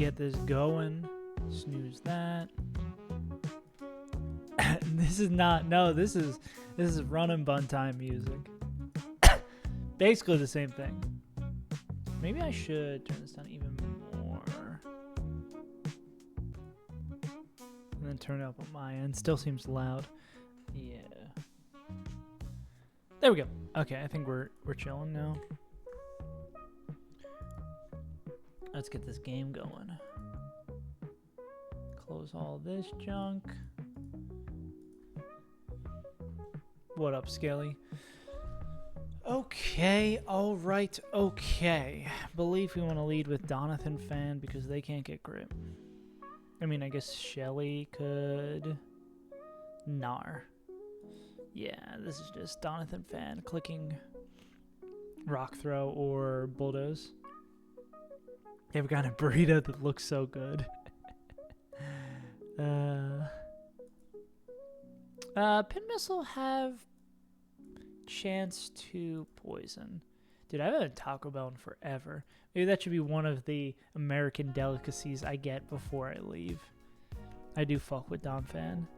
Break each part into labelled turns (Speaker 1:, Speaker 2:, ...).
Speaker 1: get this going. Snooze that. This is not. No, this is run and bun time music. Basically the same thing. Maybe I should turn this down even more. And then turn it up on my end. Still seems loud. Yeah. There we go. Okay, I think we're chilling now. Let's get this game going. Close all this junk. What up, Skelly? Okay, alright, okay. Believe we want to lead with Donathan Fan because they can't get grip. I mean, I guess Shelly could. Nar. Yeah, this is just Donathan Fan clicking rock throw or bulldoze. They've got a burrito that looks so good. Pin Missile have chance to poison. Dude, I haven't had Taco Bell in forever. Maybe that should be one of the American delicacies I get before I leave. I do fuck with Don Fan.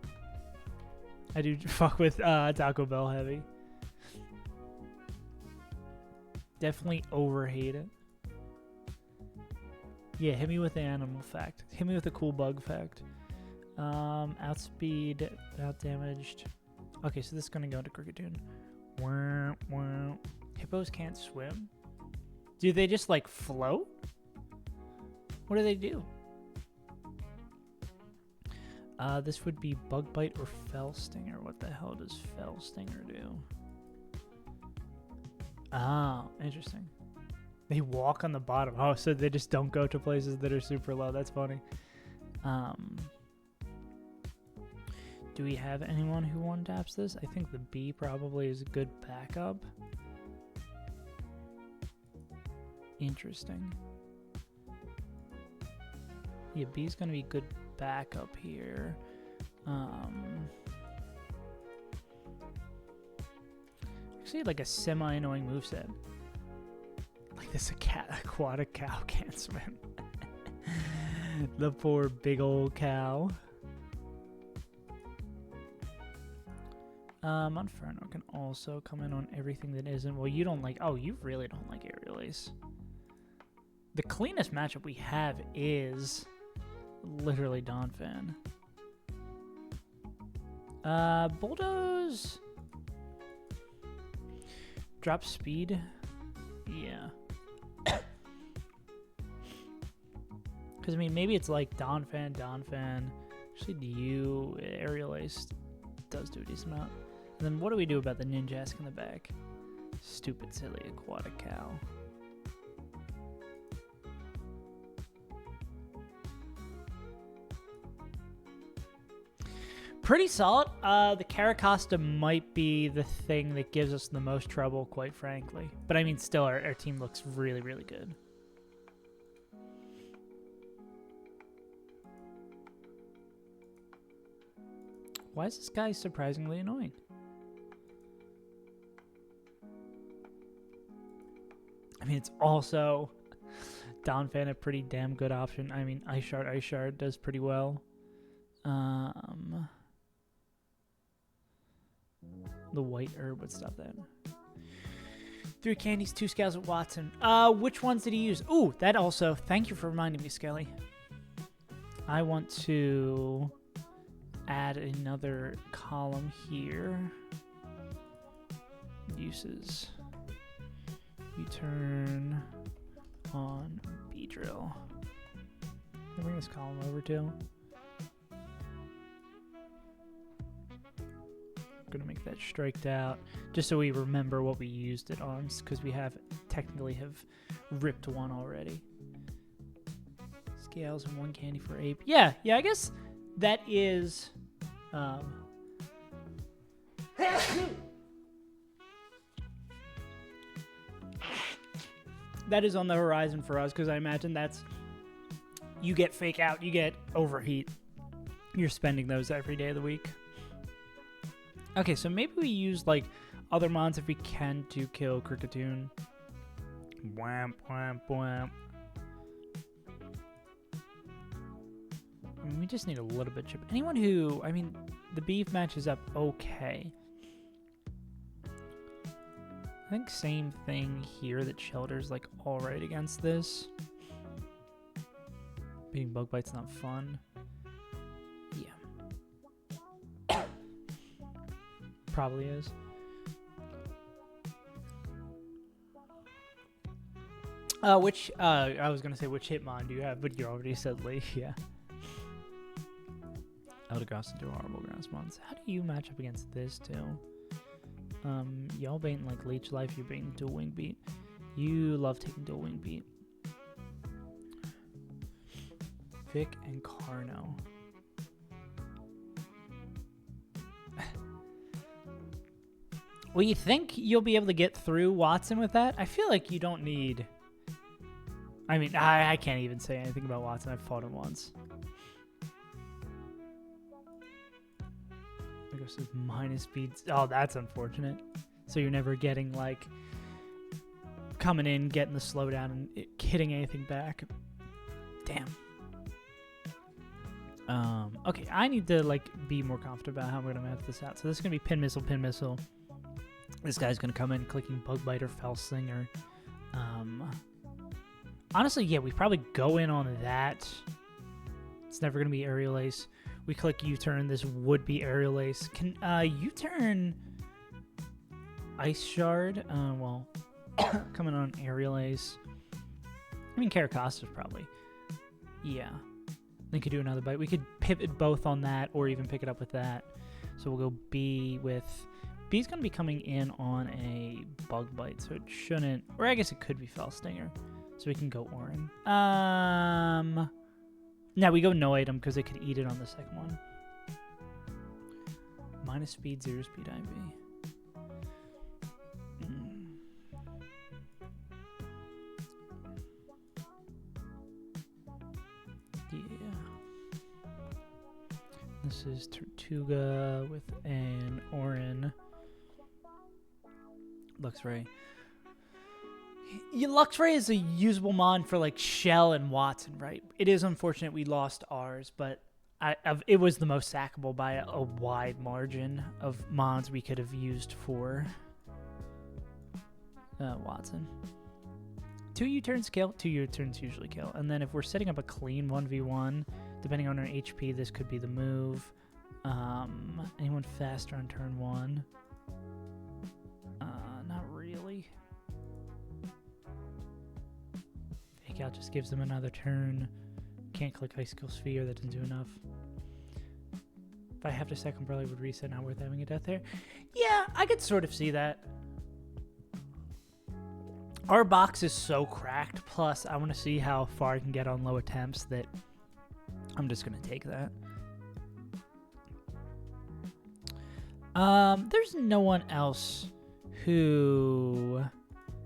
Speaker 1: I do fuck with Taco Bell heavy. Definitely overhate it. Yeah, hit me with the animal fact. Hit me with a cool bug fact. Outspeed, outdamaged. Okay, so this is gonna go into Cricketune. Wow, wow. Hippos can't swim? Do they just like float? What do they do? This would be Bug Bite or Fell Stinger. What the hell does Fell Stinger do? Ah, interesting. They walk on the bottom. Oh, so they just don't go to places that are super low. That's funny. Do we have anyone who one-taps this? I think the bee probably is a good backup. Interesting. Yeah, bee's gonna be good backup here. Actually, like a semi-annoying moveset. Like this aquatic cow can't swim. The poor big old cow. Inferno can also come in on everything that isn't. Well, you don't like. Oh, you really don't like Aerial Ace. The cleanest matchup we have is literally Donphan. Bulldoze. Drop speed. Yeah. Because, I mean, maybe it's like Donphan. Actually, Aerial Ace does do a decent amount. And then what do we do about the Ninjask in the back? Stupid, silly aquatic cow. Pretty solid. The Caracosta might be the thing that gives us the most trouble, quite frankly. But I mean, still, our team looks really, really good. Why is this guy surprisingly annoying? I mean, it's also Donphan, a pretty damn good option. I mean, Ice Shard does pretty well. The white herb would stop that. 3 candies, 2 scales at Watson. Which ones did he use? Ooh, that also. Thank you for reminding me, Skelly. I want to add another column here. Uses. You turn on B-Drill. Can I bring this column over too? I'm gonna make that striked out just so we remember what we used it on, because we technically have ripped one already. Scales and 1 candy for ape. Yeah, I guess that is that is on the horizon for us, because I imagine that's, you get fake out, you get overheat. You're spending those every day of the week. Okay, so maybe we use like other mons if we can to kill Cricketune. Wham, wham, wham. we just need a little bit chip. Anyone who, I mean, the beef matches up okay. I think same thing here, that Shelter's like alright against this. Beating Bug Bite's not fun. Yeah. Probably is. I was gonna say which Hitmon do you have, but you already said Lee, yeah. Eldegoss into horrible grass mons. How do you match up against this too? Y'all baiting like Leech Life, you're baiting Dual Wing Beat. You love taking Dual Wing Beat. Vic and Carno. Well, you think you'll be able to get through Watson with that? I feel like you don't need... I mean, I can't even say anything about Watson. I've fought him once. There goes his minus speeds. Oh, that's unfortunate. So you're never getting, like, coming in, getting the slowdown, and hitting anything back. Damn. Okay, I need to, like, be more confident about how I'm going to map this out. So this is going to be Pin Missile, Pin Missile. This guy's going to come in clicking Bug Bite or Fell Slinger. Honestly, yeah, we probably go in on that. It's never going to be Aerial Ace. We click U-turn. This would be Aerial Ace. Can U-turn Ice Shard? Well, coming on Aerial Ace. I mean, Caracosta's probably. Yeah. Then could do another bite. We could pivot both on that or even pick it up with that. So we'll go B with... B's going to be coming in on a Bug Bite, so it shouldn't... Or I guess it could be Fell Stinger. So we can go Orin. Now we go no item because it could eat it on the second one. Minus speed, 0 speed IV. Yeah. This is Tortuga with an Orin. Luxray. Luxray is a usable mon for like Shell and Watson, right? It is unfortunate we lost ours, but it was the most sackable by a wide margin of mons we could have used for Watson. 2 U-turns kill, 2 U-turns usually kill. And then if we're setting up a clean 1v1, depending on our HP, this could be the move. Anyone faster on turn 1? Not really. Fake Out just gives them another turn. Can't click Icicle Sphere, that doesn't do enough. If I have to second, probably would reset, not worth having a death there. Yeah, I could sort of see that. Our box is so cracked, plus I want to see how far I can get on low attempts that I'm just going to take that. There's no one else who...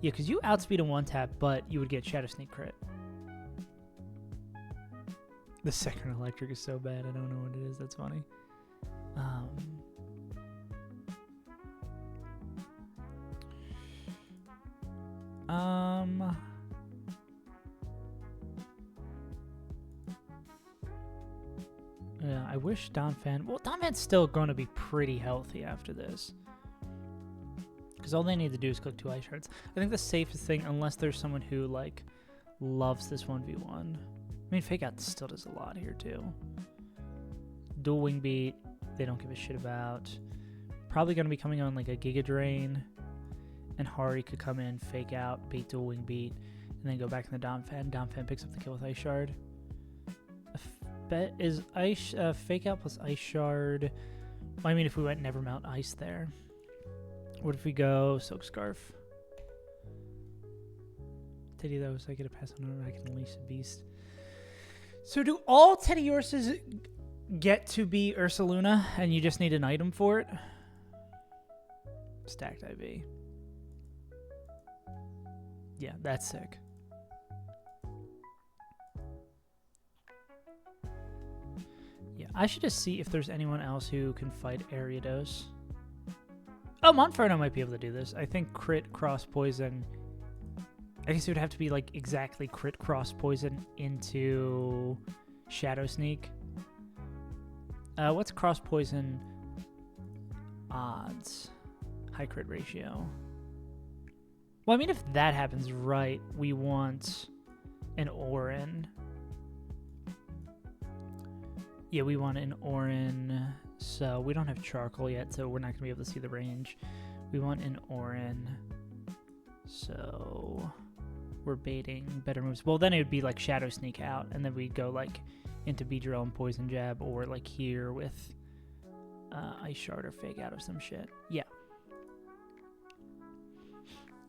Speaker 1: Yeah, because you outspeed a 1-tap, but you would get Shadow Sneak crit. The second electric is so bad, I don't know what it is. That's funny. Yeah, I wish Donphan... Well, Donphan's still going to be pretty healthy after this. Because all they need to do is click 2 Ice Shards. I think the safest thing, unless there's someone who, like, loves this 1v1. I mean, Fake Out still does a lot here, too. Dual Wing Beat, they don't give a shit about. Probably going to be coming on, like, a Giga Drain. And Hari could come in, Fake Out, bait Dual Wing Beat, and then go back in the Donphan. Donphan picks up the kill with Ice Shard. Bet is Ice Fake Out plus Ice Shard. Well, I mean, if we went Never Melt Ice there. What if we go Silk Scarf? Teddy, though, so I get a pass on it. I can unleash a beast. So do all Teddy Urses get to be Ursaluna, and you just need an item for it? Stacked IV. Yeah, that's sick. Yeah, I should just see if there's anyone else who can fight Ariados. Oh, Monferno might be able to do this. I think crit cross poison. I guess it would have to be like exactly crit cross poison into Shadow Sneak. What's cross poison odds? High crit ratio. Well, I mean, if that happens right, we want an Orin. Yeah, we want an Orin. So we don't have charcoal yet, so we're not going to be able to see the range. We want an Orin. So we're baiting better moves. Well, then it would be like Shadow Sneak out, and then we'd go like into Beedrill and Poison Jab, or like here with Ice Shard or Fake Out of some shit. Yeah.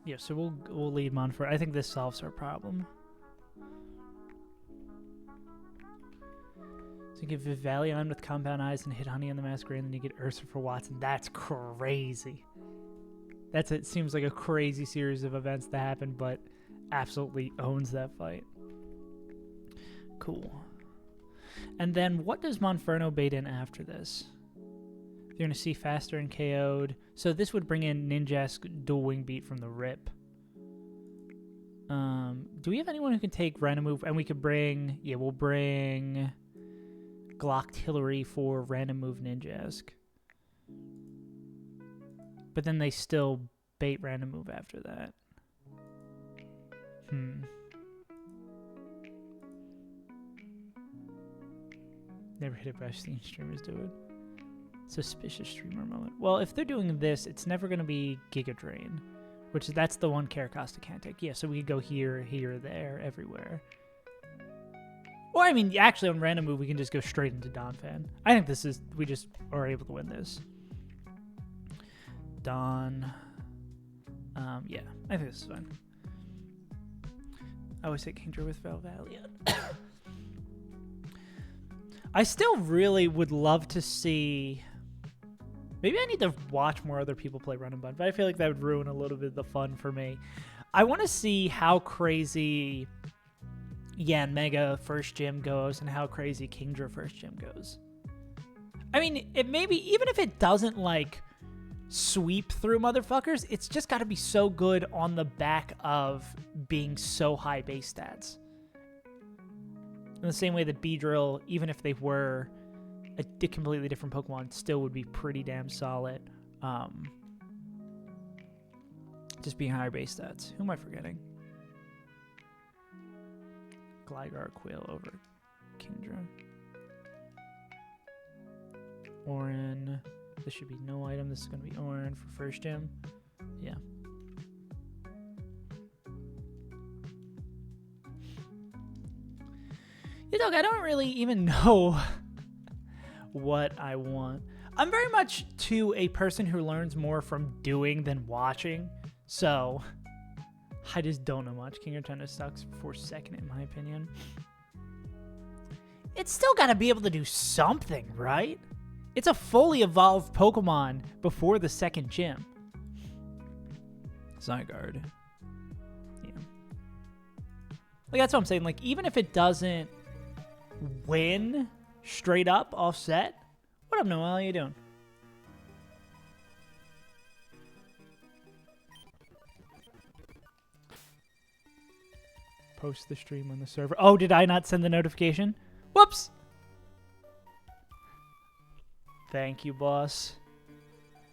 Speaker 1: Yeah, so we'll lead Monfort. I think this solves our problem. So you get Vivalion with Compound Eyes and hit Honey on the Masquerade, and then you get Ursa for Watson. That's crazy. It seems like a crazy series of events that happen, but absolutely owns that fight. Cool. And then what does Monferno bait in after this? You're going to see faster and KO'd. So this would bring in Ninjask Dual Wing Beat from the rip. Do we have anyone who can take random move? And we could bring... Yeah, we'll bring Glocktillery for random move Ninjask. But then they still bait random move after that. Never hit it, but I've seen streamers do it. Suspicious streamer moment. Well, if they're doing this, it's never going to be Giga Drain, that's the one Caracosta can't take. Yeah, so we could go here, here, there, everywhere. Or, I mean, actually, on random move, we can just go straight into Donphan. I think we just are able to win this. Don. Yeah, I think this is fine. I always say Kingdra with Valvalion. I still really would love to see... Maybe I need to watch more other people play Run and Bun, but I feel like that would ruin a little bit of the fun for me. I want to see how crazy Yanmega first gym goes and how crazy Kingdra first gym goes. I mean, it maybe even if it doesn't like sweep through motherfuckers, it's just got to be so good on the back of being so high base stats. In the same way that Beedrill, even if they were a completely different Pokemon, still would be pretty damn solid. Just being higher base stats. Who am I forgetting? Gligar Quail over Kingdra. Orin. This should be no item. This is going to be Orin for first gym. Yeah. Yeah, dog, I don't really even know what I want. I'm very much a person who learns more from doing than watching, so I just don't know much. King Artana sucks for second, in my opinion. It's still got to be able to do something, right? It's a fully evolved Pokemon before the second gym. Zygarde. Yeah. Like, that's what I'm saying. Like, even if it doesn't win straight up offset. What up, Noel? How you doing? Post the stream on the server. Oh, did I not send the notification? Whoops! Thank you, boss.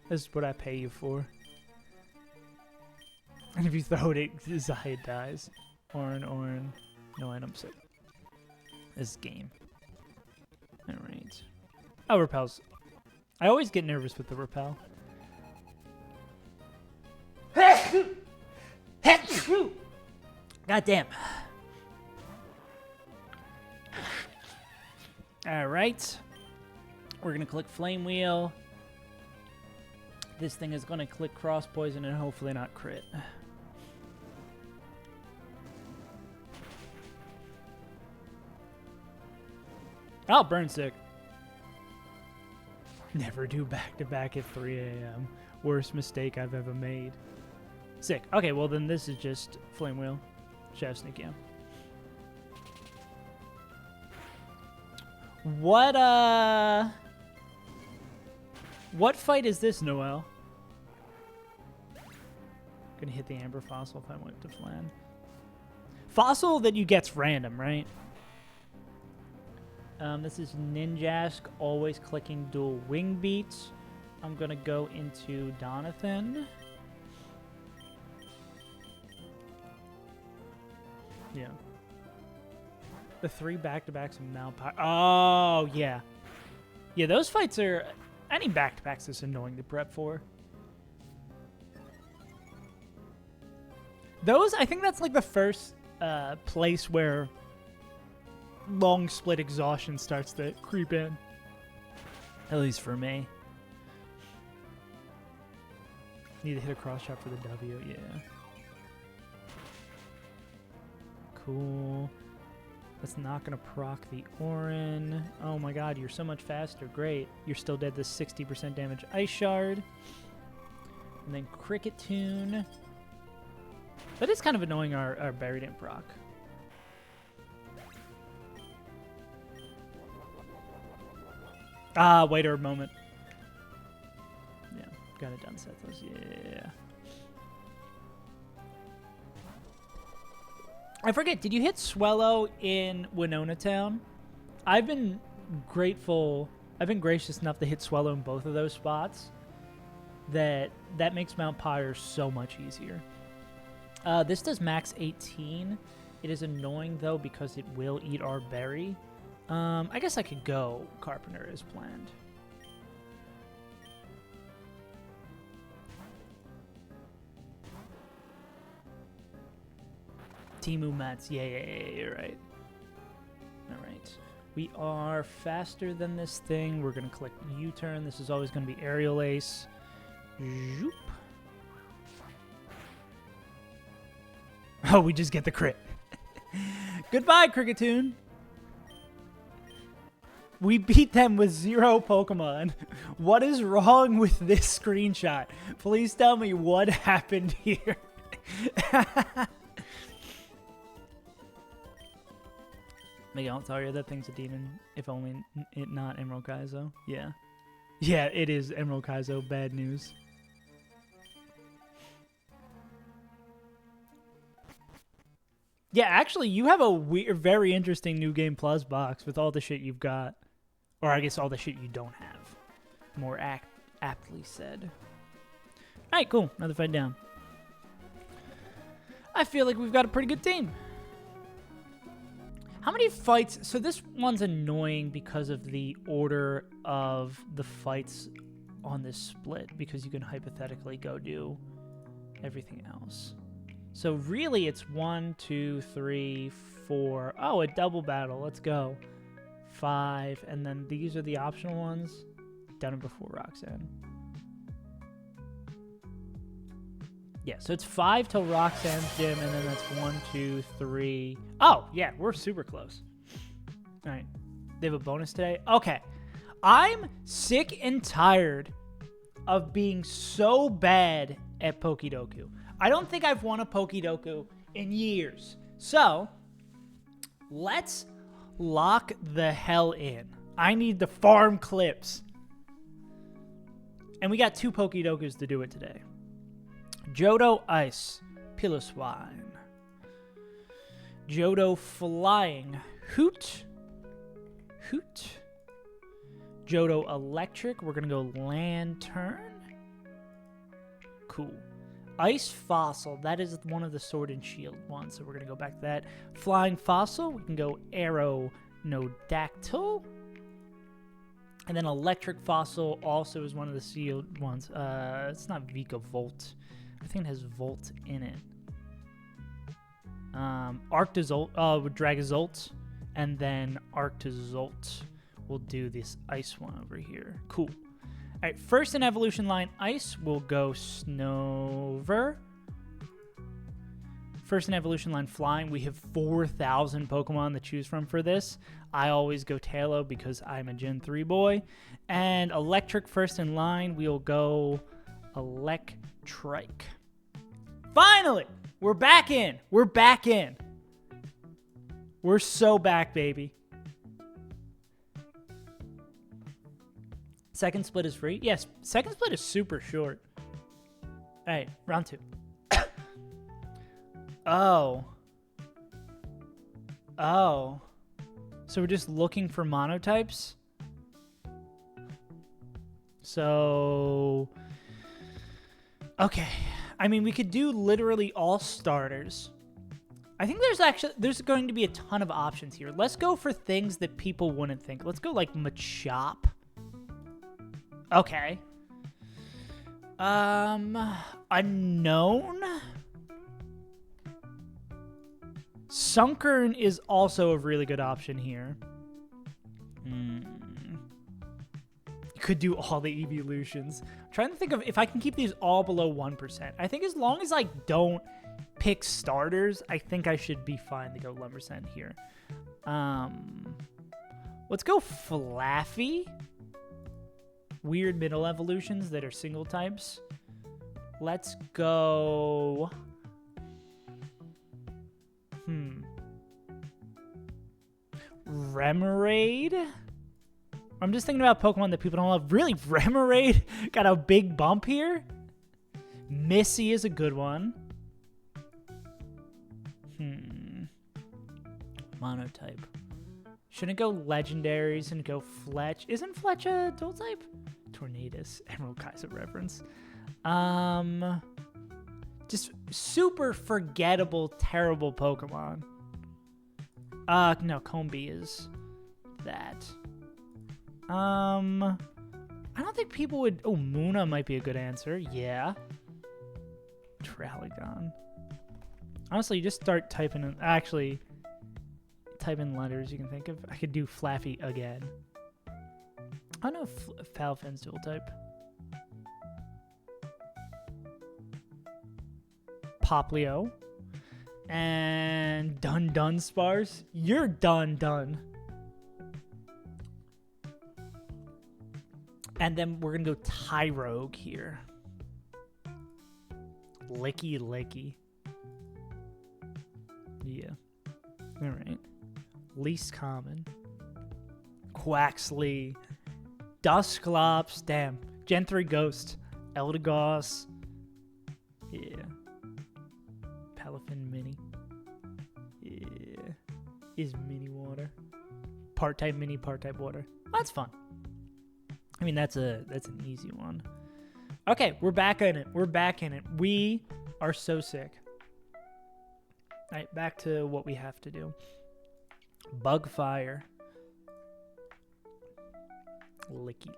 Speaker 1: This is what I pay you for. And if you throw it, Zaya dies. Orin. No item set. This game. Alright. Oh, repels. I always get nervous with the repel. God damn. Alright. We're going to click Flame Wheel. This thing is going to click Cross Poison and hopefully not crit. Oh, Burn Sick. Never do back-to-back at 3 a.m. Worst mistake I've ever made. Sick. Okay, well then this is just Flame Wheel. Shadow Sneak, yeah. What fight is this, Noel? Gonna hit the Amber Fossil if I went to Flan. Fossil that you get's random, right? This is Ninjask, always clicking dual wing beats. I'm going to go into Donathan. Yeah. The 3 back-to-backs of Malpire. Oh, yeah. Yeah, those fights are... Any back-to-backs is annoying to prep for. Those, I think that's like the first place where long split exhaustion starts to creep in. At least for me. Need to hit a cross shot for the W, yeah. Cool. That's not going to proc the Orin. Oh my god, you're so much faster. Great. You're still dead to 60% damage Ice Shard. And then Cricket Tune. That is kind of annoying our Berry didn't proc. Ah, wait a moment. Yeah, got it done, Sethos. Yeah. I forget, did you hit Swellow in Winona Town? I've been gracious enough to hit Swellow in both of those spots. That makes Mount Pyre so much easier. This does max 18. It is annoying, though, because it will eat our berry. I guess I could go Carpenter as planned. Timu Mats. Yeah, you're right. All right. We are faster than this thing. We're going to click U-turn. This is always going to be Aerial Ace. Zoop. Oh, we just get the crit. Goodbye, Cricketoon. We beat them with 0 Pokemon. What is wrong with this screenshot? Please tell me what happened here. Miguel, sorry, that thing's a demon. If only it not Emerald Kaizo. Yeah. Yeah, it is Emerald Kaizo. Bad news. Yeah, actually, you have a very interesting New Game Plus box with all the shit you've got. Or I guess all the shit you don't have. More aptly said. Alright, cool. Another fight down. I feel like we've got a pretty good team. How many fights? So this one's annoying because of the order of the fights on this split. Because you can hypothetically go do everything else. So really it's 1, 2, 3, 4. Oh, a double battle. Let's go. 5. And then these are the optional ones. Done it before Roxanne. Yeah, so it's 5 till Roxanne's gym, and then that's 1, 2, 3. Oh, yeah, we're super close. All right. They have a bonus today? Okay. I'm sick and tired of being so bad at Pokédoku. I don't think I've won a Pokédoku in years. So, let's lock the hell in. I need the farm clips. And we got 2 Pokédokus to do it today. Johto Ice, Piloswine. Johto Flying, Hoot. Johto Electric, we're going to go Lantern. Cool. Ice Fossil, that is one of the Sword and Shield ones, so we're going to go back to that. Flying Fossil, we can go Aeronodactyl. And then Electric Fossil also is one of the sealed ones. It's not Vika Volt. I think it has Volt in it. Arctozolt, Dragazolt, and then Arctozolt. We'll do this ice one over here. Cool. All right, first in evolution line ice, we'll go Snover. First in evolution line flying, we have 4,000 Pokemon to choose from for this. I always go Tailo because I'm a Gen 3 boy. And electric first in line, we'll go Electrike. Finally! We're back in. We're back in. We're so back, baby. Second split is free? Yes, second split is super short. All right, round 2. Oh. So we're just looking for monotypes. So, okay. I mean, we could do literally all starters. I think there's going to be a ton of options here. Let's go for things that people wouldn't think. Let's go like Machop. Okay. Unknown. Sunkern is also a really good option here. Could do all the evolutions. I'm trying to think of if I can keep these all below 1%. I think as long as I don't pick starters, I think I should be fine to go 1% here. Let's go Flaffy. Weird middle evolutions that are single types. Let's go... Remoraid? I'm just thinking about Pokemon that people don't love. Really? Remoraid got a big bump here? Missy is a good one. Monotype. Shouldn't go legendaries and go Fletch. Isn't Fletch a dual type? Tornadus. Emerald Kaiser reference. Just super forgettable, terrible Pokemon. No, Combee is that. I don't think people would... Oh, Muna might be a good answer. Yeah. Tralagon. Honestly, you just start typing in... Actually, type in letters you can think of. I could do Flaffy again. I don't know if Falfin's dual type. Poplio. And Dunsparce. You're done. And then we're going to go Tyrogue here. Licky. Yeah. All right. Least common. Quaxley. Dusclops. Damn. Gen 3 Ghost. Eldegoss. Yeah. Palafin Mini. Yeah. Is Mini Water. Part-type Mini, part-type Water. That's fun. I mean, that's an easy one. Okay, we're back in it. We are so sick. All right, back to what we have to do. Bugfire. Licky.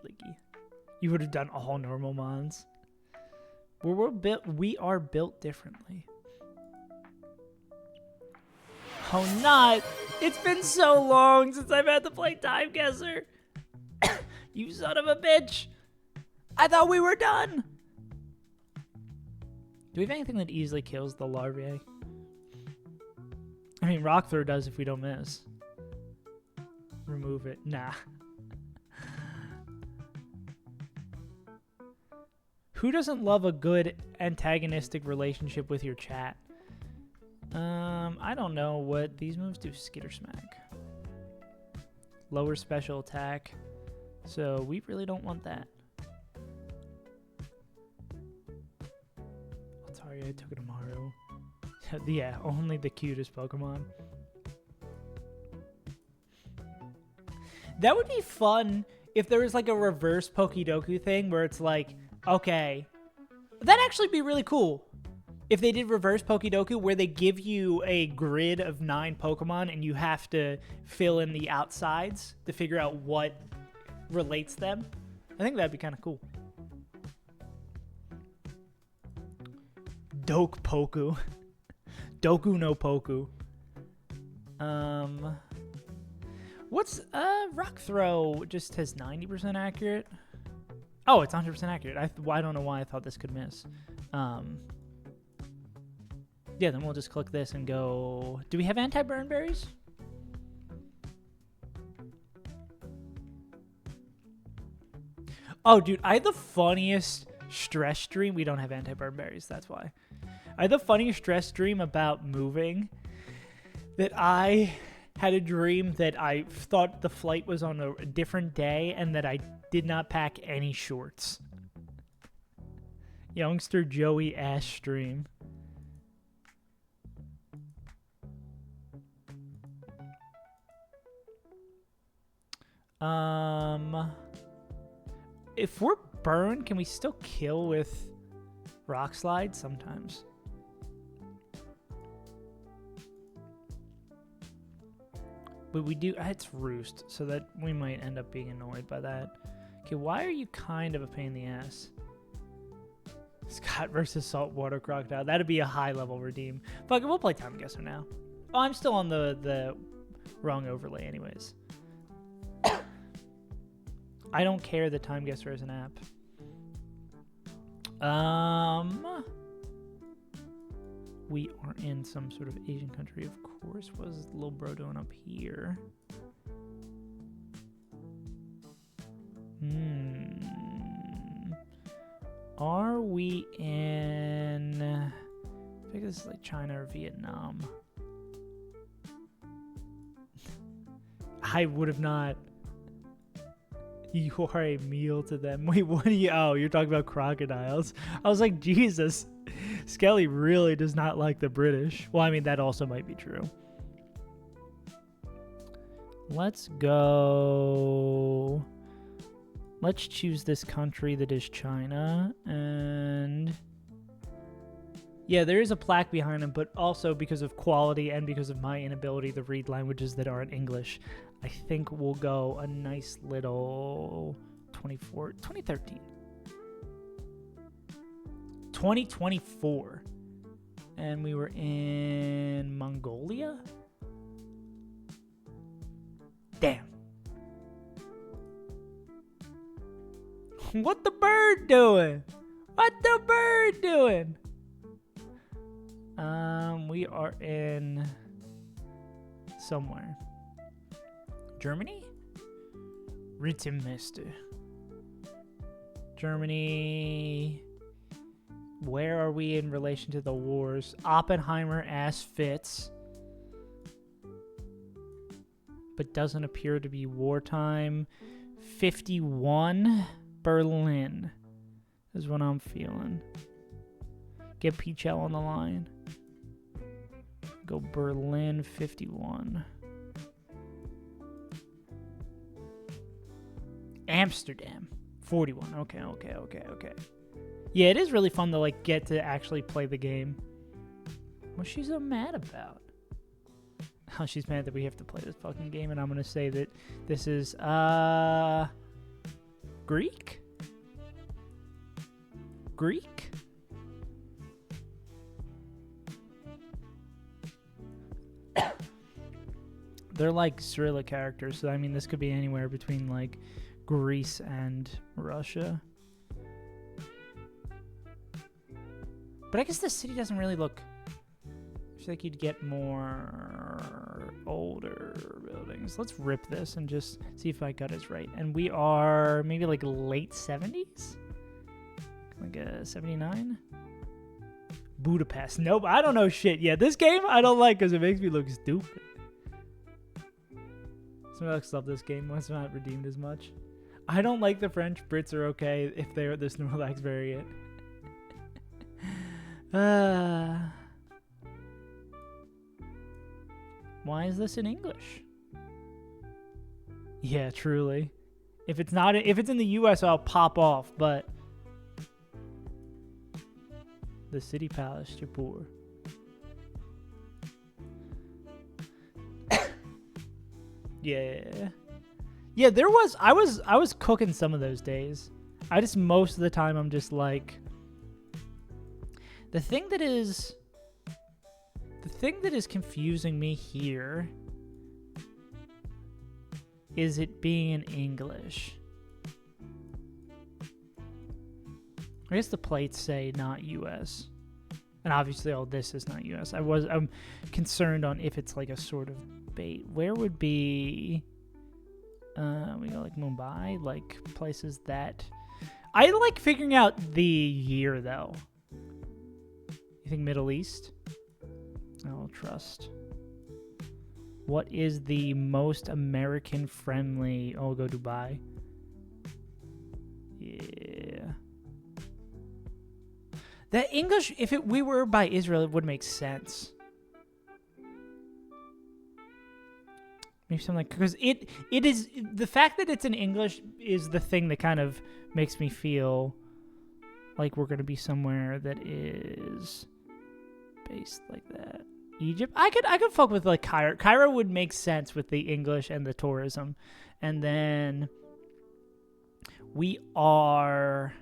Speaker 1: You would have done all normal mons. We are built differently. Oh, not! It's been so long since I've had to play Time Guesser. You son of a bitch! I thought we were done! Do we have anything that easily kills the larvae? I mean, Rock Throw does if we don't miss. Remove it. Nah. Who doesn't love a good antagonistic relationship with your chat? I don't know what these moves do. Skitter Smack. Lower special attack. So we really don't want that. Oh, sorry, I took it tomorrow. Yeah, only the cutest Pokemon. That would be fun if there was like a reverse Pokédoku thing where it's like, okay, that'd actually be really cool. If they did reverse Pokédoku where they give you a grid of 9 Pokemon and you have to fill in the outsides to figure out what relates them. I think that'd be kind of cool. Poku. Doku no Poku. What's Rock Throw just has 90% accurate? Oh, it's 100% accurate. I don't know why I thought this could miss. Yeah, then we'll just click this and go... Do we have anti-burn berries? Oh, dude, I had the funniest stress dream. We don't have anti-burn berries, that's why. I had the funniest stress dream about moving that I had a dream that I thought the flight was on a different day and that I did not pack any shorts. Youngster Joey Ash stream. If we're burned, can we still kill with rock slide? Sometimes. But we do, it's roost, so that we might end up being annoyed by that. Okay, why are you kind of a pain in the ass? Scott versus Saltwater Crocodile. That'd be a high-level redeem. Fuck it, we'll play Time Guesser now. Oh, I'm still on the wrong overlay anyways. I don't care that Time Guesser is an app. We are in some sort of Asian country, of course. What is little bro doing up here? Are we in... I think this is like China or Vietnam. I would have not... You are a meal to them. Wait, what are you... Oh, you're talking about crocodiles. I was like, Jesus. Skelly really does not like the British. Well, I mean, that also might be true. Let's go... Let's choose this country that is China. And... Yeah, there is a plaque behind him, but also because of quality and because of my inability to read languages that aren't English, I think we'll go a nice little 2013. 2024. And we were in Mongolia? Damn. What the bird doing? What the bird doing? We are in somewhere. Germany? Rittenmeister. Germany. Where are we in relation to the wars? Oppenheimer ass fits. But doesn't appear to be wartime. 51. Berlin is what I'm feeling. Get Peachell on the line. Go Berlin 51. Amsterdam 41. Okay. Yeah, it is really fun to like get to actually play the game. What's she so mad about? Oh, she's mad that we have to play this fucking game, and I'm gonna say that this is Greek? Greek? They're like Cyrillic characters, so I mean this could be anywhere between like Greece and Russia. But I guess the city doesn't really look... I feel like you'd get more older buildings. Let's rip this and just see if I got it right. And we are maybe like late 70s? Like a 79? Budapest. Nope, I don't know shit. Yeah, this game I don't like because it makes me look stupid. Snorlax love this game. It's not redeemed as much. I don't like the French. Brits are okay if they're the Snorlax variant. Why is this in English? Yeah, truly. If it's not, if it's in the US, I'll pop off. But the city palace, Jaipur. Yeah. There was. I was cooking some of those days. I just most of the time I'm just like. The thing that is confusing me here is it being in English. I guess the plates say not US. And obviously all this is not US. I'm concerned on if it's like a sort of bait. Where would be we go like Mumbai, like places that I like figuring out the year though. You think Middle East? I'll trust. What is the most American friendly? Oh, we'll go Dubai. Yeah. That English, if we were by Israel, it would make sense. Maybe something like, because it is, the fact that it's in English is the thing that kind of makes me feel like we're going to be somewhere that is based like that. Egypt? I could fuck with like Cairo. Cairo would make sense with the English and the tourism. And then we are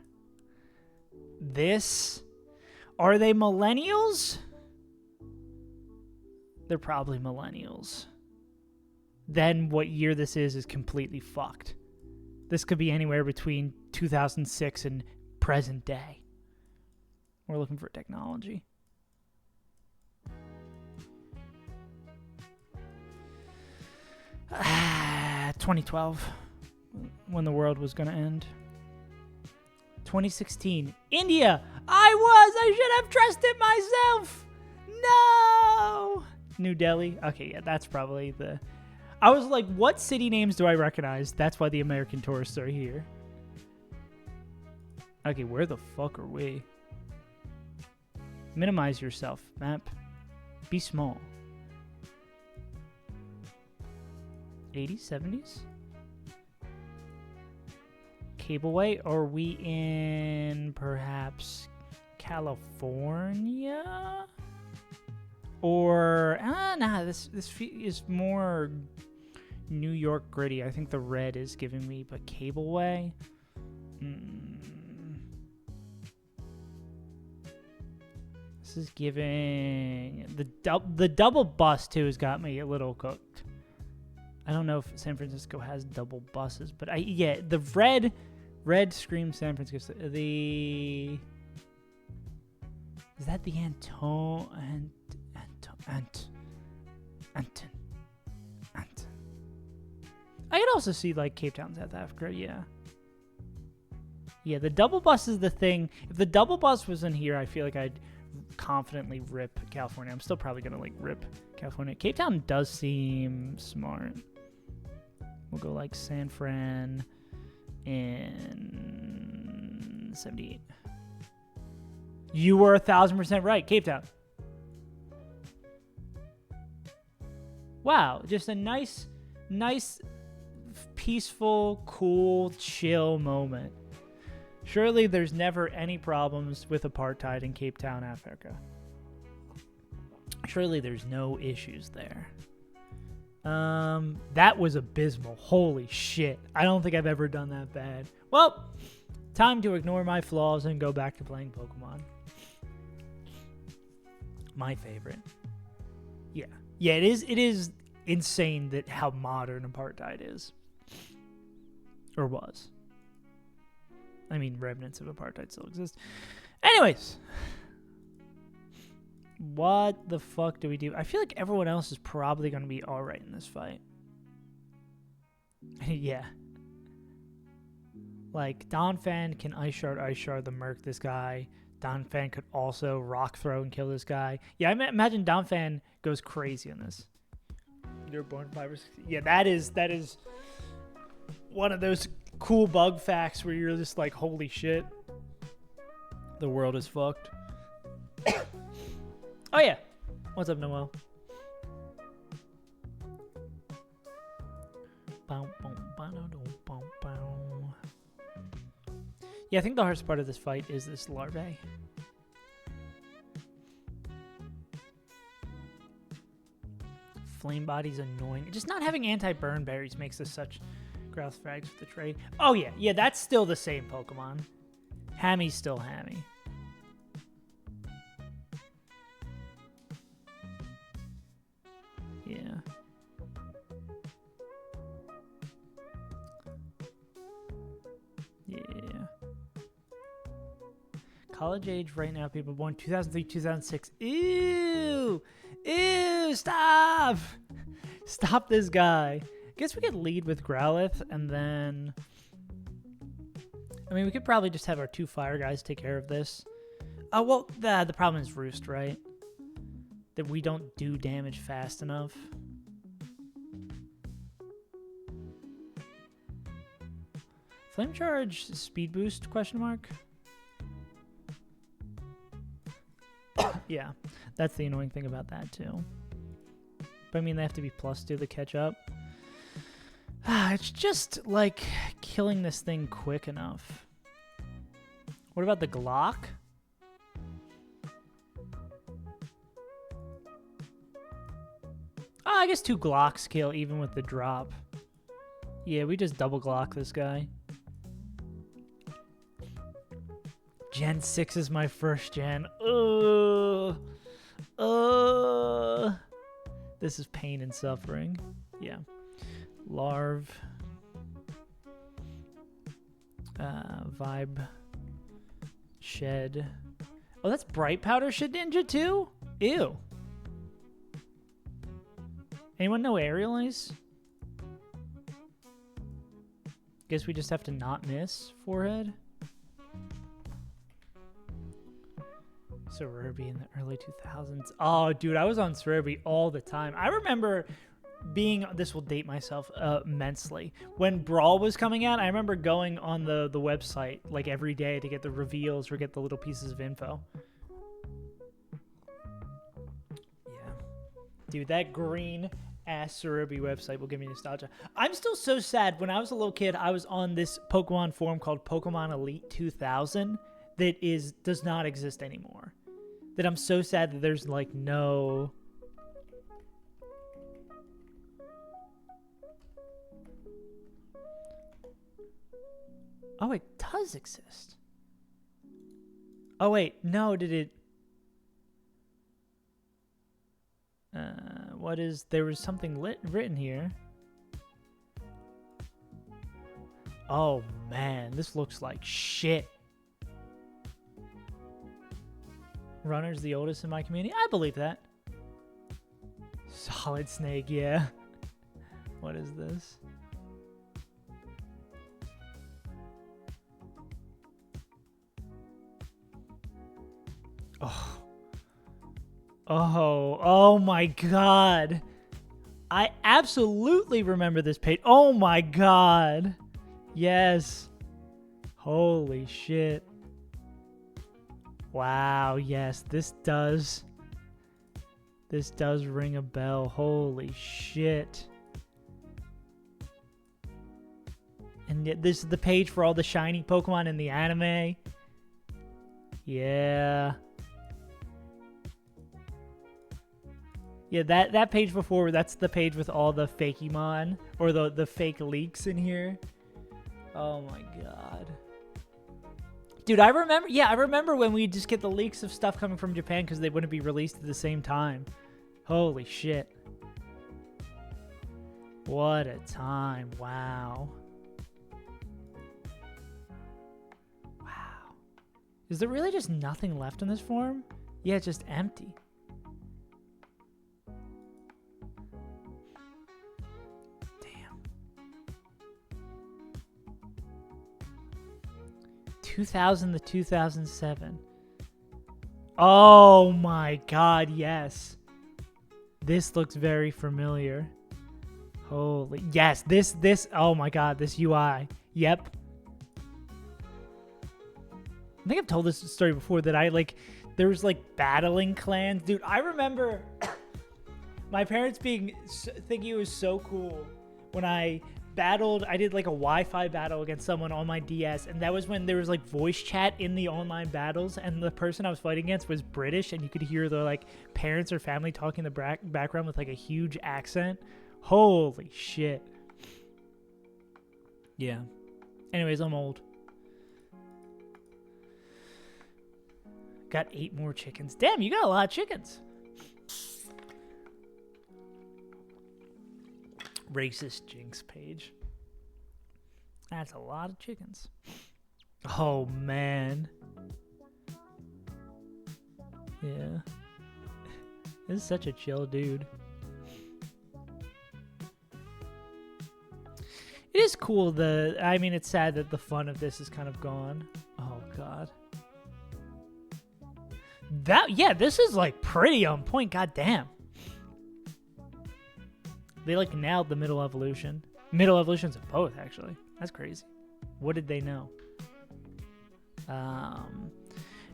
Speaker 1: this. Are they millennials? They're probably millennials. Then what year this is completely fucked. This could be anywhere between 2006 and present day. We're looking for technology. Ah, 2012, when the world was going to end. 2016, India. I should have trusted myself. No. New Delhi. Okay, yeah, that's probably the... I was like, what city names do I recognize? That's why the American tourists are here. Okay, where the fuck are we? Minimize yourself, map. Be small. 80s, 70s? Cableway? Are we in perhaps California? Or nah, this is more New York gritty. I think the red is giving me, but Cableway. This is giving the double bus too has got me a little cooked. I don't know if San Francisco has double buses, but the red screams San Francisco. Is that the Anton? I could also see like Cape Town, South Africa. Yeah, the double bus is the thing. If the double bus was in here, I feel like I'd confidently rip California. I'm still probably gonna like rip California. Cape Town does seem smart. We'll go like San Fran in 78. You were 1,000% right. Cape Town. Wow, just a nice, peaceful, cool, chill moment. Surely there's never any problems with apartheid in Cape Town, Africa. Surely there's no issues there. That was abysmal. Holy shit. I don't think I've ever done that bad. Well, time to ignore my flaws and go back to playing Pokemon. My favorite. Yeah, it is insane that how modern apartheid is. Or was. I mean, remnants of apartheid still exist. Anyways. What the fuck do we do? I feel like everyone else is probably going to be alright in this fight. Yeah. Like, Donphan can Ice Shard the Merc this guy. Donphan could also Rock Throw and kill this guy. Yeah, I imagine Donphan goes crazy on this. You're born 5 or 6. Yeah, that is one of those cool bug facts where you're just like, holy shit. The world is fucked. Oh yeah. What's up, Noel? Yeah, I think the hardest part of this fight is this larvae. Flame Body's annoying. Just not having anti-burn berries makes this such growth frags with the trade. Oh yeah, that's still the same Pokemon. Hammy's still Hammy. Yeah. Yeah. College age right now, people born 2003, 2006. Ew! Ew! Stop! Stop this guy. Guess we could lead with Growlithe, and then... I mean, we could probably just have our 2 fire guys take care of this. Oh, well, the problem is Roost, right? That we don't do damage fast enough. Flame Charge, Speed Boost, question mark? Yeah, that's the annoying thing about that, too. But, I mean, they have to be +2 to catch up. It's just like killing this thing quick enough. What about the Glock? Oh, I guess 2 Glocks kill even with the drop. Yeah, we just double Glock this guy. Gen 6 is my first gen. This is pain and suffering. Yeah. Larv. Vibe. Shed. Oh, that's Bright Powder Shed Ninja too? Ew. Anyone know Aerial Ice? Guess we just have to not miss forehead. Cerebi in the early 2000s. Oh, dude, I was on Cerebi all the time. I remember being, this will date myself immensely. When Brawl was coming out, I remember going on the website like every day to get the reveals or get the little pieces of info. Yeah. Dude, that green ass Cerebi website will give me nostalgia. I'm still so sad. When I was a little kid, I was on this Pokemon forum called Pokemon Elite 2000 that does not exist anymore. That I'm so sad that there's like no... Oh, it does exist. Oh, wait. No, did it... what is... There was something written here. Oh, man. This looks like shit. Runner's the oldest in my community. I believe that. Solid Snake, yeah. What is this? Oh. Oh my god. I absolutely remember this page. Oh my god. Yes. Holy shit. Wow, yes, this does ring a bell. Holy shit. And yet this is the page for all the shiny Pokemon in the anime. Yeah. Yeah, that page before, that's the page with all the Fakemon, or the fake leaks in here. Oh my god. Dude, I remember when we just get the leaks of stuff coming from Japan because they wouldn't be released at the same time. Holy shit. What a time. Wow. Wow. Is there really just nothing left in this form? Yeah, it's just empty. Damn. 2000 to 2007. Oh my god, yes. This looks very familiar. Holy, yes, this, oh my god, this UI. Yep. I think I've told this story before that there was like battling clans. Dude, I remember my parents thinking it was so cool when I did like a Wi-Fi battle against someone on my DS, and that was when there was like voice chat in the online battles, and the person I was fighting against was British, and you could hear the like parents or family talking in the background with like a huge accent. Holy shit. Yeah. Anyways, I'm old. Got 8 more chickens. Damn, you got a lot of chickens. Racist Jinx page. That's a lot of chickens. Oh, man. Yeah. This is such a chill dude. It is cool, I mean, it's sad that the fun of this is kind of gone. Oh, God. Yeah, this is, like, pretty on point. God damn. They, like, nailed the middle evolution. Middle evolutions of both, actually. That's crazy. What did they know?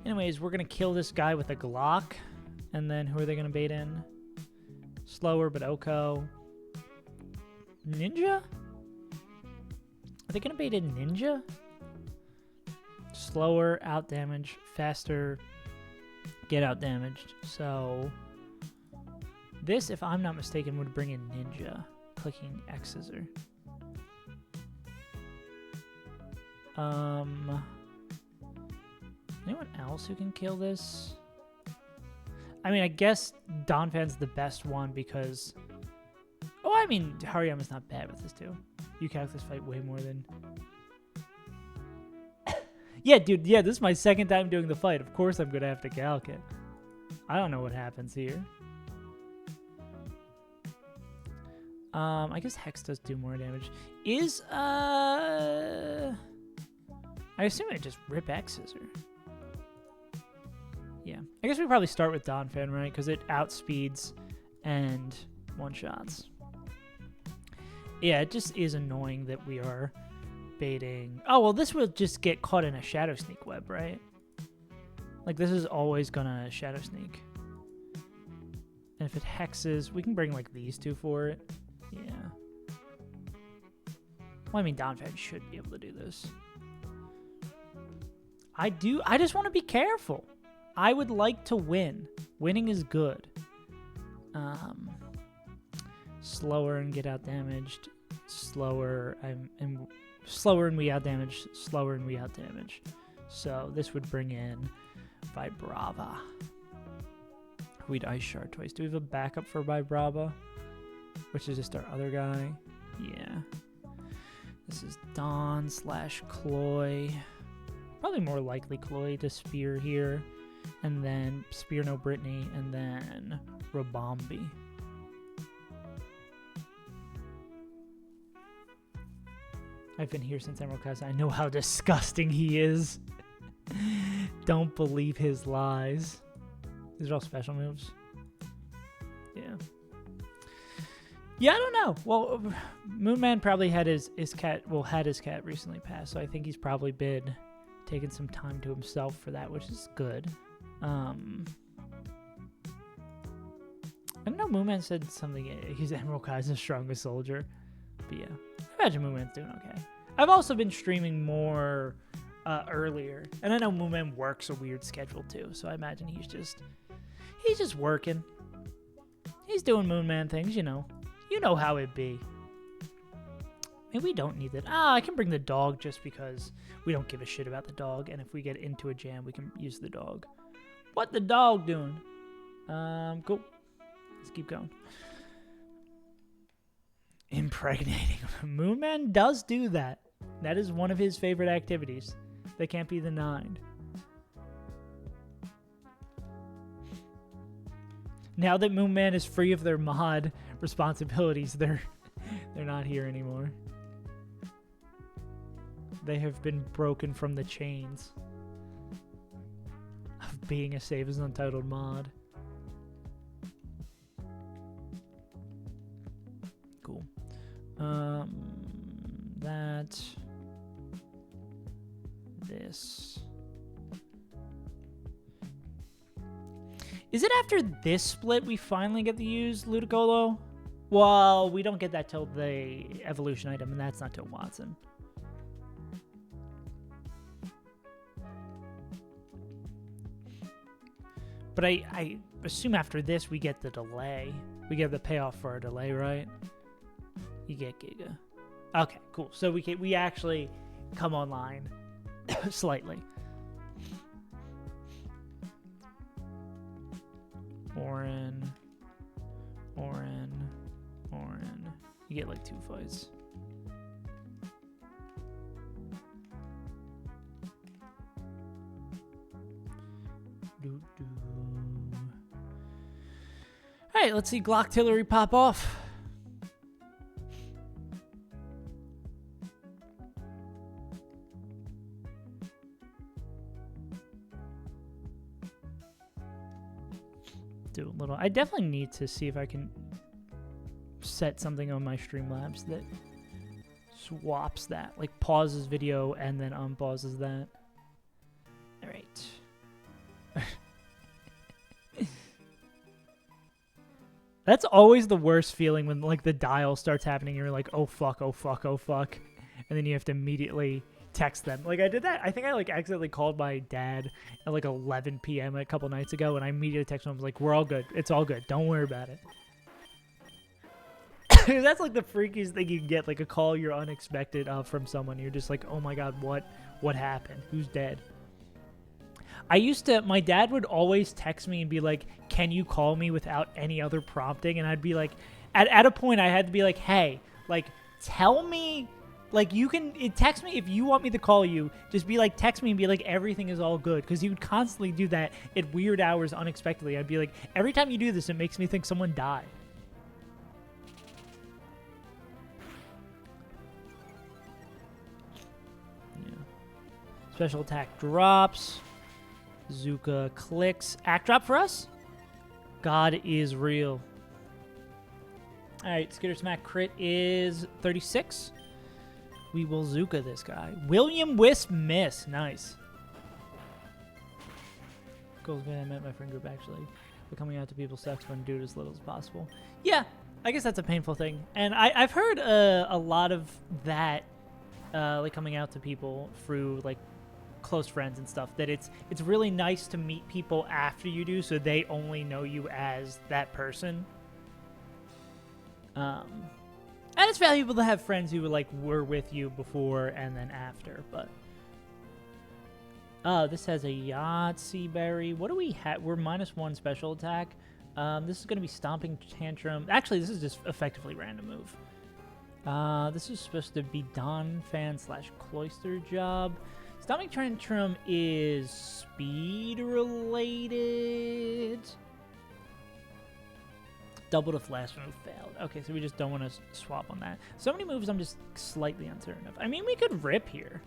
Speaker 1: Anyways, we're going to kill this guy with a Glock. And then who are they going to bait in? Slower, but Oko. Ninja? they going to bait in Ninja? Slower, out damage, faster, get out damaged. So this, if I'm not mistaken, would bring in Ninja. Clicking X scissor. Anyone else who can kill this? I mean, I guess Donphan's the best one because... Oh, I mean, Hariyama's not bad with this too. You calc this fight way more than... Yeah, dude, yeah, this is my second time doing the fight. Of course I'm going to have to calc it. I don't know what happens here. I guess Hex does do more damage. I assume it just rip X scissor. Yeah. I guess we probably start with Donphan, right? Because it outspeeds and one-shots. Yeah, it just is annoying that we are baiting... Oh, well, this will just get caught in a Shadow Sneak web, right? Like, this is always gonna Shadow Sneak. And if it hexes, we can bring, like, these two for it. Yeah. Well, I mean, Donphan should be able to do this. I just want to be careful. I would like to win. Winning is good. Slower and get out damaged. Slower and slower and we out damaged. Slower and we out damaged. So this would bring in Vibrava. We'd Ice Shard twice. Do we have a backup for Vibrava? Which is just our other guy. Yeah. This is Dawn / Cloy. Probably more likely Cloy to spear here. And then spear no Brittany. And then Rabombi. I've been here since Emerald Castle. I know how disgusting he is. Don't believe his lies. These are all special moves. Yeah. Yeah, I don't know. Well, Moonman probably had his cat. Well, had his cat recently passed, so I think he's probably been taking some time to himself for that, which is good. I don't know. Moonman said something. He's Emerald Kai's strongest soldier, but yeah, I imagine Moonman's doing okay. I've also been streaming more earlier, and I know Moonman works a weird schedule too, so I imagine he's just working. He's doing Moonman things, you know. You know how it be. Maybe we don't need that. I can bring the dog just because we don't give a shit about the dog, and if we get into a jam, we can use the dog. What the dog doing? Cool. Let's keep going. Impregnating. Moonman does do that. That is one of his favorite activities. That can't be denied. Now that Moonman is free of their mod responsibilities, they're not here anymore. They have been broken from the chains of being a Save as Untitled mod. Cool. This. Is it after this split we finally get to use Ludicolo? Well, we don't get that till the evolution item, and that's not till Watson. But I assume after this we get the delay. We get the payoff for our delay, right? You get Giga. Okay, cool. So we actually come online slightly. Orin. You get like 2 fights. Alright, let's see Glocktillery pop off. Do a little. I definitely need to see if I can set something on my Streamlabs that swaps that, like pauses video and then unpauses that. All right. That's always the worst feeling when like the dial starts happening and you're like, oh fuck, oh fuck, oh fuck. and then you have to immediately text them. Like, I did that. I think I, like, accidentally called my dad at, like, 11 p.m. a couple nights ago, and I immediately texted him. I was like, we're all good. It's all good. Don't worry about it. That's, like, the freakiest thing you can get, like, a call you're unexpected from someone. You're just like, oh, my God, what happened? Who's dead? My dad would always text me and be like, can you call me without any other prompting? And I'd be like, at a point, I had to be like, hey, like, tell me. Like, you can text me if you want me to call you. Just be like, text me and be like, everything is all good. Because he would constantly do that at weird hours unexpectedly. I'd be like, every time you do this, it makes me think someone died. Yeah. Special attack drops. Zuka clicks. Act drop for us? God is real. Alright, Skitter Smack crit is 36. We will Zuka this guy. William Wisp miss. Nice. Goals man, I met my friend group actually. But coming out to people sucks when do it as little as possible. Yeah, I guess that's a painful thing. And I've heard a lot of that like coming out to people through like close friends and stuff, that it's really nice to meet people after you do so they only know you as that person. And it's valuable to have friends who were with you before and then after, but this has a Yahtzee berry. What do we have? We're -1 special attack. This is going to be Stomping Tantrum. Actually, this is just effectively random move. This is supposed to be Don Fan / Cloister Job. Stomping Tantrum is speed related. Doubled if last move failed. Okay, so we just don't want to swap on that. So many moves I'm just slightly uncertain of. I mean, we could rip here.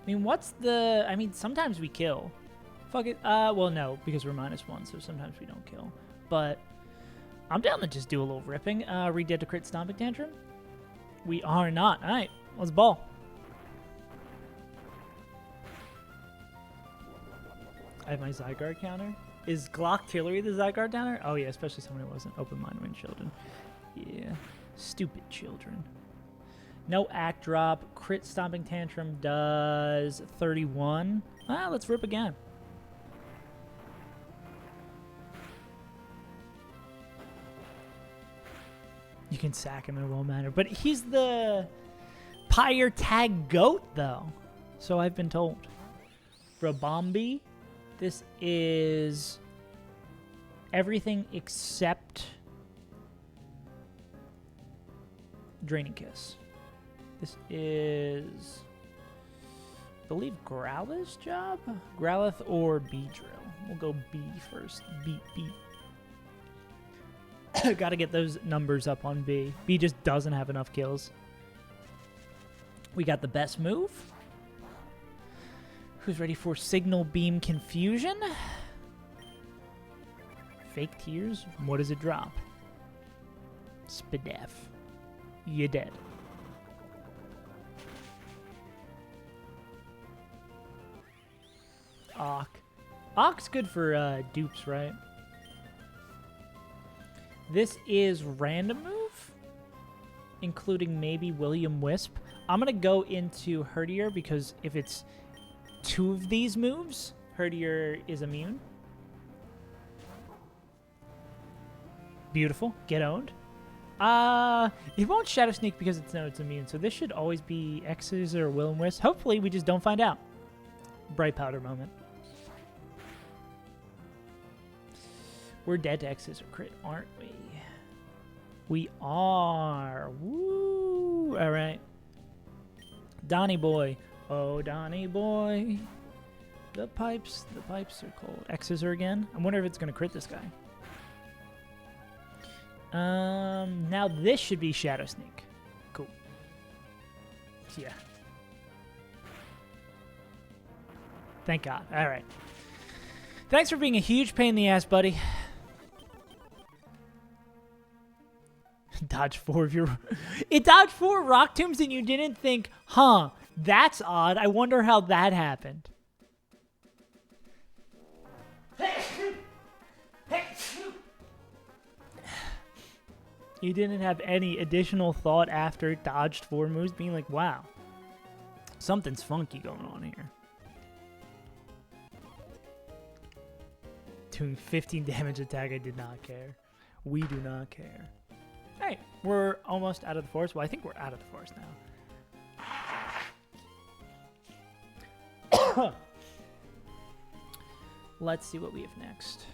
Speaker 1: I mean, sometimes we kill. Fuck it. Well, no, because we're -1, so sometimes we don't kill. But I'm down to just do a little ripping. Redead to crit Stomping Tantrum? We are not. All right, let's ball. I have my Zygarde counter. Is Glock-Tillery the Zygarde counter? Oh, yeah, especially someone who wasn't open-minded when children. Yeah, stupid children. No act drop. Crit Stomping Tantrum does 31. Ah, let's rip again. You can sack him in a well manner. But he's the Pyre Tag Goat, though. So I've been told. Brabombi. This is everything except Draining Kiss. This is, I believe, Growlith's job? Growlithe or Beedrill. We'll go B first. B. Gotta get those numbers up on B. B just doesn't have enough kills. We got the best move. Who's ready for Signal Beam Confusion? Fake Tears. What does it drop? Spadef. You're dead. Ock. Ock's good for dupes, right? This is random move, including maybe William Wisp. I'm going to go into Herdier because if it's 2 of these moves, Herdier is immune. Beautiful. Get owned. It won't Shadow Sneak because it's immune, so this should always be X's or Will and Wisp. Hopefully, we just don't find out. Bright Powder moment. We're dead to X's or crit, aren't we? We are. Woo! All right. Donnie boy. Oh, Donnie boy. The pipes are cold. X's are again. I wonder if it's going to crit this guy. Now this should be Shadow Sneak. Cool. Yeah. Thank God. All right. Thanks for being a huge pain in the ass, buddy. Dodge 4 of your... It dodged 4 Rock Tombs and you didn't think, huh, that's odd. I wonder how that happened. You didn't have any additional thought after it dodged 4 moves, being like, wow, something's funky going on here. Doing 15 damage attack, I did not care. We do not care. Hey, we're almost out of the forest. Well, I think we're out of the forest now. Let's see what we have next.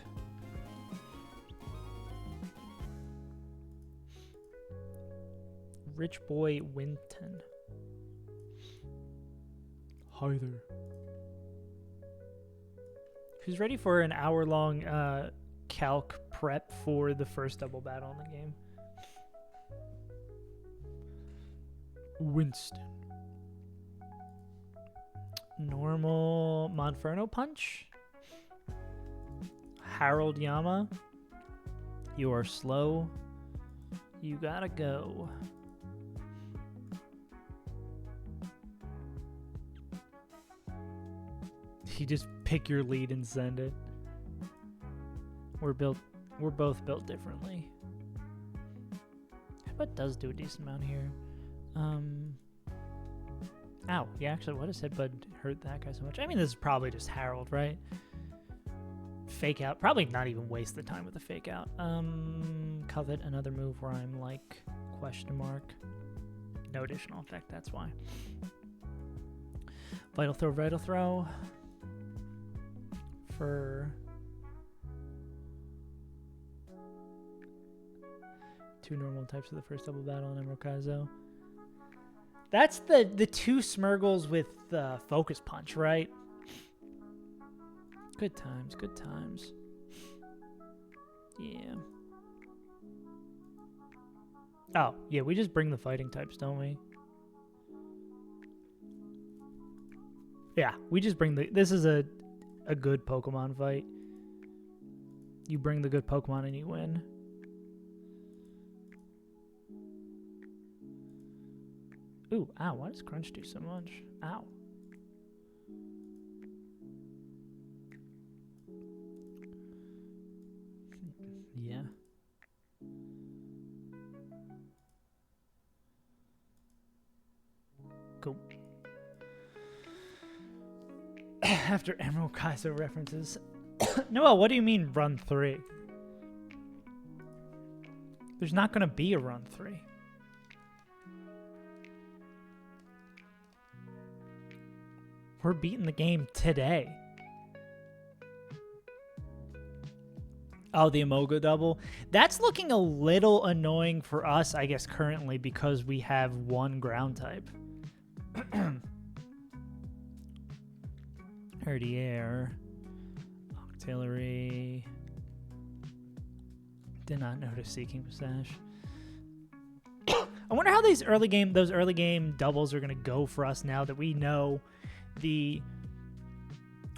Speaker 1: Rich Boy Winton. Hi there. Who's ready for an hour-long calc prep for the first double battle in the game? Winston. Normal Monferno Punch. Harold Yama. You are slow. You gotta go. You just pick your lead and send it. We're both built differently. Headbutt does do a decent amount here. Ow. Yeah, actually, what does Headbutt hurt that guy so much? I mean, this is probably just Harold, right? Fake out. Probably not even waste the time with the fake out. Covet, another move where I'm like, question mark. No additional effect, that's why. Vital Throw. For 2 normal types of the first double battle in Emerald Kaizo. That's the 2 Smurgles with the Focus Punch, right? Good times, good times. Yeah. Oh, yeah, we just bring the fighting types, don't we? Yeah, we just bring the... This is a good Pokemon fight. You bring the good Pokemon and you win. Ooh, ow, why does Crunch do so much? Ow. Yeah. Cool. After Emerald Kaizo references. Noah, what do you mean run 3? There's not going to be a run 3. We're beating the game today. Oh, the Amoga double. That's looking a little annoying for us, I guess, currently, because we have 1 ground type. Herdier. Octillery. Did not notice Seeking Mustache. I wonder how those early game doubles are going to go for us now that we know the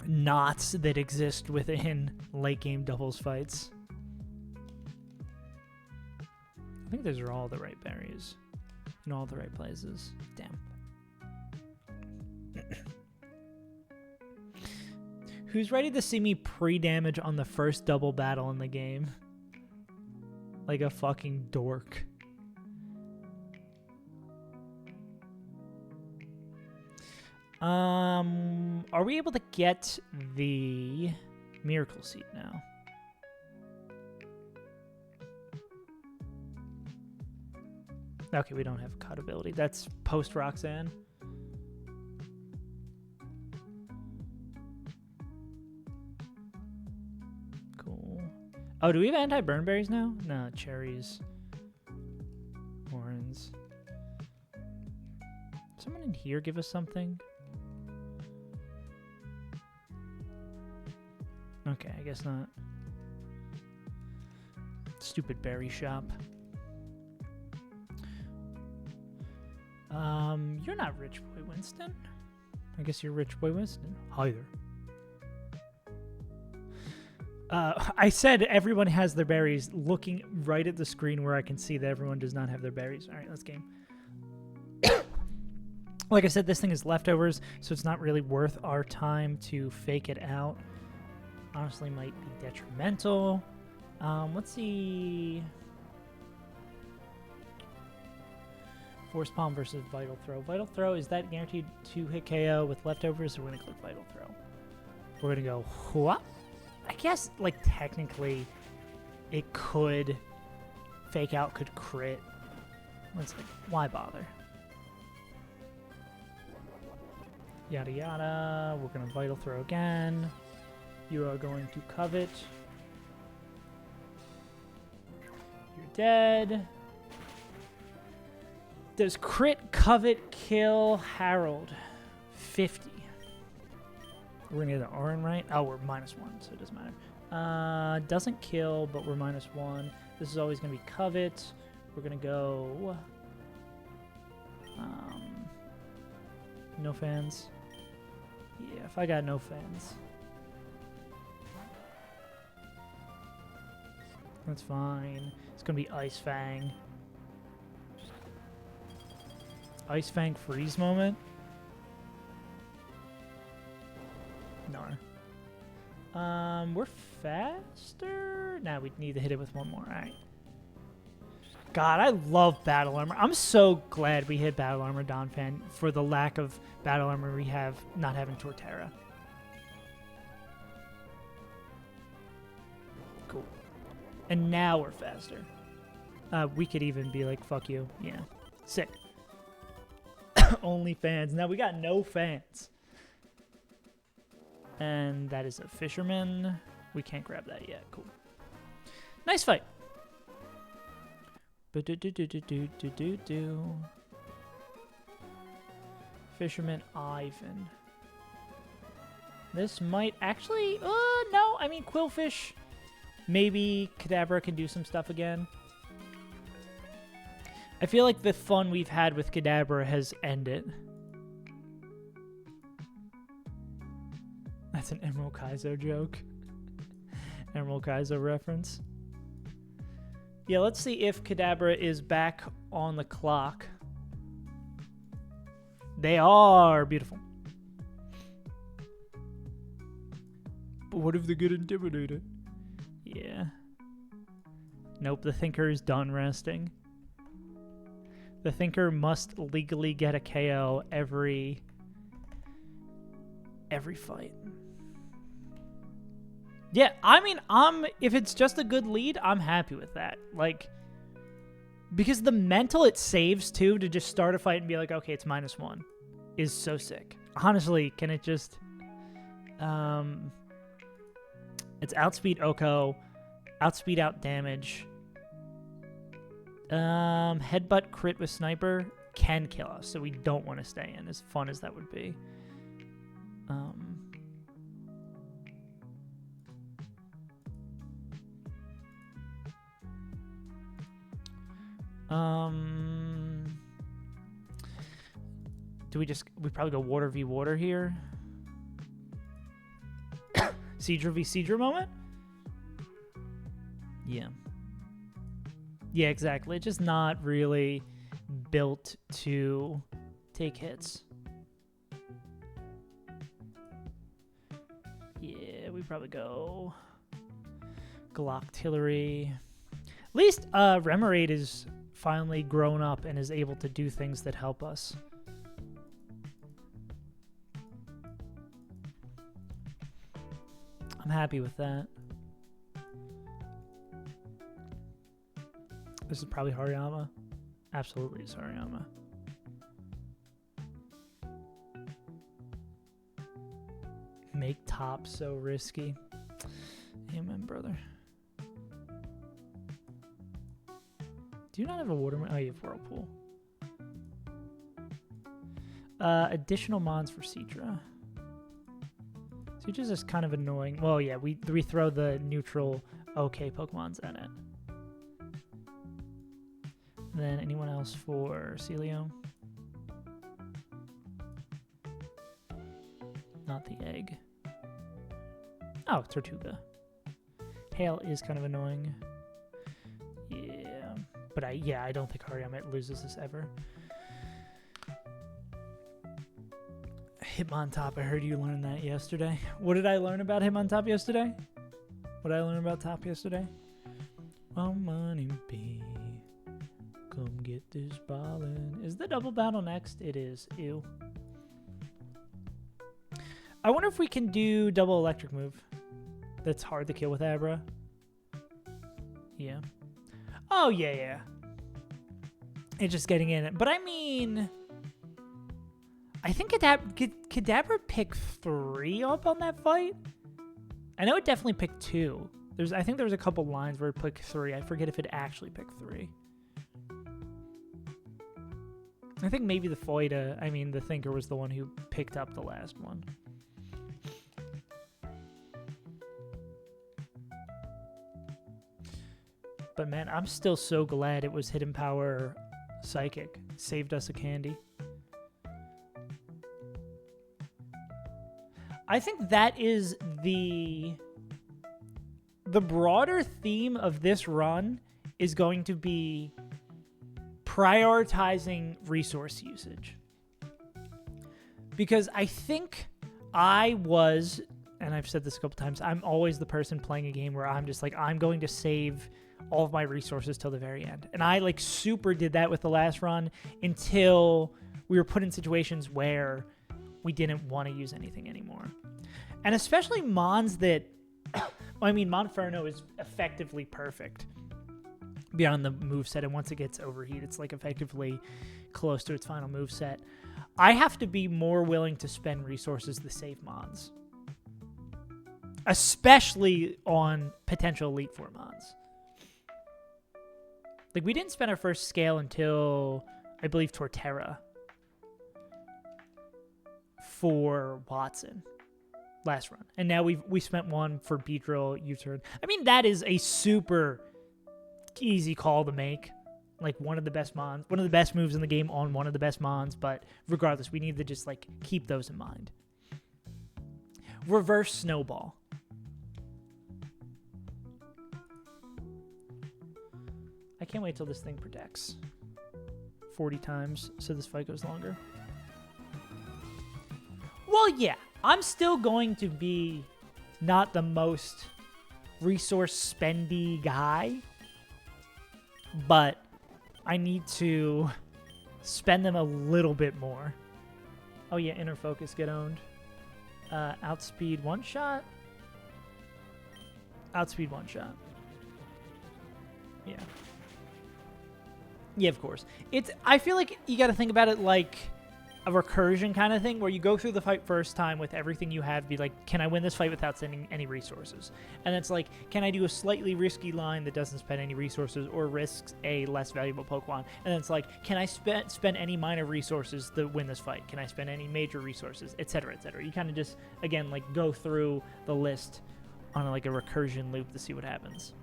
Speaker 1: knots that exist within late game doubles fights. I think those are all the right berries in all the right places. Damn. Who's ready to see me pre-damage on the first double battle in the game? Like a fucking dork. Are we able to get the Miracle Seed now? Okay, we don't have cut ability. That's post Roxanne. Cool. Oh, do we have anti-burn berries now? No, cherries. Orange. Someone in here give us something? Okay, I guess not. Stupid berry shop. You're not Rich Boy Winston. I guess you're Rich Boy Winston. Hi there. I said everyone has their berries, looking right at the screen where I can see that everyone does not have their berries. All right, let's game. Like I said, this thing is leftovers, so it's not really worth our time to fake it out. Honestly, might be detrimental. Let's see. Force Palm versus Vital Throw. Vital Throw, is that guaranteed 2-hit KO with leftovers, or we're going to click Vital Throw? We're going to go, what? I guess, like, technically, it could fake out, could crit. Let's like, why bother? Yada yada. We're going to Vital Throw again. You are going to covet. You're dead. Does crit, covet, kill Harold? 50. We're going to get an Orin, right? Oh, we're -1, so it doesn't matter. Doesn't kill, but we're -1. This is always going to be covet. We're going to go... no fans. Yeah, if I got no fans. That's fine. It's going to be Ice Fang. Ice Fang freeze moment? No. We're faster? Nah, we need to hit it with one more. Alright. God, I love Battle Armor. I'm so glad we hit Battle Armor, Don Fan, for the lack of Battle Armor we have not having Torterra. Cool. And now we're faster. We could even be like, fuck you. Yeah. Sick. Only fans. Now we got no fans. And that is a Fisherman. We can't grab that yet. Cool. Nice fight. Fisherman Ivan. This might actually... no. I mean, Quillfish. Maybe Kadabra can do some stuff again. I feel like the fun we've had with Kadabra has ended. That's an Emerald Kaizo joke. Emerald Kaizo reference. Yeah, let's see if Kadabra is back on the clock. They are beautiful. But what if they get intimidated? Yeah. Nope, the Thinker is done resting. The Thinker must legally get a KO every fight. Yeah, I mean, if it's just a good lead, I'm happy with that. Like, because the mental it saves, too, to just start a fight and be like, okay, it's -1, is so sick. Honestly, can it just... it's outspeed Oko, outspeed out damage. Headbutt crit with Sniper can kill us, so we don't want to stay in, as fun as that would be. Do we probably go Water v Water here? Seadra v Seadra moment? Yeah. Yeah, exactly. It's just not really built to take hits. Yeah, we probably go Galoctillery. At least Remoraid is finally grown up and is able to do things that help us. I'm happy with that. This is probably Hariyama. Absolutely, it's Hariyama. Make top so risky. Amen, brother. Do you not have a water? Oh, you have Whirlpool. Additional mons for Seadra. Seadra's just kind of annoying. Well, yeah, we throw the neutral OK Pokemons at it. Then anyone else for Celio? Not the egg. Oh, Tortuga. Hail is kind of annoying. Yeah, but I don't think Hariyama loses this ever. Hitmontop, I heard you learn that yesterday. What did I learn about Hitmontop yesterday? What did I learn about Top yesterday? Oh, money be. Come get this ballin'. Is the double battle next? It is. Ew. I wonder if we can do double electric move. That's hard to kill with Abra. Yeah. Oh, yeah. It's just getting in it. But I mean, I think Kadabra pick 3 up on that fight? I know it definitely picked 2. I think there was a couple lines where it picked 3. I forget if it actually picked 3. I think maybe the Thinker was the one who picked up the last one. But man, I'm still so glad it was Hidden Power Psychic. Saved us a candy. I think that is the broader theme of this run is going to be prioritizing resource usage. Because I think I was, and I've said this a couple times, I'm always the person playing a game where I'm just like, I'm going to save all of my resources till the very end. And I like super did that with the last run until we were put in situations where we didn't want to use anything anymore. And especially Mons that, Monferno is effectively perfect beyond the moveset, and once it gets overheat, it's like effectively close to its final moveset. I have to be more willing to spend resources to save Mons. Especially on potential Elite Four Mons. Like, we didn't spend our first scale until, I believe, Torterra for Watson last run. And now we spent one for Beedrill U-turn. I mean, that is a super easy call to make. Like, one of the best Mons, one of the best moves in the game on one of the best Mons, but regardless, we need to just, like, keep those in mind. Reverse Snowball. I can't wait till this thing protects 40 times so this fight goes longer. Well, yeah, I'm still going to be not the most resource spendy guy, but I need to spend them a little bit more. Oh yeah, Inner Focus, get owned. Outspeed one shot. Outspeed one shot. Yeah. Yeah, of course. I feel like you got to think about it like a recursion kind of thing, where you go through the fight first time with everything you have, be like, can I win this fight without sending any resources? And it's like, can I do a slightly risky line that doesn't spend any resources or risks a less valuable Pokemon? And then it's like, can I spend any minor resources to win this fight? Can I spend any major resources, etc., etc.? You kind of just, again, like, go through the list on like a recursion loop to see what happens.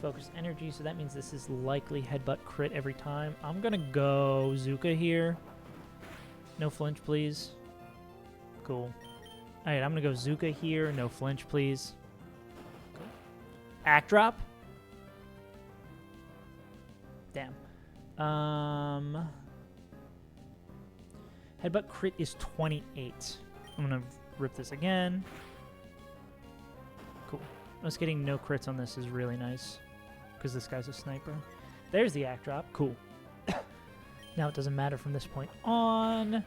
Speaker 1: Focus energy, so that means this is likely headbutt crit every time. I'm gonna go Zuka here. No flinch, please. Cool. Alright, I'm gonna go Zuka here. No flinch, please. Cool. Act drop. Damn. Headbutt crit is 28. I'm gonna rip this again. Cool. Us getting no crits on this is really nice, because this guy's a sniper. There's the act drop. Cool. Now it doesn't matter from this point on.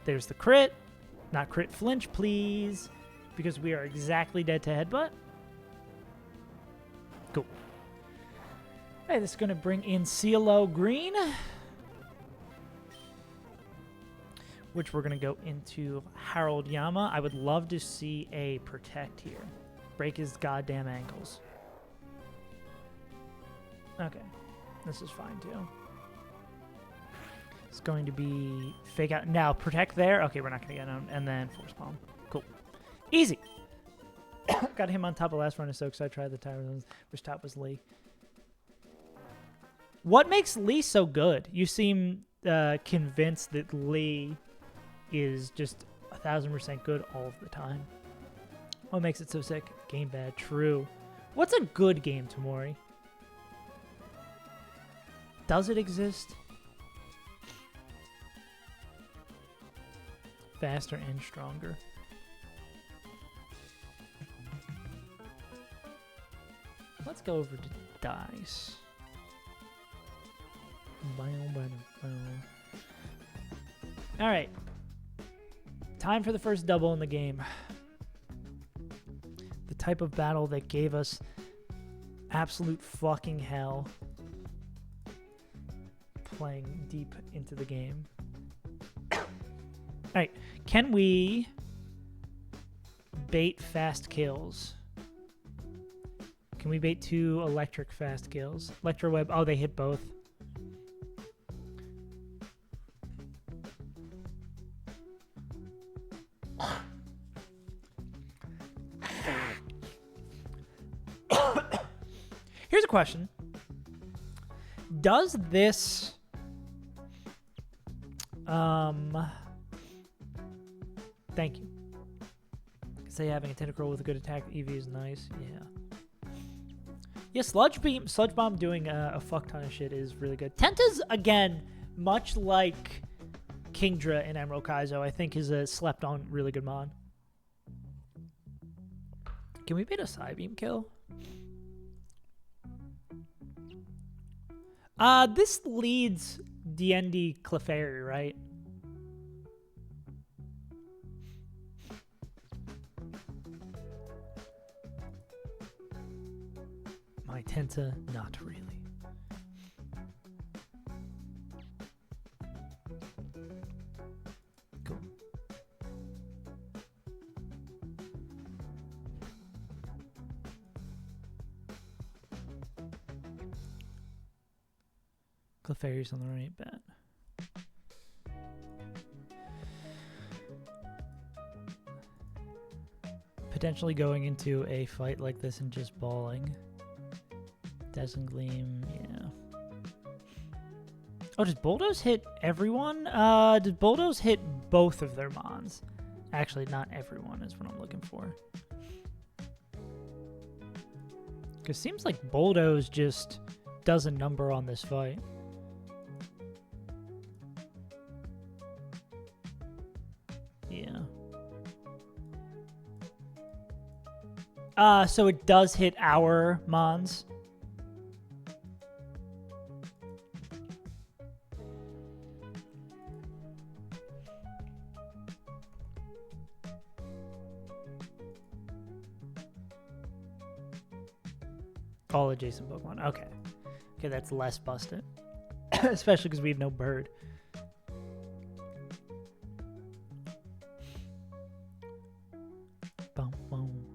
Speaker 1: There's the crit. Not crit flinch, please, because we are exactly dead to headbutt. Cool. Hey, this is going to bring in CeeLo Green, which we're going to go into Harold Yama. I would love to see a protect here. Break his goddamn ankles. Okay. This is fine, too. It's going to be fake out. Now, protect there. Okay, we're not going to get on. And then force palm. Cool. Easy. Got him on top of last run, so excited I tried the tower zones, which top was Lee. What makes Lee so good? You seem convinced that Lee is just 1,000% good all of the time. What makes it so sick? Game bad. True. What's a good game, Tamori? Does it exist? Faster and stronger. Let's go over to dice. All right. Time for the first double in the game. The type of battle that gave us absolute fucking hell playing deep into the game. All right. Can we bait fast kills? Can we bait 2 electric fast kills? Electroweb. Oh, they hit both. Here's a question. Does this thank you. Say having a tentacruel with a good attack EV is nice. Yeah. Yeah, Sludge Bomb doing a fuck ton of shit is really good. Tenta's, again, much like Kingdra in Emerald Kaizo, I think is a slept on really good mod. Can we bait a Psybeam kill? This leads D&D Clefairy, right? My Tenta, not really. Cool. Clefairy's on the right, bet. Potentially going into a fight like this and just balling. Dazzling Gleam, yeah. Oh, does Bulldoze hit everyone? Did Bulldoze hit both of their mons? Actually, not everyone is what I'm looking for. Because it seems like Bulldoze just does a number on this fight. Yeah. So it does hit our mons. All adjacent Pokemon. Okay. Okay, that's less busted. Especially because we have no bird. Boom, boom.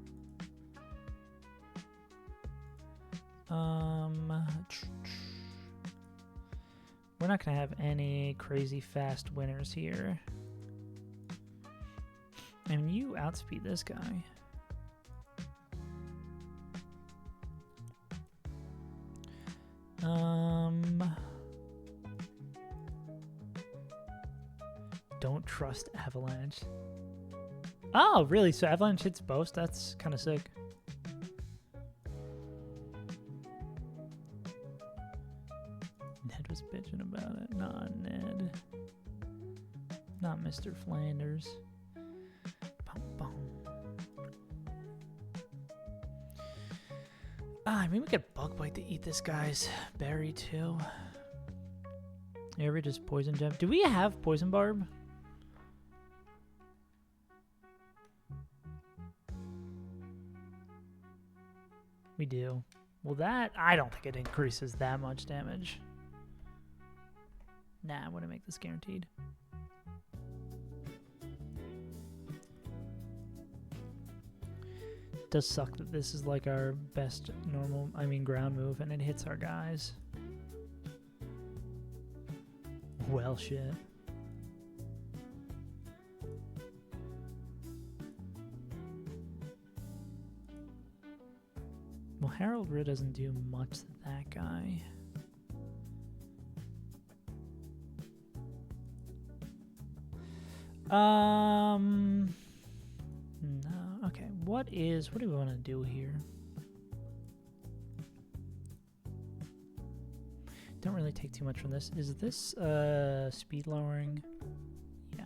Speaker 1: We're not going to have any crazy fast winners here. I mean, you outspeed this guy. Don't trust Avalanche. Oh, really? So Avalanche hits both? That's kind of sick. Ned was bitching about it. Not Ned. Not Mr. Flanders. Boom, boom. I mean, we could Bug Bite to eat this guy's berry, too. You ever just Poison Gem? Do we have Poison Barb? We do. Well, that, I don't think it increases that much damage. Nah, I wouldn't make this guaranteed. It does suck that this is like our best ground move, and it hits our guys. Well, shit. Well, Harold Rid doesn't do much to that guy. No. Okay. What do we want to do here? Don't really take too much from this. Is this speed lowering? Yeah.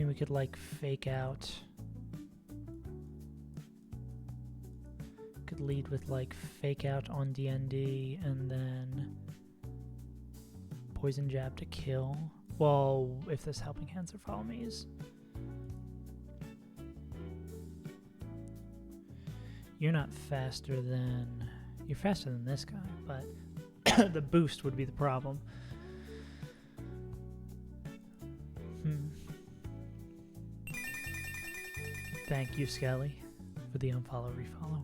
Speaker 1: mean, we could like fake out. Could lead with like fake out on DND and then poison jab to kill. Well, if this helping hands or follow me's. You're not faster than... You're faster than this guy, but the boost would be the problem. Thank you, Skelly, for the unfollow refollow.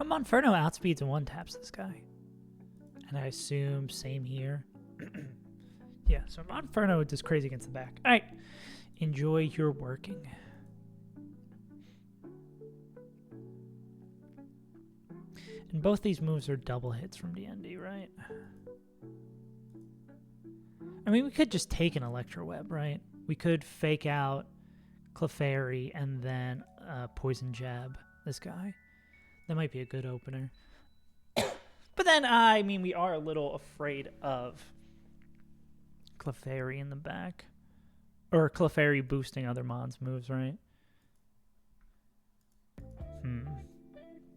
Speaker 1: Monferno outspeeds and one-taps this guy. And I assume same here. Yeah, so Monferno does crazy against the back. All right, enjoy your working. And both these moves are double hits from DND, right? I mean, we could just take an Electro Web, right? We could fake out Clefairy and then Poison Jab this guy. That might be a good opener. But then, I mean, we are a little afraid of Clefairy in the back. Or Clefairy boosting other Mons moves, right?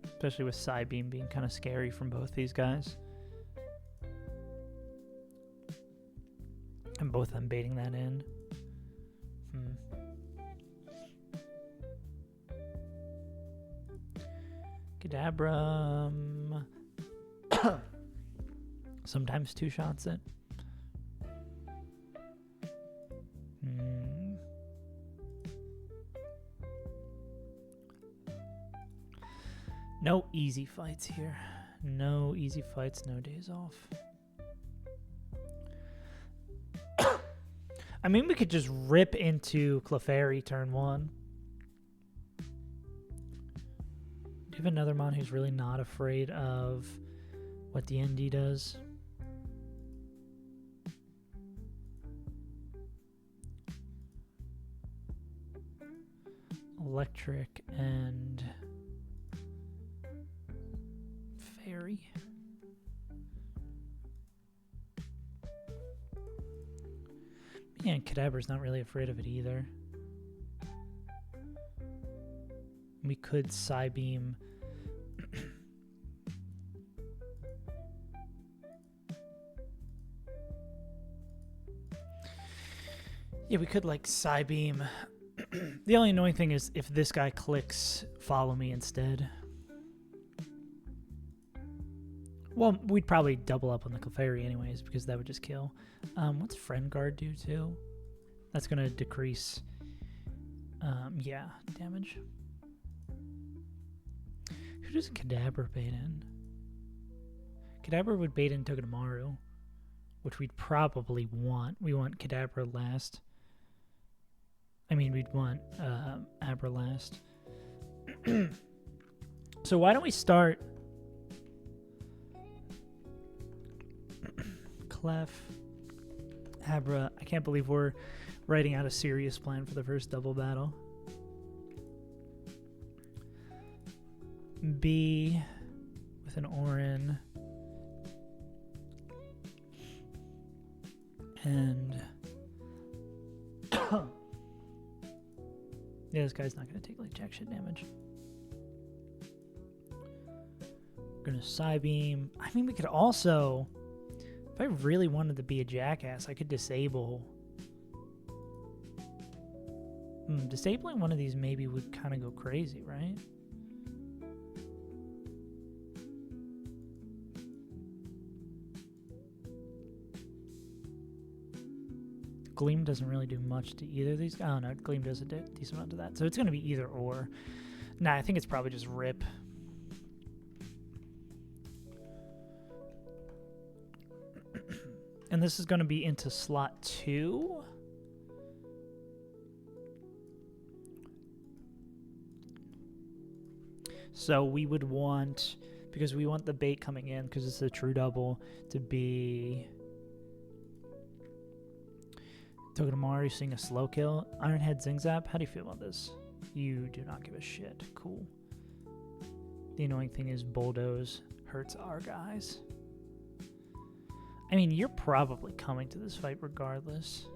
Speaker 1: Especially with Psybeam being kind of scary from both these guys. And both of them baiting that in. Kadabra. Sometimes two shots it. No easy fights here. No easy fights, no days off. I mean, we could just rip into Clefairy turn one. Do you have another mon who's really not afraid of what the ND does? Electric and Fairy. Yeah, and Kadabra's not really afraid of it either. We could Psybeam. Yeah, we could like Psybeam. The only annoying thing is if this guy clicks follow me instead. Well, we'd probably double up on the Clefairy anyways because that would just kill. What's Friend Guard do too? That's going to decrease, yeah, damage. Who does Kadabra bait in? Kadabra would bait in Togedemaru, which we'd probably want. We want Kadabra last. I mean, we'd want Abra last. So why don't we start Clef, Abra. I can't believe we're writing out a serious plan for the first double battle. B with an Orin. And yeah, this guy's not going to take like jack shit damage. We're going to Psybeam. I mean, we could also, if I really wanted to be a jackass, I could disable. Disabling one of these maybe would kind of go crazy, right? Gleam doesn't really do much to either of these. Oh no, Gleam does a decent amount to that. So it's going to be either or. Nah, I think it's probably just rip. And this is going to be into slot 2. So we would want, because we want the bait coming in, because it's a true double, to be Togedemaru seeing a slow kill. Ironhead Zingzap, how do you feel about this? You do not give a shit. Cool. The annoying thing is Bulldoze hurts our guys. I mean, you're probably coming to this fight regardless.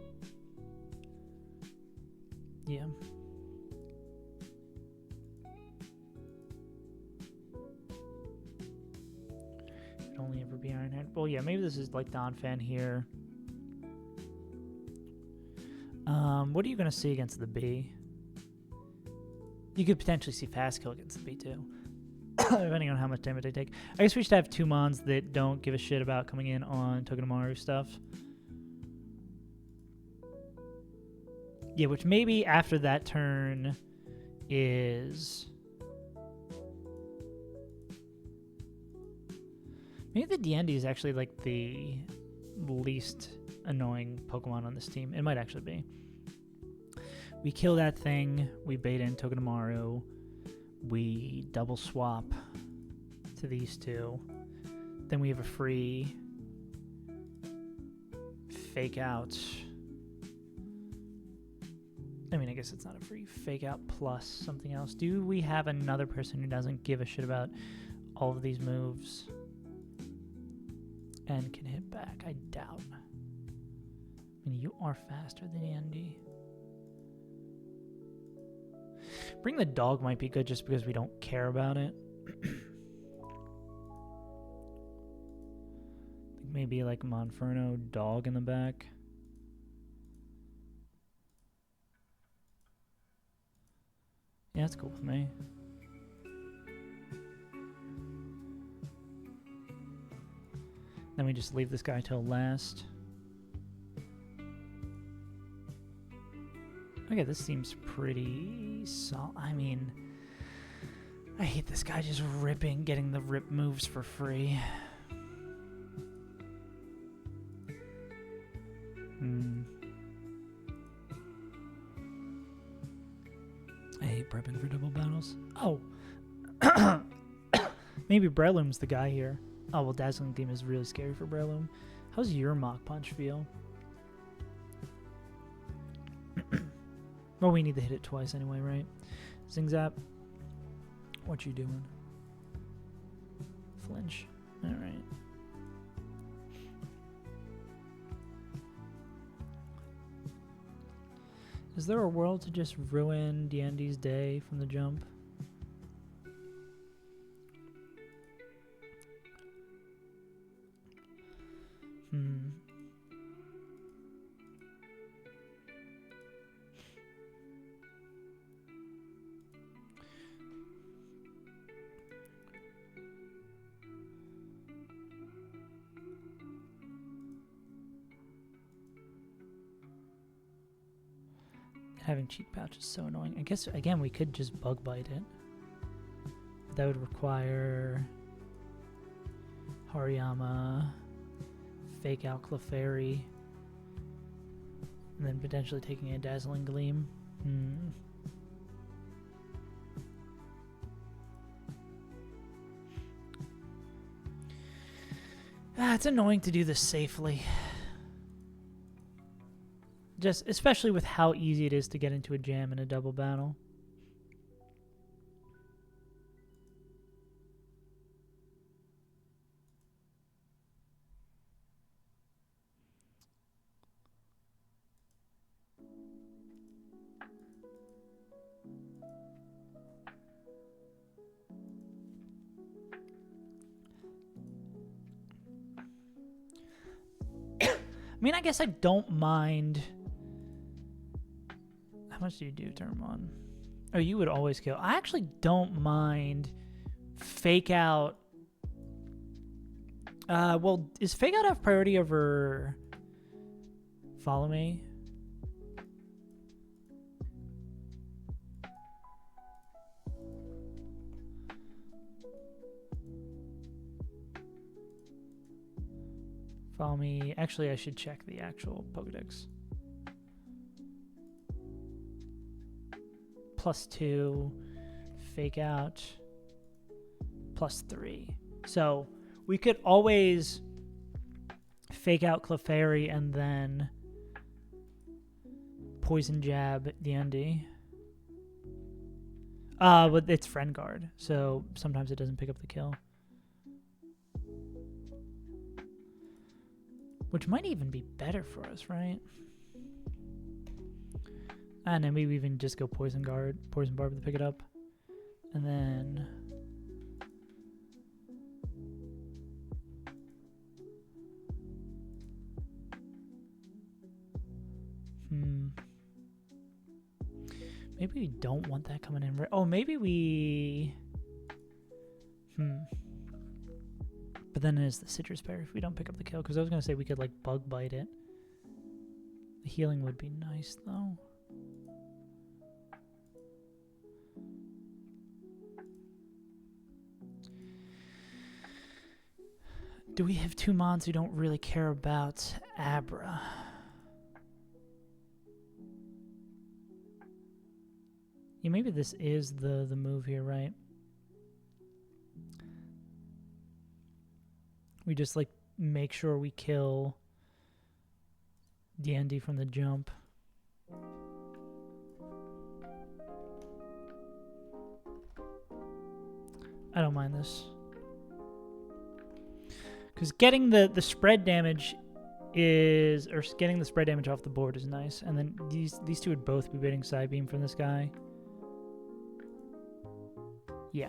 Speaker 1: Yeah. Could only ever be Ironhead. Well, yeah, maybe this is like Donphan here. What are you going to see against the B? You could potentially see Fast Kill against the B too, depending on how much damage they take. I guess we should have 2 Mons that don't give a shit about coming in on Togedemaru stuff. Yeah, which maybe after that turn is... Maybe the Diendi is actually like the least annoying Pokemon on this team. It might actually be. We kill that thing, we bait in Togedemaru, we double swap to these 2. Then we have a free fake out. I mean, I guess it's not a free fake out plus something else. Do we have another person who doesn't give a shit about all of these moves and can hit back? I doubt. I mean, you are faster than Andy. Bring the dog might be good just because we don't care about it. Maybe like Monferno dog in the back. Yeah, that's cool with me. Then we just leave this guy till last. Okay, this seems pretty solid. I mean, I hate this guy just getting the rip moves for free. I hate prepping for double battles. Oh. Maybe Breloom's the guy here. Oh, well, Dazzling Gleam is really scary for Breloom. How's your Mach Punch feel? Well, we need to hit it twice anyway, right? Zing Zap. What you doing? Flinch. Alright. Is there a world to just ruin D'Andy's day from the jump? Having cheek pouch is so annoying. I guess, again, we could just bug bite it. That would require Hariyama, fake out Clefairy, and then potentially taking a Dazzling Gleam. It's annoying to do this safely. Just especially with how easy it is to get into a jam in a double battle. I mean, I guess I don't mind. How much do you do turn 1? Oh, you would always kill. I actually don't mind fake out. Well, is fake out have priority over follow me? Follow me. Actually, I should check the actual Pokedex. +2, fake out, +3. So we could always fake out Clefairy and then poison jab D'Andy. But it's friend guard, so sometimes it doesn't pick up the kill. Which might even be better for us, right? And then maybe even just go Poison Barb to pick it up. And then... Maybe we don't want that coming in. Oh, maybe we... But then it is the Citrus Berry if we don't pick up the kill. Because I was going to say we could, like, Bug Bite it. The healing would be nice, though. Do we have 2 mons who don't really care about Abra? Yeah, maybe this is the move here, right? We just, like, make sure we kill Dandy from the jump. I don't mind this. Because getting the spread damage is... Or getting the spread damage off the board is nice. And then these two would both be baiting Side Beam from this guy. Yeah.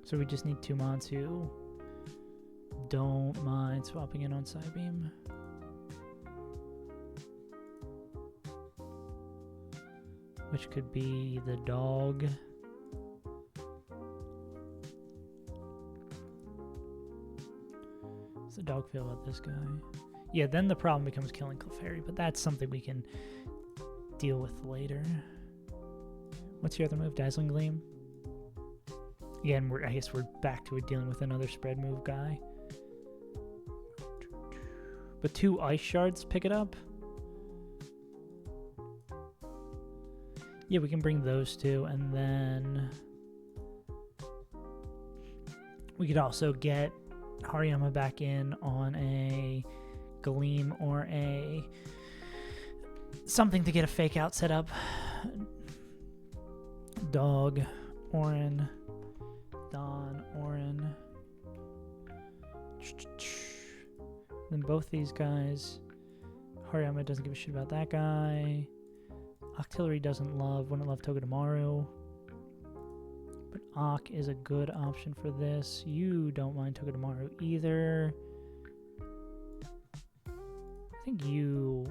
Speaker 1: So we just need 2 mons who don't mind swapping in on Side Beam. Which could be the dog. What's the dog feel about this guy? Yeah, then the problem becomes killing Clefairy, but that's something we can deal with later. What's your other move? Dazzling Gleam? Again, I guess we're back to dealing with another spread move guy. But 2 Ice Shards pick it up. Yeah, we can bring those 2, and then we could also get Hariyama back in on a Gleam or a something to get a fake out set up. Dog, Orin, Don, Orin. Then both these guys. Hariyama doesn't give a shit about that guy. Octillery wouldn't love Togedemaru. But Ock is a good option for this. You don't mind Togedemaru either. I think you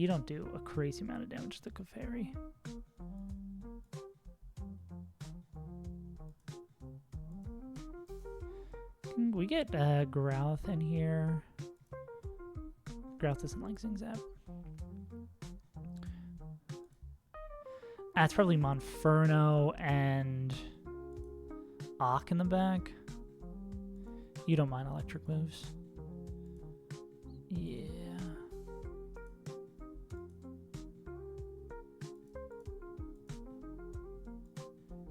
Speaker 1: don't do a crazy amount of damage to Clefairy. Can we get Growth in here? Growth doesn't like Zing Zap. That's probably Monferno and Ock in the back. You don't mind electric moves. Yeah.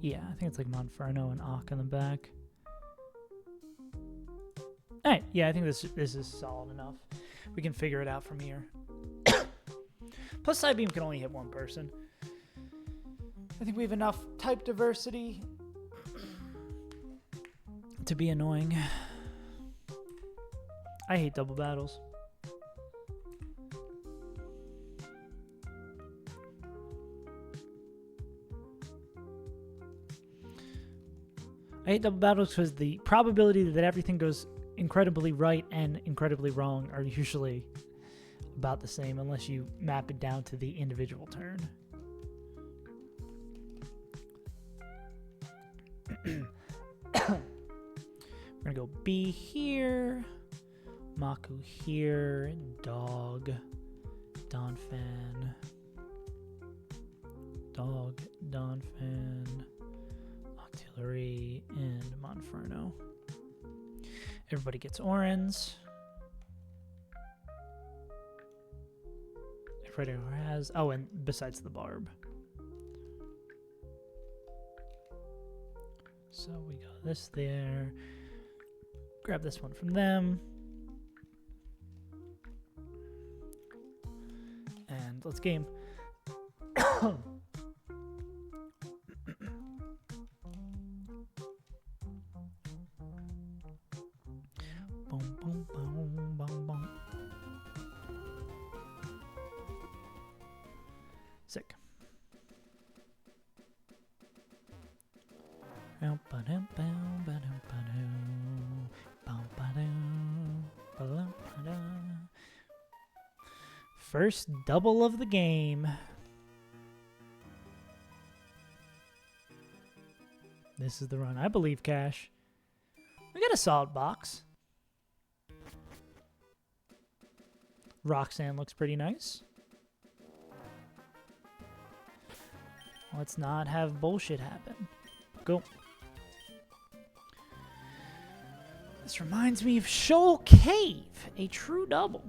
Speaker 1: Yeah, I think it's like Monferno and Ock in the back. Alright, yeah, I think this is solid enough. We can figure it out from here. Plus, Side Beam can only hit 1 person. I think we have enough type diversity to be annoying. I hate double battles. I hate double battles because the probability that everything goes incredibly right and incredibly wrong are usually about the same unless you map it down to the individual turn. We're gonna go B here, Maku here, Dog, Donphan, Dog, Donphan, Octillery, and Monferno. Everybody gets Orans. Everybody has... Oh, and besides the Barb. So we go this there. Grab this one from them. And let's game. Boom, boom, boom, boom, boom. Sick. First double of the game. This is the run. I believe, Cash. We got a solid box. Roxanne looks pretty nice. Let's not have bullshit happen. Go. This reminds me of Shoal Cave, a true double.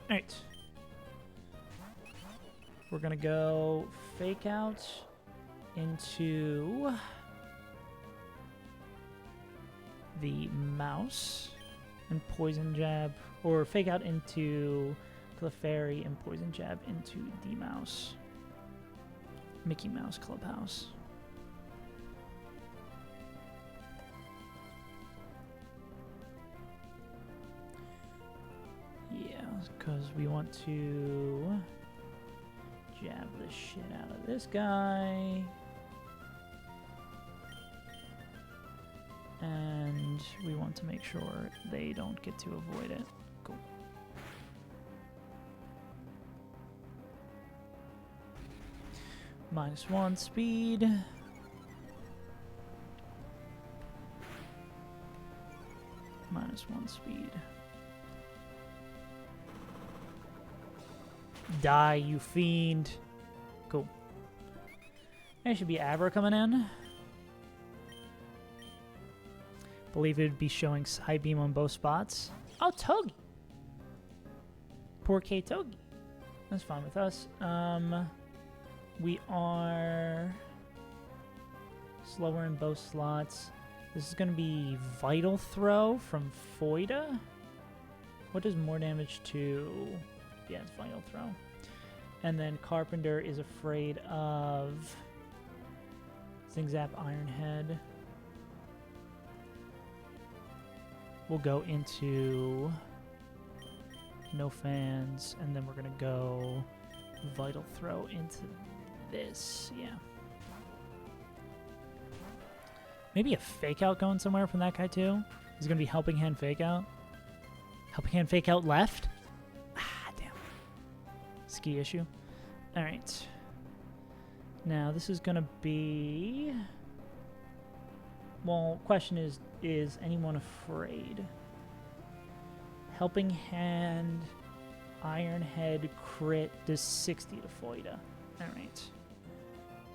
Speaker 1: Alright. We're gonna go fake out into the mouse and poison jab, or fake out into Clefairy and poison jab into the mouse. Mickey Mouse Clubhouse. Yeah, because we want to jab the shit out of this guy. And we want to make sure they don't get to avoid it. Cool. -1 speed. -1 speed. Die, you fiend. Cool. There should be Abra coming in. Believe it would be showing Side Beam on both spots. Oh, Togi. Poor K Togi. That's fine with us. We are slower in both slots. This is going to be Vital Throw from Foida. What does more damage to... Yeah, it's Vital Throw. And then Carpenter is afraid of Zing Zap Iron Head. We'll go into No Fans, and then we're going to go Vital Throw into this. Yeah. Maybe a Fake Out going somewhere from that guy, too. He's going to be Helping Hand Fake Out. Helping Hand Fake Out left. Ah, damn. Ski issue. All right. Now, this is going to be... Well, question is anyone afraid? Helping Hand, Iron Head, crit, does 60 to Foida. Alright.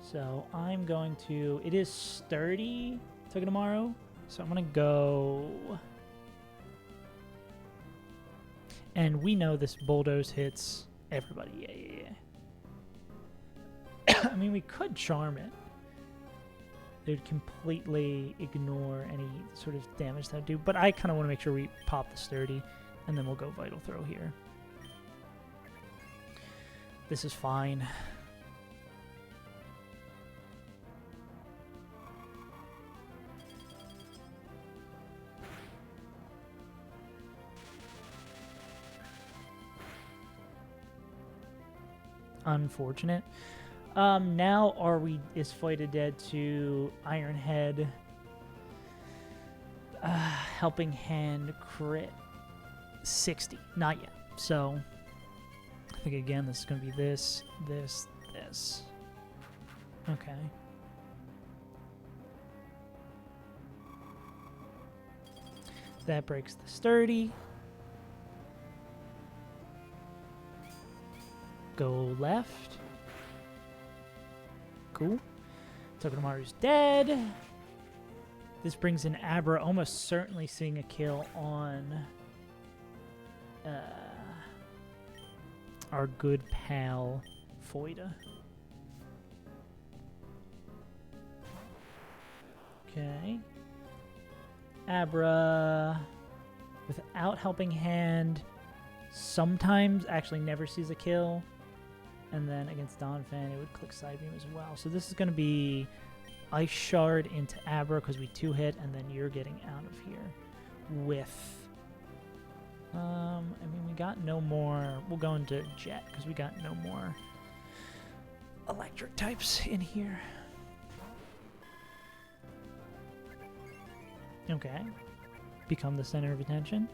Speaker 1: So I'm going to... It is sturdy tomorrow, so I'm going to go... And we know this bulldoze hits everybody. Yeah. I mean, we could charm it. They would completely ignore any sort of damage that would do. But I kind of want to make sure we pop the sturdy, and then we'll go Vital Throw here. This is fine. Unfortunate. Now is Foida dead to Iron Head, Helping Hand, crit, 60. Not yet. So I think again this is going to be this. Okay. That breaks the sturdy. Go left. Cool. Togedemaru's dead. This brings in Abra, almost certainly seeing a kill on our good pal Foida. Okay. Abra, without Helping Hand, sometimes actually never sees a kill. And then against Donphan, it would click Side Beam as well. So this is going to be Ice Shard into Abra because we 2-hit, and then you're getting out of here with... I mean, we got no more... We'll go into Jet because we got no more electric types in here. Okay. Become the center of attention.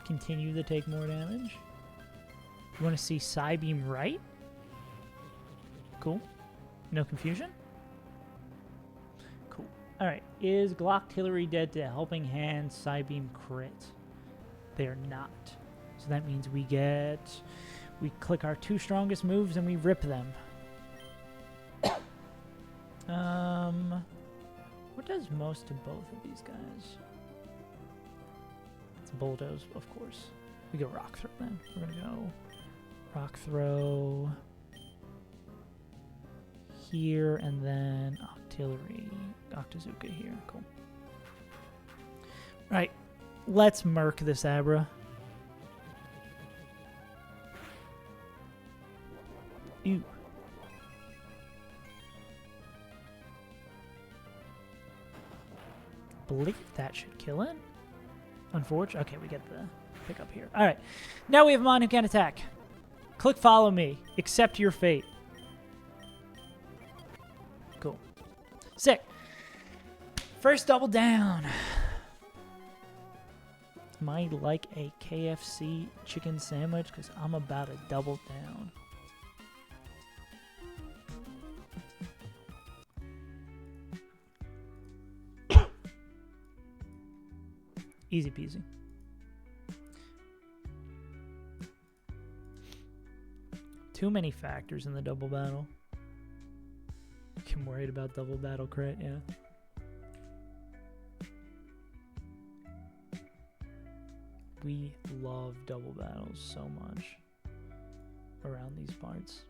Speaker 1: Continue to take more damage. You want to see Psybeam right? Cool. No confusion? Cool. Alright. Is Glocktillery dead to Helping Hand Psybeam crit? They're not. So that means we click our 2 strongest moves and we rip them. What does most to both of these guys? It's Bulldoze, of course. We go Rock Throw then. We're gonna go Rock Throw here and then Octazooka here. Cool. Right. Let's murk this Abra. Ew. Believe that should kill it. Unfortunately. Okay, we get the pickup here. All right. Now we have Mon who can attack. Click follow me. Accept your fate. Cool. Sick. First double down. Might like a KFC chicken sandwich because I'm about to double down. Easy peasy. Too many factors in the double battle. I'm worried about double battle crit, yeah. We love double battles so much around these parts.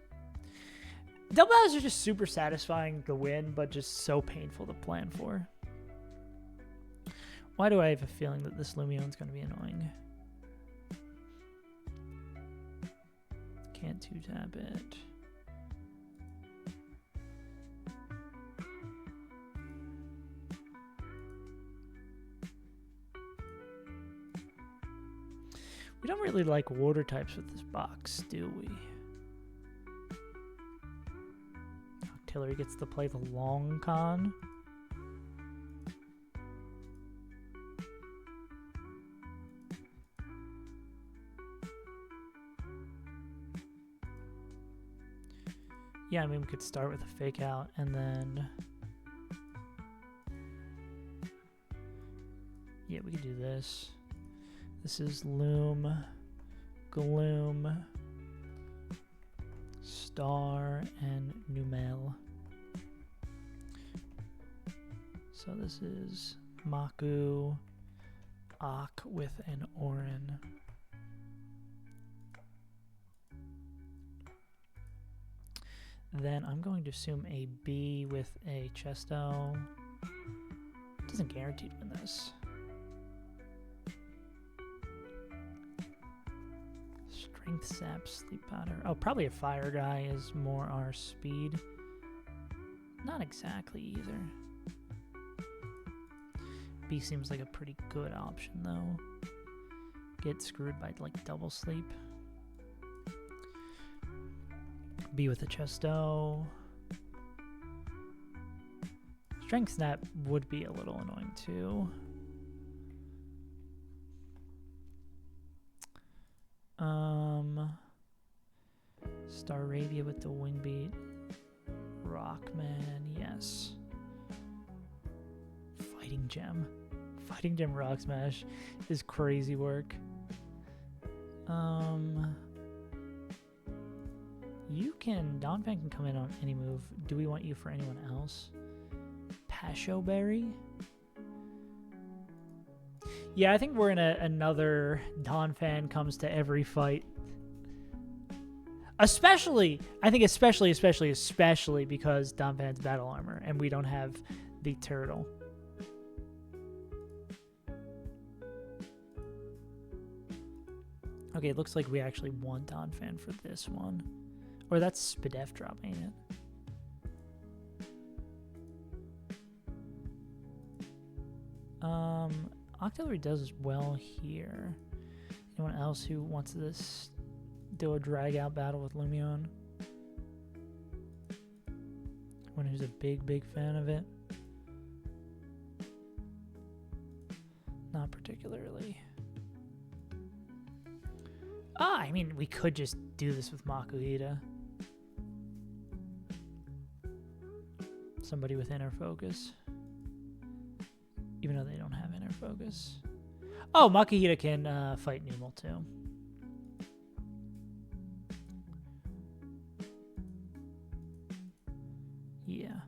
Speaker 1: Double battles are just super satisfying to win, but just so painful to plan for. Why do I have a feeling that this Lumion's going to be annoying? Can't 2-tap it. We don't really like water types with this box, do we? Octillery gets to play the long con. Yeah, I mean, we could start with a fake out and then... Yeah, we could do this. This is Loom, Gloom, Star, and Numel. So this is Maku, Ak with an Orin. Then I'm going to assume a B with a Chesto. Doesn't guarantee to win this. Strength Sap, Sleep Powder. Oh, probably a Fire guy is more our speed. Not exactly either. B seems like a pretty good option though. Get screwed by like double sleep. B with a Chesto. Strength Snap would be a little annoying too. Staravia with the Wing Beat. Rockman, yes. Fighting Gem. Fighting Gem Rock Smash is crazy work. Donphan can come in on any move. Do we want you for anyone else? Pasho Berry? Yeah, I think we're in another Donphan comes to every fight. Especially because Donphan's battle armor and we don't have the turtle. Okay, it looks like we actually want Donphan for this one. Or that's Spadef drop, ain't it? Octillery does well here. Anyone else who wants do a drag out battle with Lumion. One who's a big fan of it. Not particularly. I mean, we could just do this with Makuhita. Somebody with inner focus. Even though they don't have inner focus. Oh, Makuhita can fight Numel too. Yeah.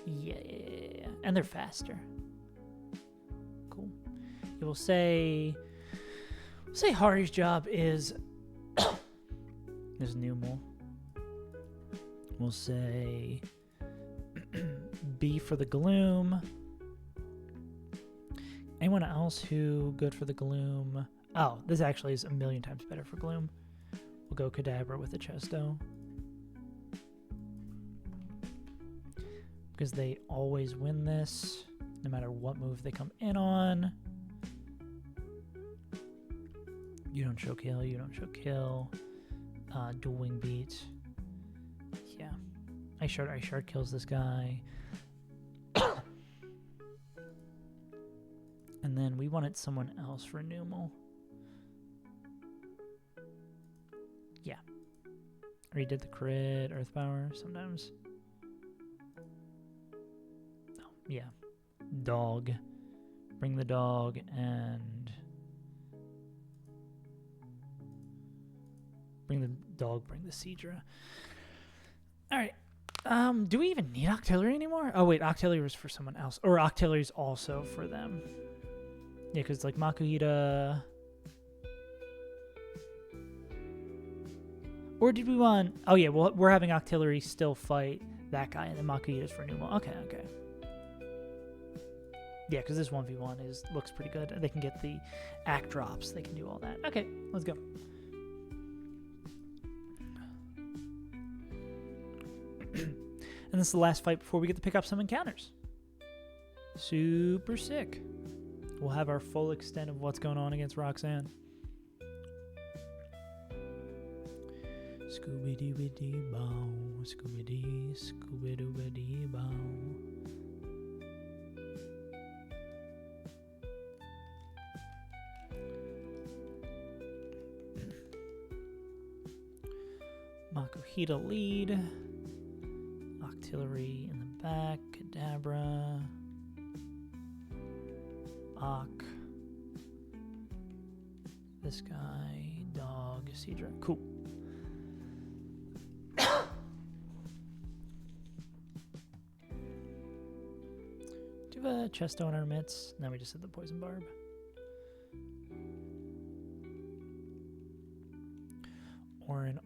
Speaker 1: Yeah. And they're faster. Cool. You will say Hari's job is Numel. We'll say B for the Gloom. Anyone else who good for the Gloom? Oh, this actually is a million times better for Gloom. We'll go Kadabra with the Chesto. Because they always win this, no matter what move they come in on. You don't show kill, you don't show kill. Dual wing beat. Yeah. Ice Shard kills this guy. And then we wanted someone else for Numel. Yeah. Or he did the crit, Earth Power sometimes. Oh, yeah. Dog. Bring the dog and... Bring the dog, bring the Seadra. Alright. Do we even need Octillery anymore? Oh, wait. Octillery was for someone else. Or Octillery's also for them. Yeah, because, like, Makuhita... Or did we want... Oh, yeah, well, we're having Octillery still fight that guy, and then Makuhita's for Numel. Okay. Yeah, because this 1v1 looks pretty good. They can get the act drops. They can do all that. Okay, let's go. And this is the last fight before we get to pick up some encounters. Super sick. We'll have our full extent of what's going on against Roxanne. Scooby-Doo-Biddy-Bow, Scooby-Dee, Scooby-Doo-Biddy-Bow. Makuhita lead. Octillery in the back. Kadabra. Ock. This guy. Dog. Seadra. Cool. Do you have a Chesto in our mitts? No, we just hit the Poison Barb. Orin.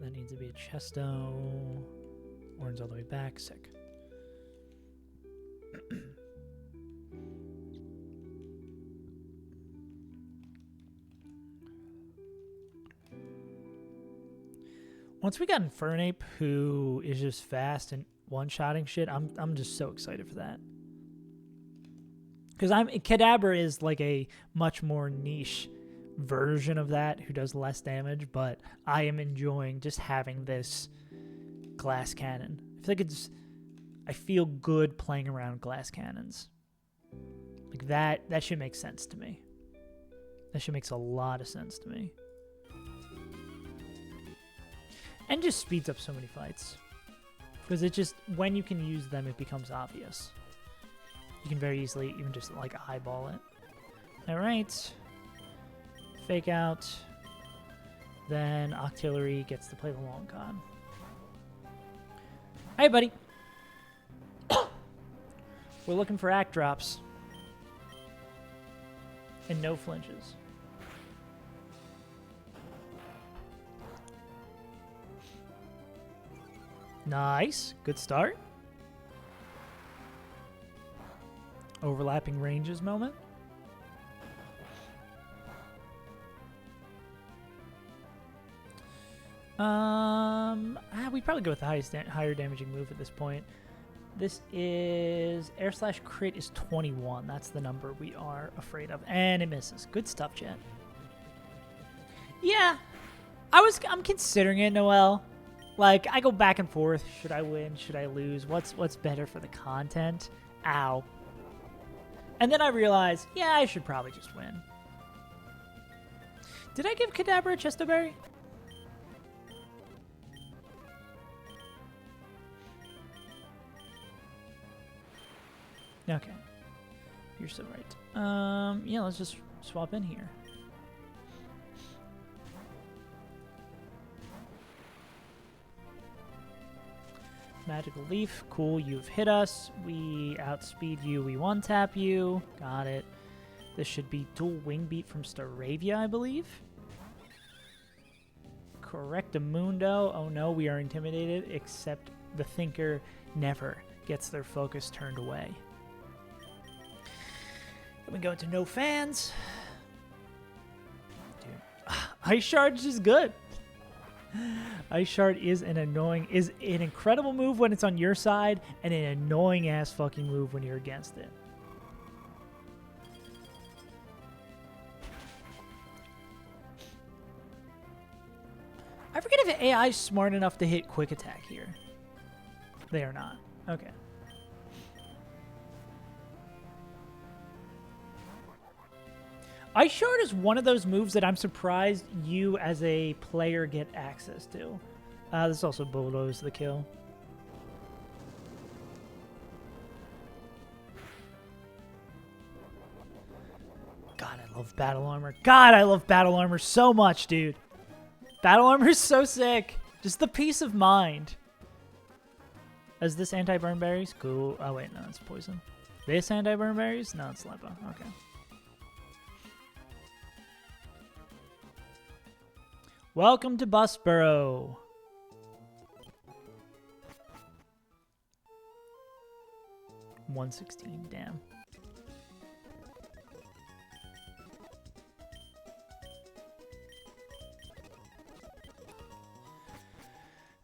Speaker 1: That needs to be a Chesto. Orin's all the way back. Sick. Once we got Infernape, who is just fast and one-shotting shit, I'm just so excited for that. Because Kadabra is like a much more niche version of that who does less damage, but I am enjoying just having this glass cannon. I feel like I feel good playing around glass cannons. Like that should make sense to me. That should make a lot of sense to me. And just speeds up so many fights. Because it just, when you can use them, it becomes obvious. You can very easily even just like eyeball it. Alright. Fake out. Then Octillery gets to play the long con. Hey, buddy. We're looking for act drops. And no flinches. Nice. Good start. Overlapping ranges moment. We probably go with the higher damaging move at this point. This is air/crit is 21. That's the number we are afraid of. And it misses. Good stuff, chat. Yeah, I'm considering it, Noel. Like, I go back and forth. Should I win? Should I lose? What's better for the content? Ow. And then I realize, yeah, I should probably just win. Did I give Kadabra a Chestoberry? Okay. You're so right. Yeah, let's just swap in here. Magical Leaf. Cool, you've hit us. We outspeed you. We one-tap you. Got it. This should be dual Wing Beat from Staravia, I believe. Correctamundo. Oh no, we are intimidated, except the Thinker never gets their focus turned away. Then we go into no fans. Dude, Ice Shard is good. Ice Shard is an incredible move when it's on your side, and an annoying ass fucking move when you're against it. I forget if AI is smart enough to hit quick attack here. They are not. Okay. Ice Shard is one of those moves that I'm surprised you as a player get access to. This also bulldoze the kill. God, I love Battle Armor. God, I love Battle Armor so much, dude. Battle Armor is so sick. Just the peace of mind. Is this anti-burn berries? Cool. Oh, wait, no, it's poison. This anti-burn berries? No, it's Lepa. Okay. Welcome to Busboro. $116, damn.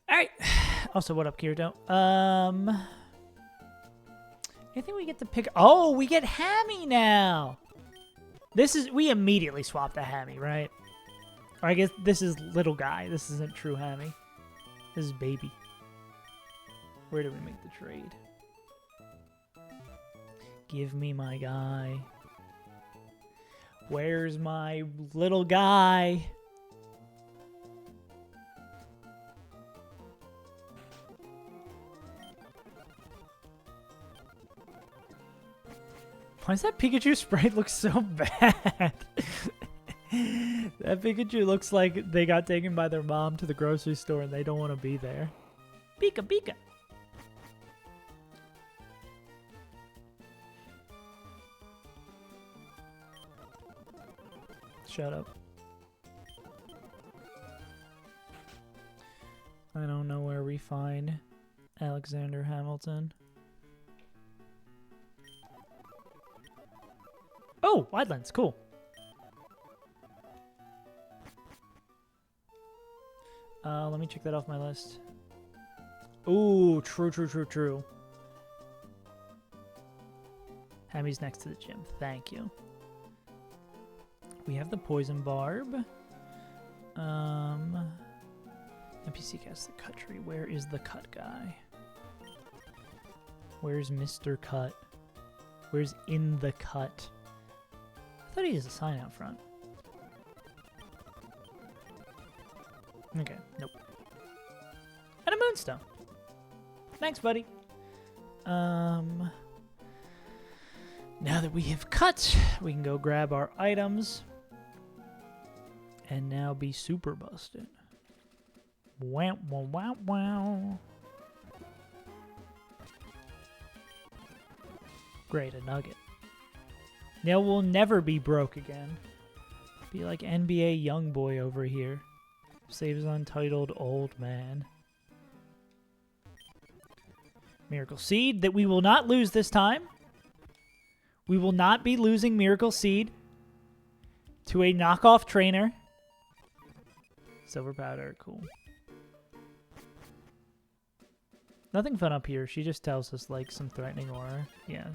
Speaker 1: Alright. Also, what up, Kirito? I think we get to pick... Oh, we get Hammy now! We immediately swapped a Hammy, right? Or I guess this is little guy. This isn't true Hammy. This is baby. Where do we make the trade? Give me my guy. Where's my little guy? Why does that Pikachu sprite look so bad? That Pikachu looks like they got taken by their mom to the grocery store and they don't want to be there. Pika Pika. Shut up. I don't know where we find Alexander Hamilton. Oh, wide lens, cool. Let me check that off my list. Ooh, true. Hammy's next to the gym. Thank you. We have the Poison Barb. NPC casts the Cut Tree. Where is the Cut guy? Where's Mr. Cut? Where's in the Cut? I thought he has a sign out front. Okay, nope. And a Moonstone. Thanks, buddy. Now that we have cut, we can go grab our items. And now be super busted. Wow, wow, wow, wow. Great, a nugget. Now we'll never be broke again. Be like NBA Youngboy over here. Saves Untitled Old Man. Miracle Seed that we will not lose this time. We will not be losing Miracle Seed to a knockoff trainer. Silver Powder, cool. Nothing fun up here. She just tells us like some threatening aura. Yeah.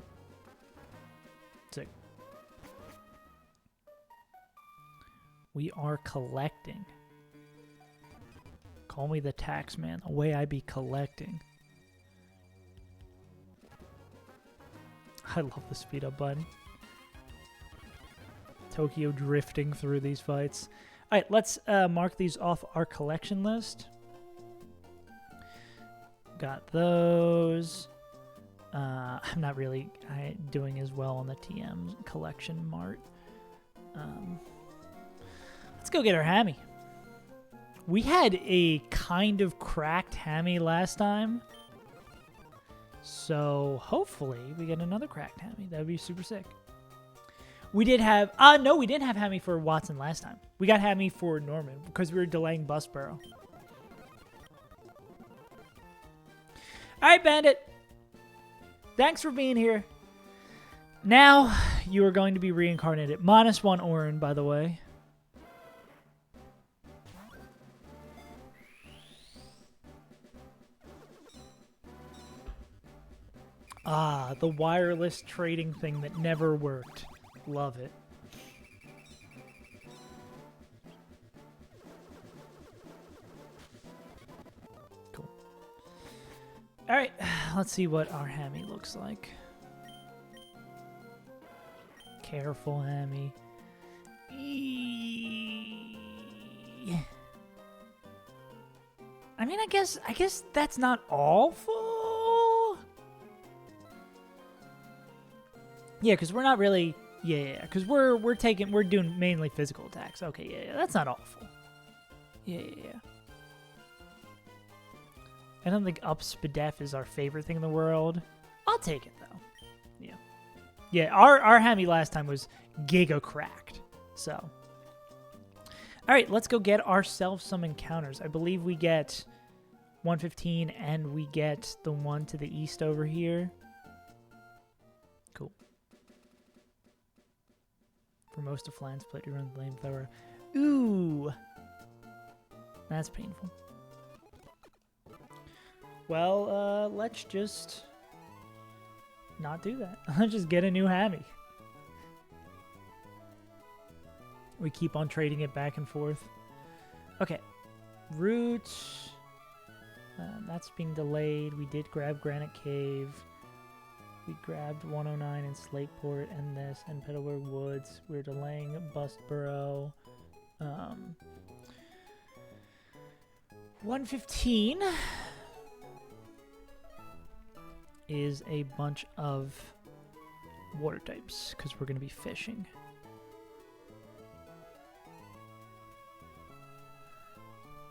Speaker 1: Sick. We are collecting. Call me the tax man. The way I be collecting. I love the speed up button. Tokyo drifting through these fights. All right, let's mark these off our collection list. Got those. I'm not really doing as well on the TM collection mart. Let's go get our hammy. We had a kind of cracked hammy last time. So hopefully we get another cracked hammy. That would be super sick. We did have... no, we didn't have hammy for Watson last time. We got hammy for Norman because we were delaying Bustboro. All right, Bandit. Thanks for being here. Now you are going to be reincarnated. -1 Orin, by the way. Ah, the wireless trading thing that never worked. Love it. Cool. All right, let's see what our hammy looks like. Careful, hammy. I mean, I guess that's not awful. Yeah, because we're not really... Yeah, because we're doing mainly physical attacks. Okay, yeah, that's not awful. Yeah. I don't think up Spadef is our favorite thing in the world. I'll take it, though. Yeah. Yeah, our hammy last time was giga cracked. So. All right, let's go get ourselves some encounters. I believe we get 115 and we get the one to the east over here. Cool. For most of Flan's split, you run the flamethrower. Ooh. That's painful. Well, let's just not do that. Let's just get a new hammy. We keep on trading it back and forth. Okay. Root. That's being delayed. We did grab Granite Cave. We grabbed 109 and Slateport and this and Petalburg Woods. We're delaying Bustboro. 115 is a bunch of water types because we're going to be fishing.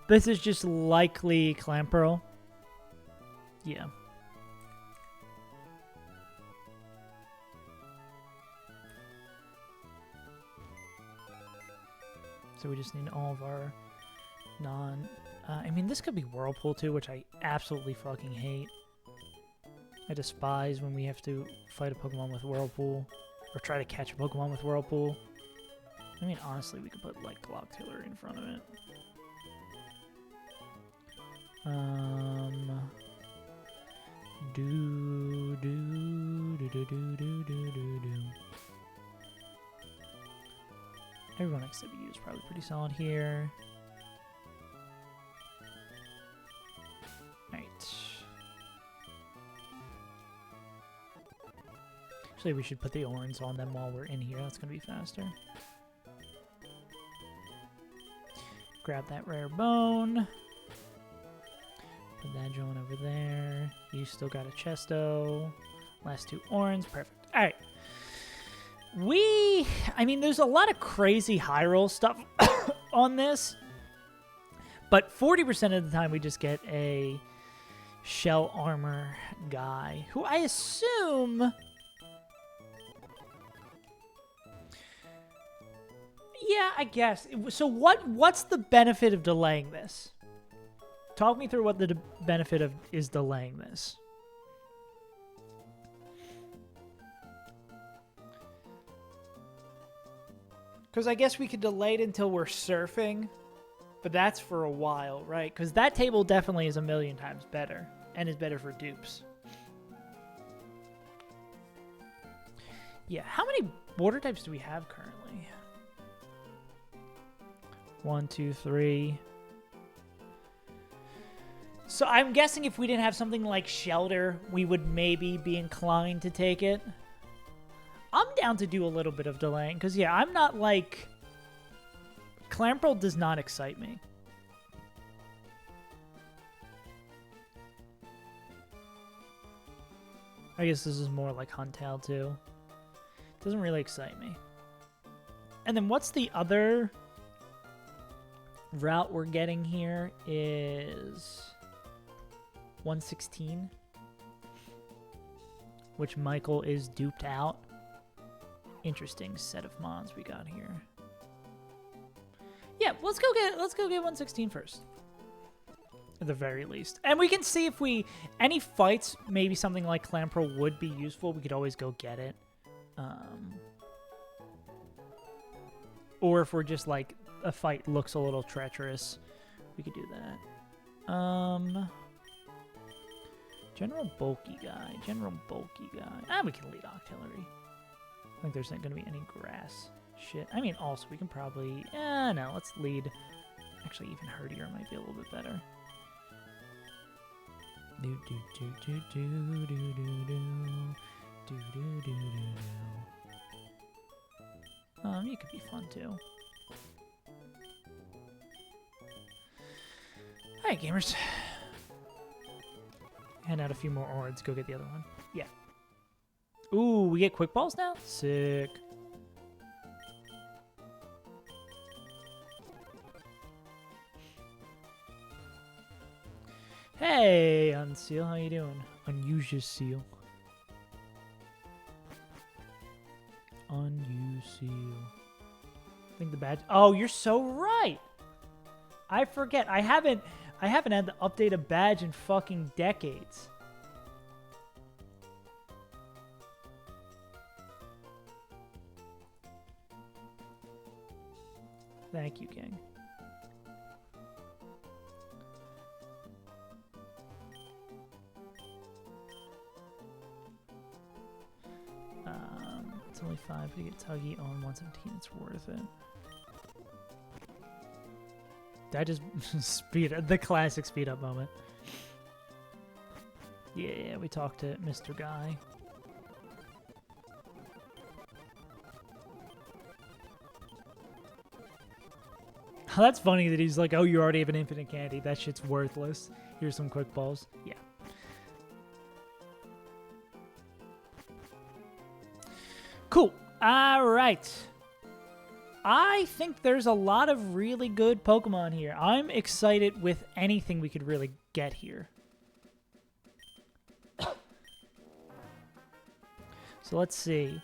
Speaker 1: This is just likely Clampearl. Yeah. So we just need all of our non... I mean, this could be Whirlpool too, which I absolutely fucking hate. I despise when we have to fight a Pokemon with Whirlpool. Or try to catch a Pokemon with Whirlpool. I mean, honestly, we could put, like, Glocktailor in front of it. Everyone except you is probably pretty solid here. Alright. Actually, we should put the orange on them while we're in here. That's going to be faster. Grab that rare bone. Put that Joan over there. You still got a Chesto. Last two orange. Perfect. Alright. I mean, there's a lot of crazy high roll stuff on this. But 40% of the time we just get a shell armor guy. Who I assume... Yeah, I guess. So what's the benefit of delaying this? Talk me through what the benefit of is delaying this. Because I guess we could delay it until we're surfing, but that's for a while, right? Because that table definitely is 1,000,000 times better and is better for dupes. Yeah, how many water types do we have currently? 1, 2, 3. So I'm guessing if we didn't have something like Shelter, we would maybe be inclined to take it. I'm down to do a little bit of delaying, because, yeah, I'm not like... Clamperl does not excite me. I guess this is more like Huntail, too. Doesn't really excite me. And then what's the other route we're getting here is 116, which Michael is duped out. Interesting set of mons we got here. Yeah, let's go get 116 first. At the very least. And we can see if any fights, maybe something like Clamperl would be useful. We could always go get it. Or if we're just like, a fight looks a little treacherous, we could do that. General bulky guy. We can lead Octillery. I think there's not going to be any grass shit. I mean, also, we can probably... no, let's lead... Actually, even Herdier might be a little bit better. You could be fun, too. Alright, gamers. Hand out a few more ords. Go get the other one. Yeah. Ooh, we get quick balls now? Sick. Hey, Unseal, how you doing? Unusual Seal. Unseal. I think the badge... Oh, you're so right! I forget. I haven't had to update a badge in fucking decades. Thank you, King. It's only 5 to get Tuggy on 117. It's worth it. Did I just the classic speed up moment? Yeah, we talked to Mr. Guy. That's funny that he's like, oh, you already have an infinite candy. That shit's worthless. Here's some quick balls. Yeah. Cool. All right. I think there's a lot of really good Pokemon here. I'm excited with anything we could really get here. So let's see.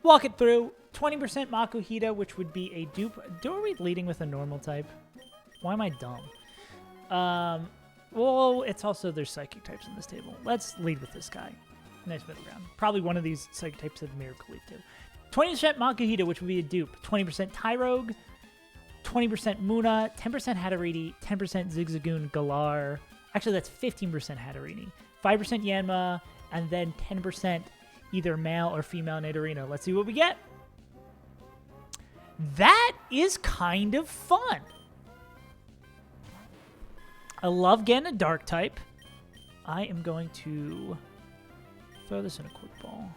Speaker 1: Walk it through. 20% Makuhita, which would be a dupe. Are we leading with a normal type? Why am I dumb? Well, it's also there's psychic types on this table. Let's lead with this guy. Nice middle ground. Probably one of these psychic types had Miracle Leaf too. 20% Makuhita, which would be a dupe. 20% Tyrogue. 20% Muna. 10% Hatterene. 10% Zigzagoon Galar. Actually, that's 15% Hatterene. 5% Yanma. And then 10% either male or female Nidorino. Let's see what we get. That is kind of fun. I love getting a dark type. I am going to throw this in a quick ball.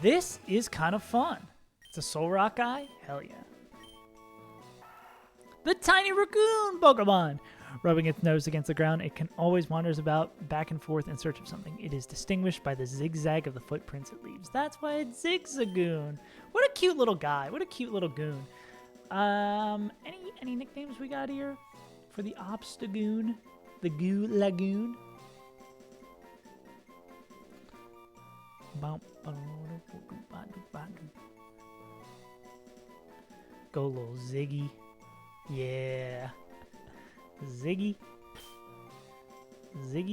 Speaker 1: This is kind of fun. It's a Soul Rock guy? Hell yeah. The tiny raccoon Pokemon! Rubbing its nose against the ground, it can always wanders about back and forth in search of something. It is distinguished by the zigzag of the footprints it leaves. That's why it's Zigzagoon. What a cute little guy. What a cute little goon. Any nicknames we got here for the Obstagoon? The Goo Lagoon? Go little Ziggy. Yeah. Ziggy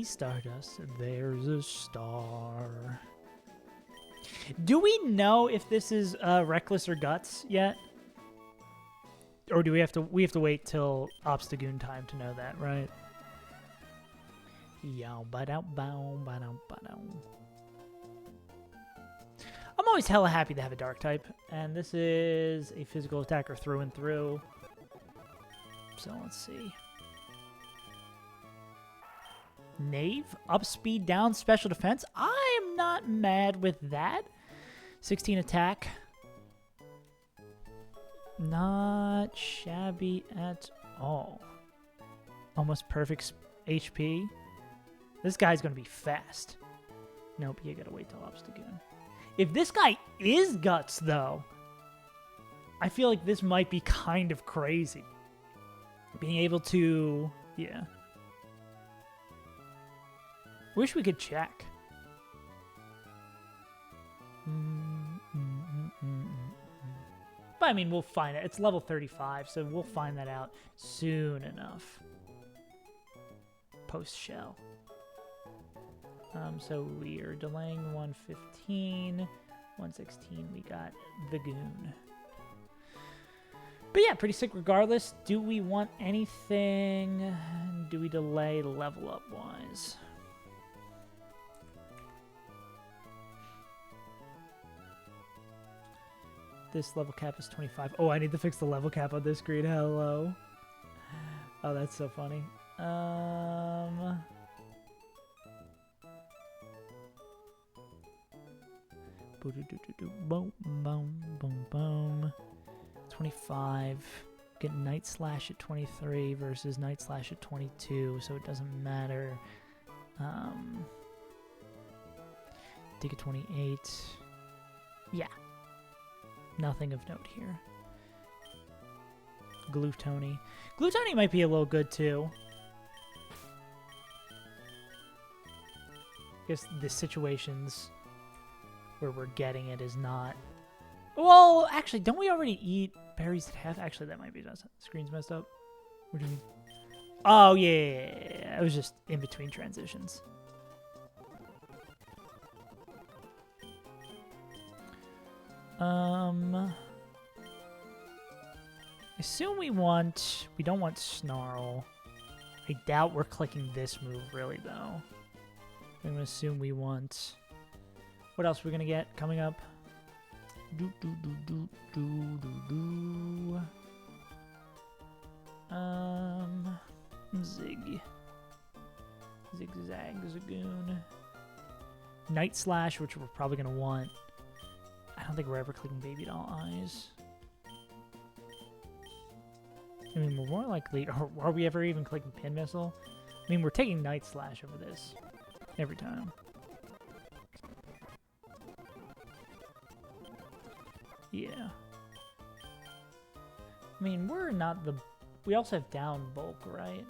Speaker 1: Stardust, there's a star. Do we know if this is Reckless or Guts yet? Or do we have to wait till Obstagoon time to know that, right? Yo, ba-dow, bow, ba-dow, ba-dow. I'm always hella happy to have a dark type, and this is a physical attacker through and through. So let's see. Knave, up speed, down special defense. I am not mad with that. 16 attack. Not shabby at all. Almost perfect HP. This guy's going to be fast. Nope, you gotta wait till Obstagoon. If this guy is Guts, though, I feel like this might be kind of crazy. Being able to... yeah. Wish we could check. But I mean, we'll find it. It's level 35, so we'll find that out soon enough. Post-shell. So we are delaying 115. 116, we got the Goon. But yeah, pretty sick regardless. Do we want anything? Do we delay level up wise? This level cap is 25. Oh, I need to fix the level cap on this screen. Hello. Oh, that's so funny. Boom, boom, boom, boom. 25. Get Night Slash at 23 versus Night Slash at 22, so it doesn't matter. Dig at 28. Yeah. Nothing of note here. Glutoni. Glutoni might be a little good too. I guess the situations where we're getting it is not... Well, actually, don't we already eat berries that have... Actually, that might be just... Screen's messed up. What do you mean? Oh, yeah. It was just in between transitions. I assume we don't want Snarl. I doubt we're clicking this move, really, though. I'm gonna assume we want... What else are we gonna get coming up? Zig. Zigzag, Zagoon. Night Slash, which we're probably gonna want. I don't think we're ever clicking Baby Doll Eyes. I mean, we're more likely... Are we ever even clicking Pin Missile? I mean, we're taking Night Slash over this. Every time. Yeah. I mean, we're not the... We also have down bulk, right?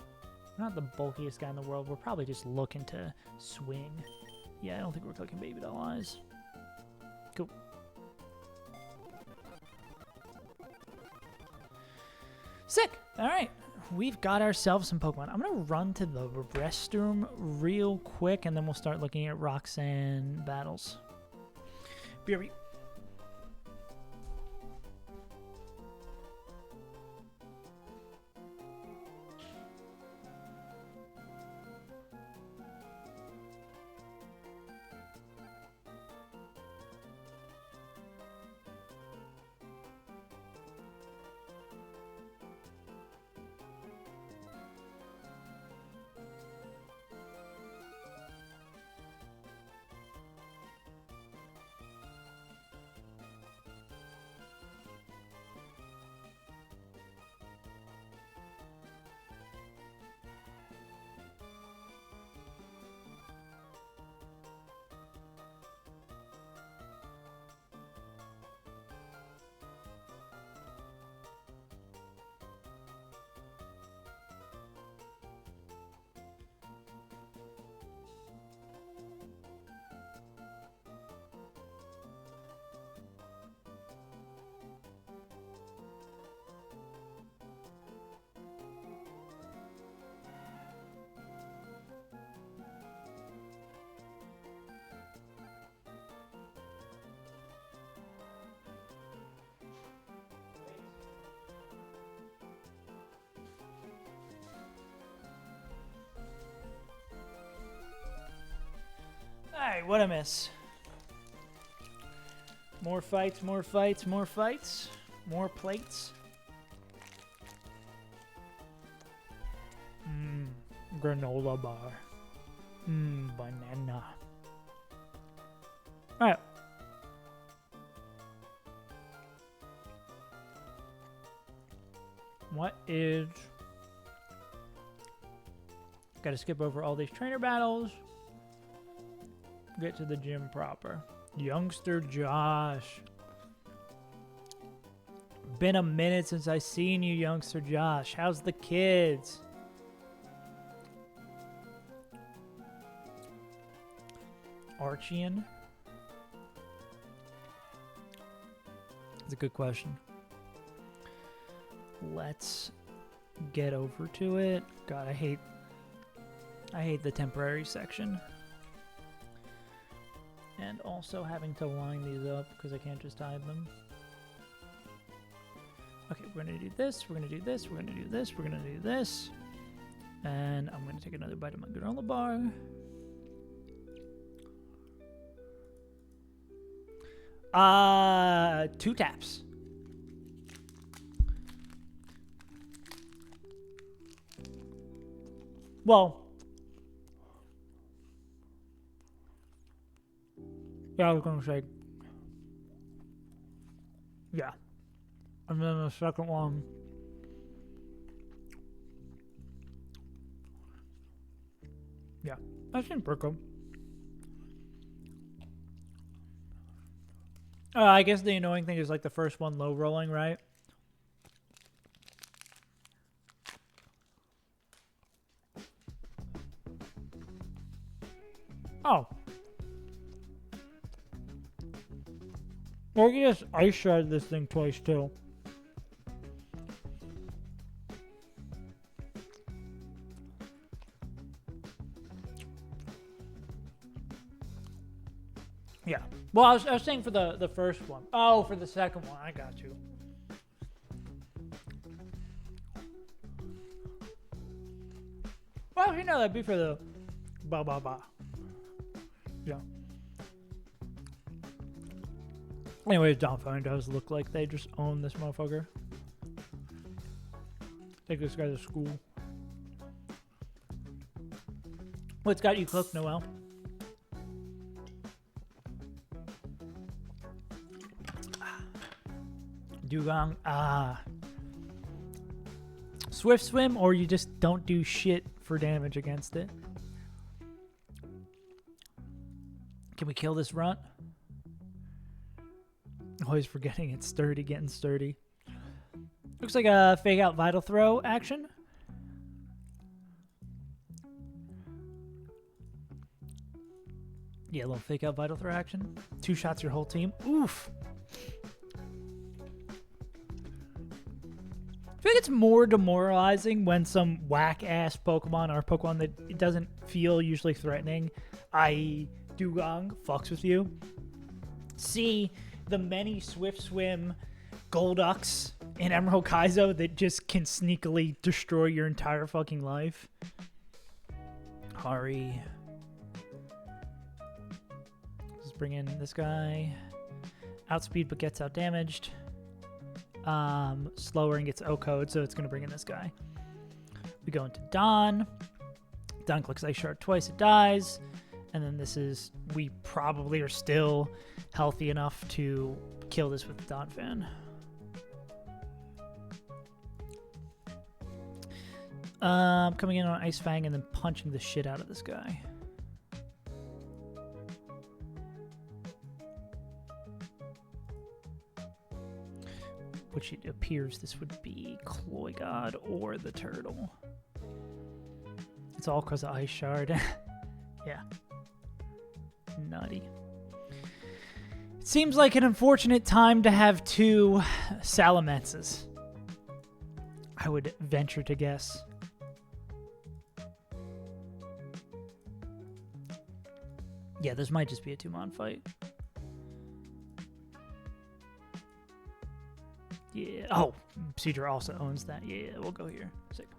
Speaker 1: We're not the bulkiest guy in the world. We're probably just looking to swing. Yeah, I don't think we're clicking Baby Doll Eyes. Cool. Sick! Alright. We've got ourselves some Pokemon. I'm going to run to the restroom real quick, and then we'll start looking at Roxanne battles. BRB. Alright, what a miss. More fights, more fights, more fights. More plates. Granola bar. Banana. Alright. What is... Gotta skip over all these trainer battles. Get to the gym proper. Youngster Josh. Been a minute since I seen you, Youngster Josh. How's the kids? Archean? That's a good question. Let's get over to it. God, I hate the temporary section. And also having to line these up because I can't just hide them. Okay, we're gonna do this, we're gonna do this, we're gonna do this, we're gonna do this. And I'm gonna take another bite of my granola bar. Two taps. Well, yeah, I was gonna say, yeah. And then the second one, yeah, that seemed pretty good. I guess the annoying thing is like the first one low rolling, right? Oh. Well, I guess I sharded this thing twice too. Yeah. Well, I was saying for the first one. Oh, for the second one. I got you. Well, you know, that'd be for the ba. Yeah. Anyways, Donphan does look like they just own this motherfucker. Take this guy to school. What's got you cooked, Noel? Dugong. Swift swim, or you just don't do shit for damage against it. Can we kill this runt? Always forgetting it's sturdy, getting sturdy. Looks like a fake out vital throw action. Yeah, a little fake out vital throw action. 2 shots your whole team. Oof. I feel like it's more demoralizing when some whack-ass Pokemon or Pokemon that it doesn't feel usually threatening, i.e. Dugong, fucks with you. See the many Swift Swim Golducks in Emerald Kaizo that just can sneakily destroy your entire fucking life. Hari. Let's bring in this guy. Outspeed but gets out damaged. Slower and gets O-code, so it's going to bring in this guy. We go into Don. Don clicks Ice Shard twice, it dies. And then this is, we probably are still healthy enough to kill this with Donphan. Coming in on Ice Fang and then punching the shit out of this guy. Which it appears this would be Cloygod or the turtle. It's all because of Ice Shard. Yeah. Nutty. It seems like an unfortunate time to have 2 Salamences. I would venture to guess. Yeah, this might just be a 2-mon fight. Yeah. Oh, Cedra also owns that. Yeah, we'll go here. Sick.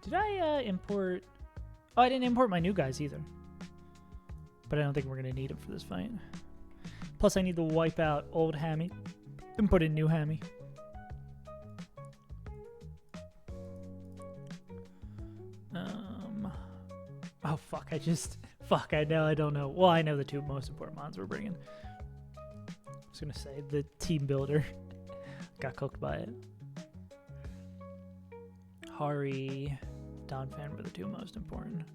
Speaker 1: Did I import... Oh, I didn't import my new guys either. But I don't think we're going to need them for this fight. Plus, I need to wipe out old Hammy and put in new Hammy. Oh, fuck. Fuck, I don't know. Well, I know the two most important mods we're bringing. I was going to say, the team builder got cooked by it. Hari, Donphan were the two most important.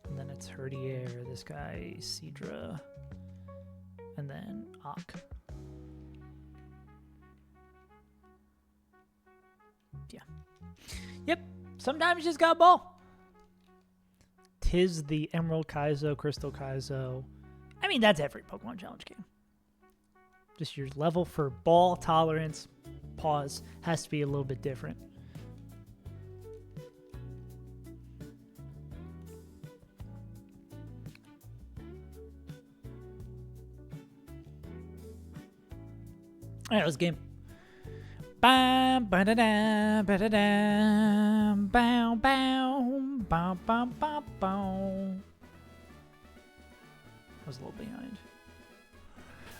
Speaker 1: And then it's Herdier, this guy, Sidra, and then Ak. Yeah. Yep. Sometimes you just got ball. Tis the Emerald Kaizo, Crystal Kaizo. I mean, that's every Pokemon Challenge game. Just your level for ball tolerance, pause, has to be a little bit different. All right, let's game. Bam, ba-da-da, ba-da-da, bow, bow, bow, bow, bow, bow. I was a little behind.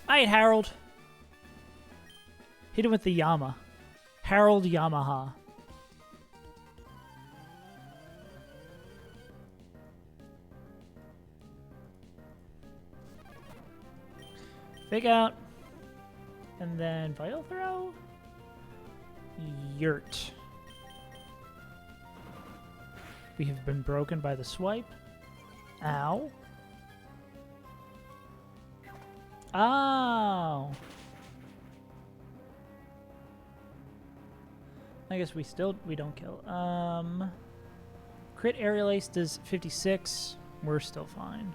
Speaker 1: All right, Harold. Hit him with the Yama. Harold Yamaha. Fake out. And then Vital Throw. Yurt. We have been broken by the swipe. Ow. Oh. I guess we don't kill. Crit Aerial Ace does 56. We're still fine.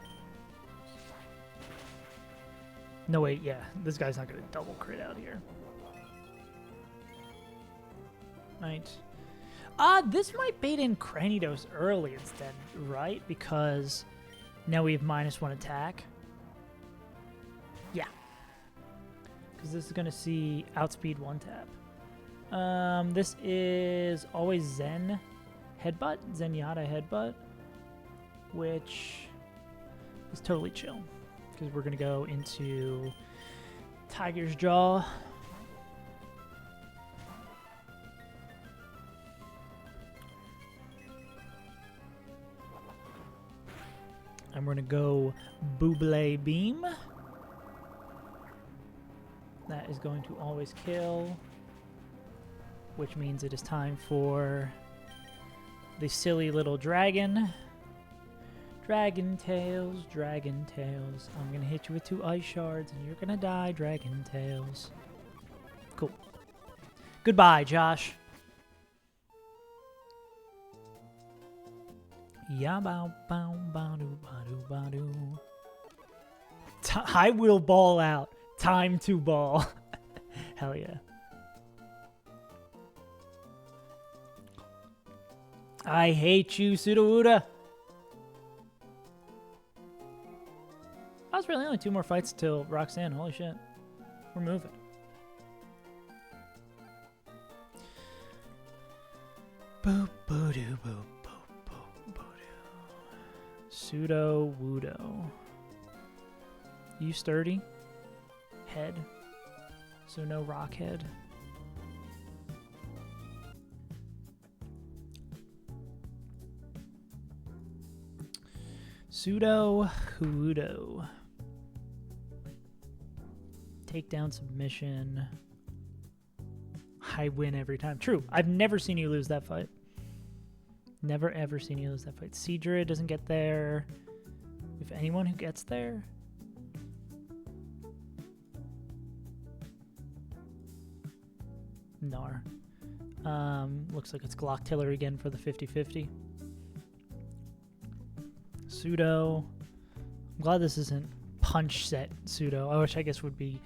Speaker 1: No, wait, yeah. This guy's not going to double crit out here. Right. This might bait in Cranidos early instead, right? Because now we have -1 attack. Yeah. Because this is going to see outspeed 1-tap. This is always Zen Headbutt, Zenyatta Headbutt, which is totally chill. Because we're going to go into Tiger's Jaw. And we're going to go Buble Beam. That is going to always kill. Which means it is time for the silly little dragon. Dragon Tails, Dragon Tails. I'm going to hit you with 2 Ice Shards and you're going to die, Dragon Tails. Cool. Goodbye, Josh. Ya bow bow bow doo ba doo ba doo. I will ball out. Time to ball. Hell yeah. I hate you, Sudowoodo. That's really only 2 more fights till Roxanne. Holy shit. We're moving. Boop, boo doo, boop, boop, boop, boo doo. Sudowoodo. You sturdy? Head. So no rock head. Sudowoodo. Takedown submission. I win every time. True. I've never seen you lose that fight. Never ever seen you lose that fight. Seadra doesn't get there. If anyone who gets there. Gnar. Looks like it's Glocktiller again for the 50-50. Pseudo. I'm glad this isn't punch set Pseudo, which I guess would be...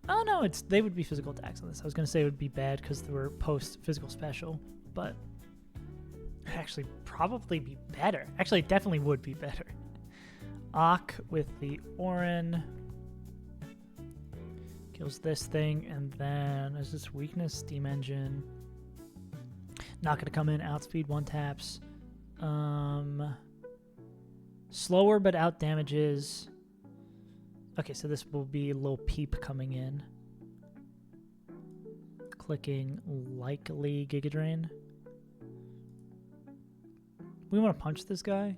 Speaker 1: Oh no, they would be physical attacks on this. I was going to say it would be bad because they were post-physical special, but it'd actually probably be better. Actually, it definitely would be better. Ak with the Orin. Kills this thing, and then is this weakness? Steam engine. Not gonna come in. Outspeed, 1 taps. Slower but out damages. Okay, so this will be a little peep coming in. Clicking likely Giga Drain. We want to punch this guy?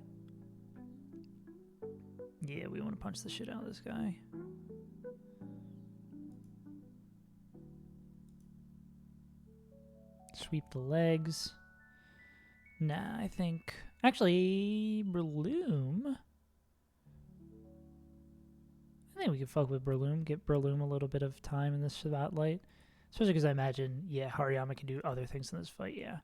Speaker 1: Yeah, we want to punch the shit out of this guy. Sweep the legs. Nah, I think... Actually, Breloom. I think we could fuck with Breloom. Get Breloom a little bit of time in this spotlight. Especially because I imagine, yeah, Hariyama can do other things in this fight, yeah.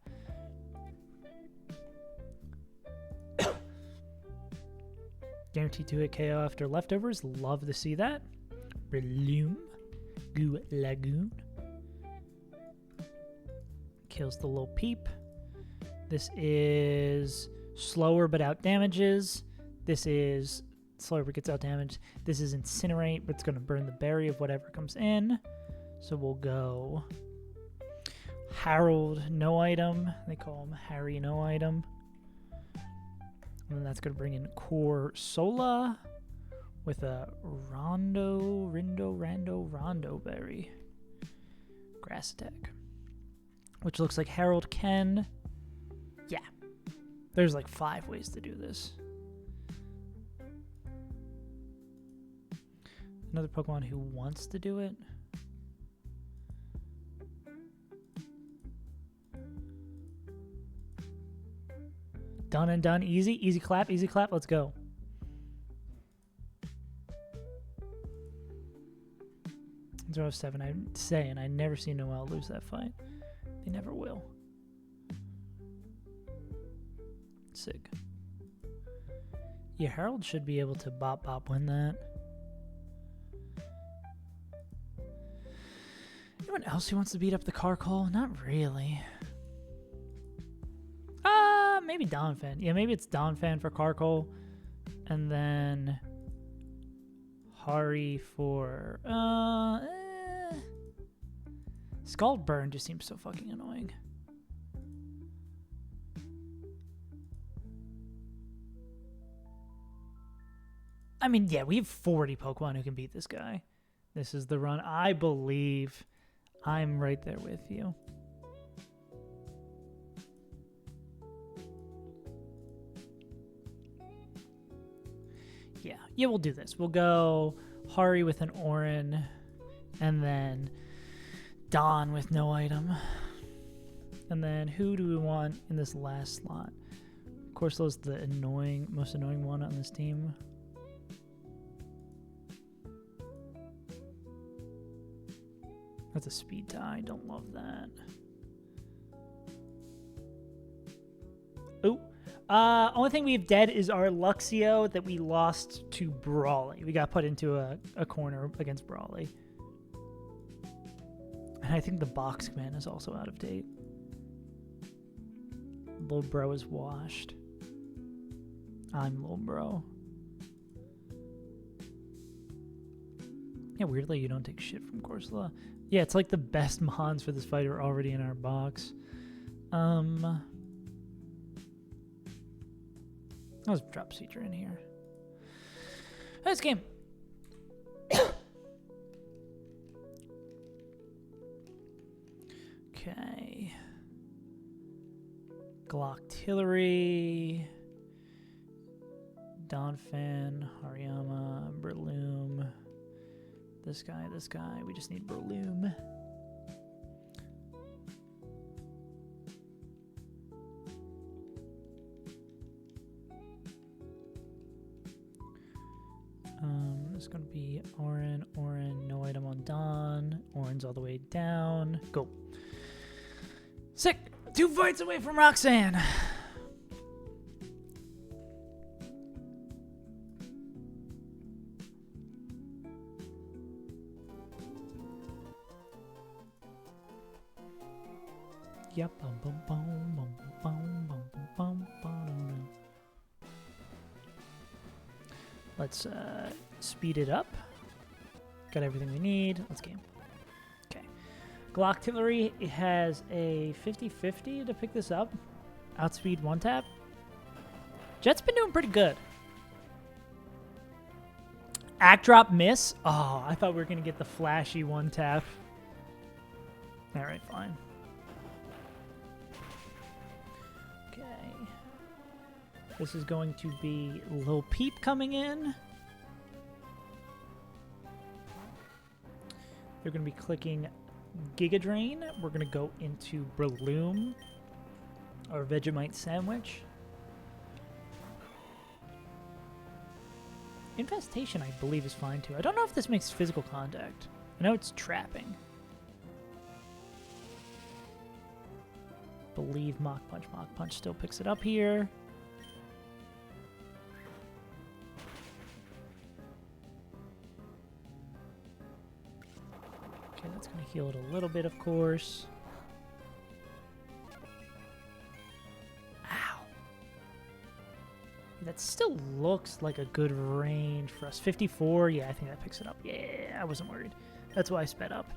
Speaker 1: Guaranteed to hit KO after leftovers. Love to see that. Breloom. Goo Lagoon. Kills the little peep. This is slower but out damages. This is slower but gets out damage. This is Incinerate, but it's going to burn the berry of whatever comes in. So we'll go Harold, no item. They call him Harry, no item. And then that's going to bring in Core Sola with a Rondo Berry. Grass attack. Which looks like Harold can. Yeah. There's like 5 ways to do this. Another Pokemon who wants to do it. Done and done. Easy. Easy clap. Easy clap. Let's go. Zero 7. I'm saying I never see Noelle lose that fight. They never will. Sick. Yeah, Harold should be able to bop win that. Anyone else who wants to beat up the Carcol? Not really. Maybe Donphan. Yeah, maybe it's Donphan for Carcol. And then Hari for Scald Burn just seems so fucking annoying. I mean, yeah, we have 40 Pokemon who can beat this guy. This is the run. I believe I'm right there with you. Yeah, we'll do this. We'll go Hari with an Orin, and then Dawn with no item. And then who do we want in this last slot? Of course, those the most annoying one on this team. That's a speed tie. Don't love that. Oh. Only thing we have dead is our Luxio that we lost to Brawly. We got put into a corner against Brawly. And I think the box command is also out of date. Lil Bro is washed. I'm Lil Bro. Yeah, weirdly you don't take shit from Corsola. Yeah, it's like the best mons for this fight are already in our box. Let's drop Seeker in here. Nice game. Okay. Glocktillery. Donphan, Hariyama, Breloom. This guy. We just need Breloom. It's going to be Orin, no item on Dawn. Orin's all the way down. Go. Sick! 2 fights away from Roxanne! Yep. Let's speed it up. Got everything we need. Let's game. Glocktillery has a 50-50 to pick this up. Outspeed 1-tap. Jet's been doing pretty good. Act drop miss. Oh, I thought we were going to get the flashy 1-tap. All right, fine. Okay. This is going to be Lil Peep coming in. They're going to be clicking Giga Drain. We're going to go into Breloom, or Vegemite Sandwich. Infestation, I believe, is fine too. I don't know if this makes physical contact. I know it's trapping. Believe Mach Punch. Mach Punch still picks it up here. Okay, that's going to heal it a little bit, of course. Ow. That still looks like a good range for us. 54, yeah, I think that picks it up. Yeah, I wasn't worried. That's why I sped up.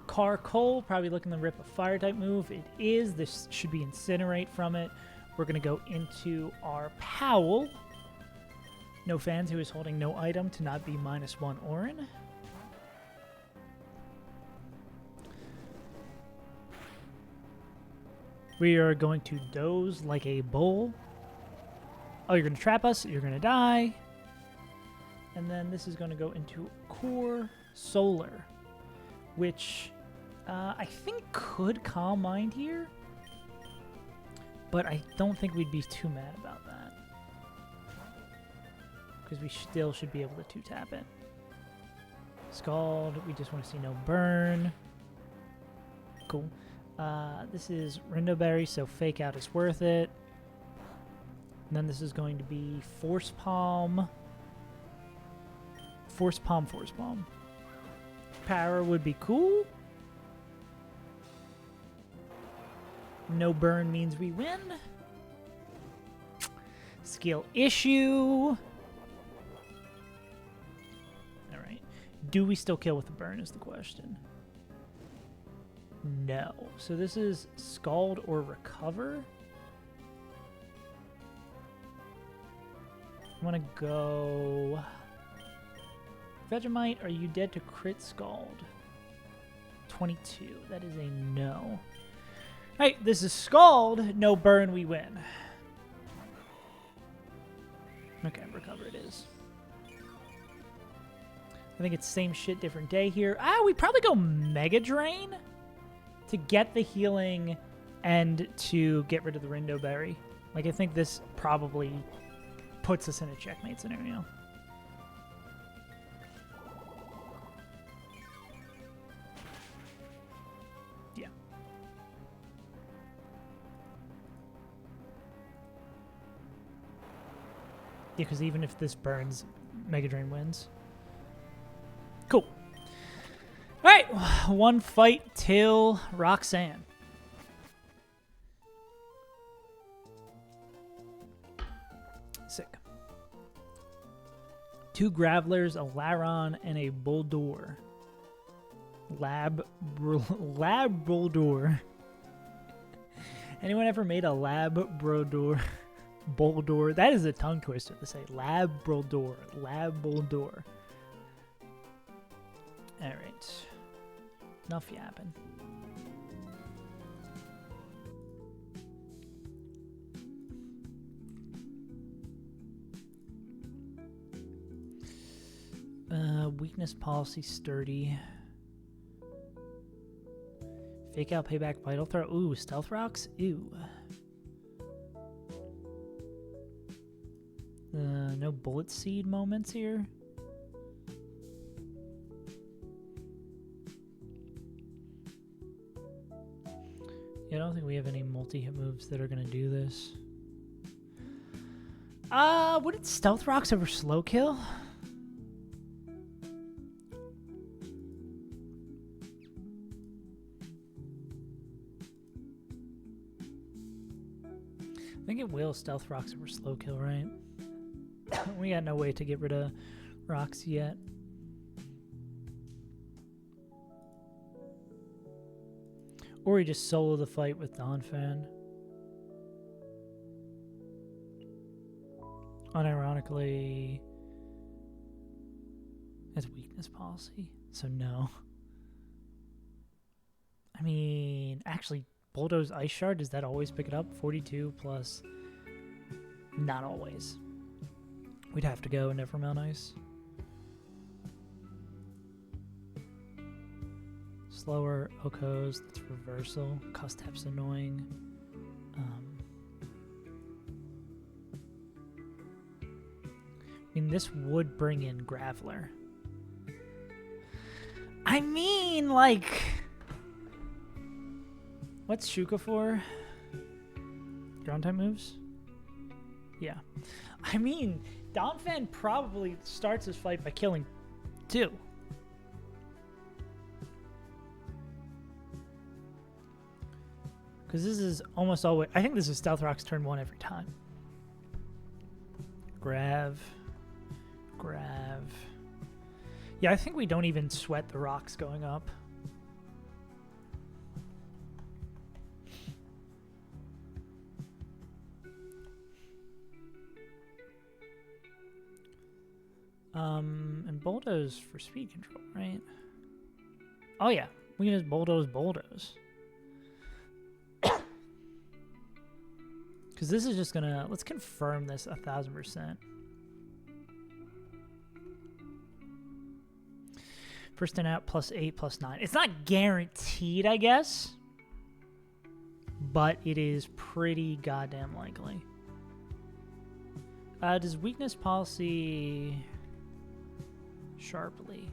Speaker 1: Cole, probably looking to rip a fire-type move. It is. This should be Incinerate from it. We're going to go into our Powell. No fans who is holding no item to not be -1 Orin. We are going to doze like a bull. Oh, you're going to trap us. You're going to die. And then this is going to go into Core Solar, which I think could Calm Mind here. But I don't think we'd be too mad about that. Because we still should be able to 2-tap it. Scald. We just want to see no burn. Cool. This is Rindoberry, so Fake Out is worth it. And then this is going to be Force Palm. Force Palm, Force Palm. Power would be cool. No burn means we win. Skill issue. Alright. Do we still kill with the burn is the question. No. So this is Scald or Recover. I want to go... Vegemite, are you dead to crit Scald? 22. That is a no. Alright, this is Scald. No burn, we win. Okay, Recover it is. I think it's same shit, different day here. We probably go Mega Drain to get the healing and to get rid of the Rindoberry. Like, I think this probably puts us in a checkmate scenario. Yeah. Yeah, because even if this burns, Mega Drain wins. Cool. Alright, one fight till Roxanne. Sick. 2 Gravelers, a Laron, and a Bulldor. Labrador. Anyone ever made a Labrador? Bulldor? That is a tongue twister to say. Labrador. Labrador. Alright. Enough yapping. Weakness policy sturdy. Fake out payback vital throw. Ooh, stealth rocks. Ew. No bullet seed moments here. Yeah, I don't think we have any multi-hit moves that are gonna do this. Would it stealth rocks over slow kill? I think it will stealth rocks over slow kill, right? We got no way to get rid of rocks yet. Or we just solo the fight with Donphan. Unironically, it's weakness policy, so no. I mean, actually, Bulldoze Ice Shard, does that always pick it up? 42 plus... Not always. We'd have to go Nevermount Ice. Slower, Okos, that's reversal. Custep's annoying. I mean, this would bring in Graveler. I mean, like... What's Shuka for? Ground type moves? Yeah. I mean, Donphan probably starts his fight by killing 2. Because this is almost always... I think this is Stealth Rock's turn 1 every time. Grav. Yeah, I think we don't even sweat the rocks going up. And Bulldoze for speed control, right? Oh yeah, we can just Bulldoze. Because this is just gonna... Let's confirm this 1000%. First in out, +8, +9. It's not guaranteed, I guess. But it is pretty goddamn likely. Does weakness policy... Sharply?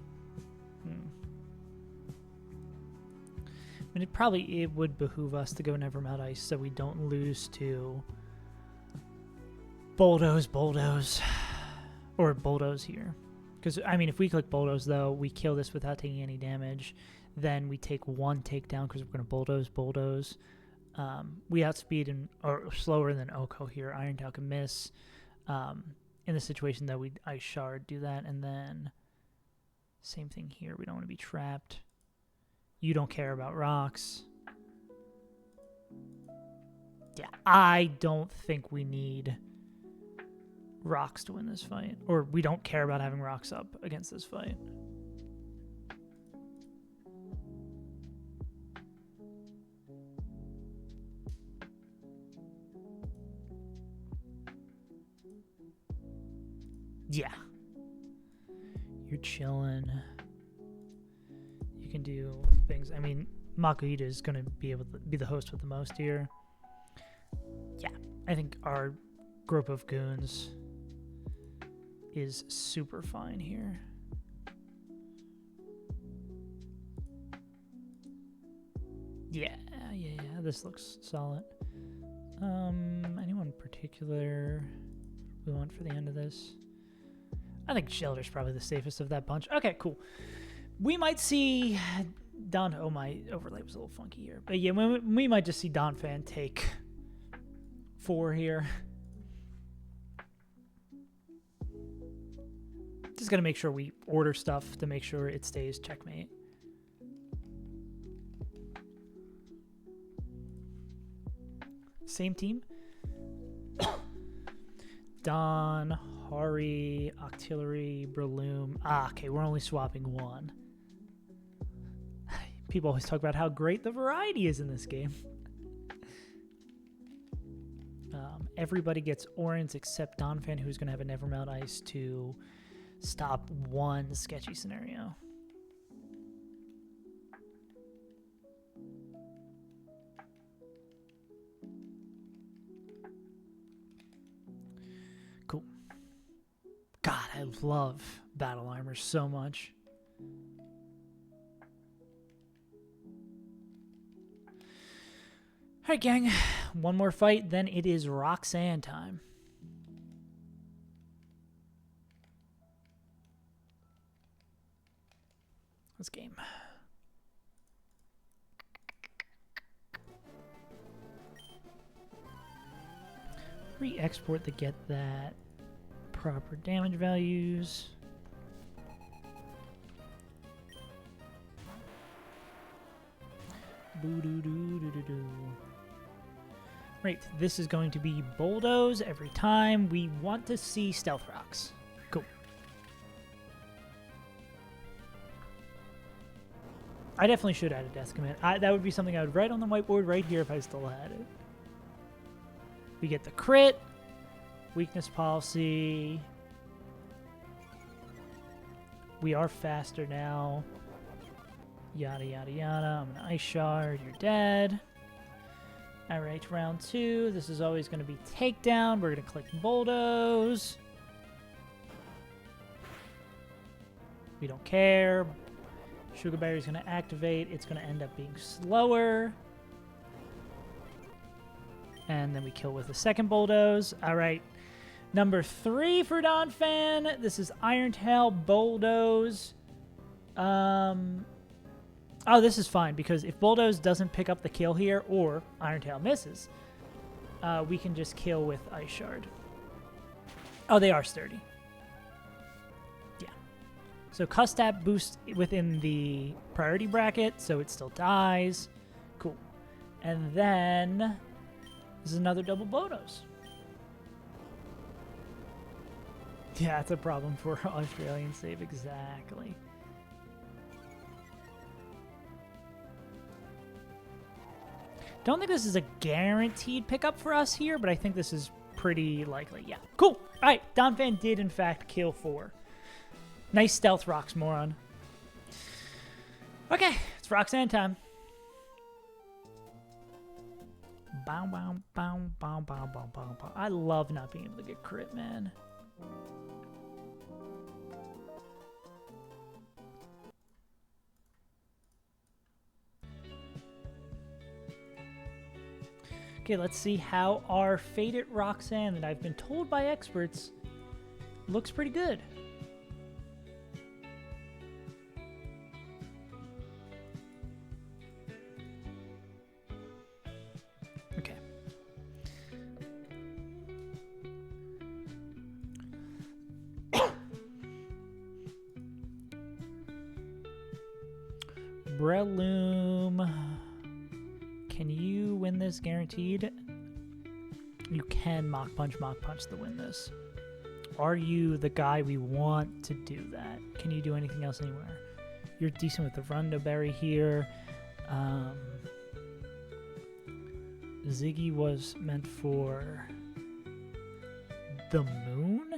Speaker 1: I mean, it would behoove us to go Nevermount Ice so we don't lose to Bulldoze, or Bulldoze here. Because, I mean, if we click Bulldoze, though, we kill this without taking any damage. Then we take 1 takedown because we're going to Bulldoze. We outspeed or slower than Oko here. Iron Tail can miss. In the situation that we Ice Shard, do that. And then same thing here. We don't want to be trapped. You don't care about rocks. Yeah, I don't think we need rocks to win this fight. Or we don't care about having rocks up against this fight. Yeah. You're chilling. You can do things. I mean, Makuhita is going to be able to be the host with the most here. Yeah, I think our group of goons is super fine here. Yeah, this looks solid. Anyone in particular we want for the end of this? I think Shelter's probably the safest of that bunch. Okay, cool. We might see Don... Oh, my overlay was a little funky here. But yeah, we might just see Donphan take 4 here. Just got to make sure we order stuff to make sure it stays checkmate. Same team. Don, Hari, Octillery, Breloom. Okay, we're only swapping 1. People always talk about how great the variety is in this game. Everybody gets orange except Donphan, who's going to have a Nevermount Ice to stop 1 sketchy scenario. Cool. God, I love battle armor so much. All right, gang. One more fight, then it is Roxanne time. Let's game. Re-export to get that proper damage values. Boo-doo-doo-doo-doo-doo. Right, this is going to be bulldoze every time. We want to see stealth rocks. Cool. I definitely should add a death command. That would be something I would write on the whiteboard right here if I still had it. We get the crit, weakness policy. We are faster now. Yada, yada, yada. I'm an ice shard. You're dead. Alright, round 2. This is always going to be takedown. We're going to click bulldoze. We don't care. Sugar Berry is going to activate. It's going to end up being slower. And then we kill with a second bulldoze. Alright. Number 3 for Donphan. This is Iron Tail bulldoze. Oh, this is fine, because if Bulldoze doesn't pick up the kill here, or Iron Tail misses, we can just kill with Ice Shard. Oh, they are sturdy. Yeah. So Custap boost within the priority bracket, so it still dies. Cool. And then this is another double Bulldoze. Yeah, that's a problem for Australian save, exactly. Don't think this is a guaranteed pickup for us here, but I think this is pretty likely. Yeah, cool. All right, Donphan did, in fact, kill 4. Nice stealth rocks, moron. Okay, it's Roxanne time. Bow, bow, bow, bow, bow, bow, bow, bow. I love not being able to get crit, man. Okay, let's see how our faded Roxanne that I've been told by experts looks pretty good. Okay. Breloom. Can you win this guaranteed? You can Mach Punch to win this. Are you the guy we want to do that? Can you do anything else anywhere? You're decent with the Rondo Berry here. Ziggy was meant for the moon?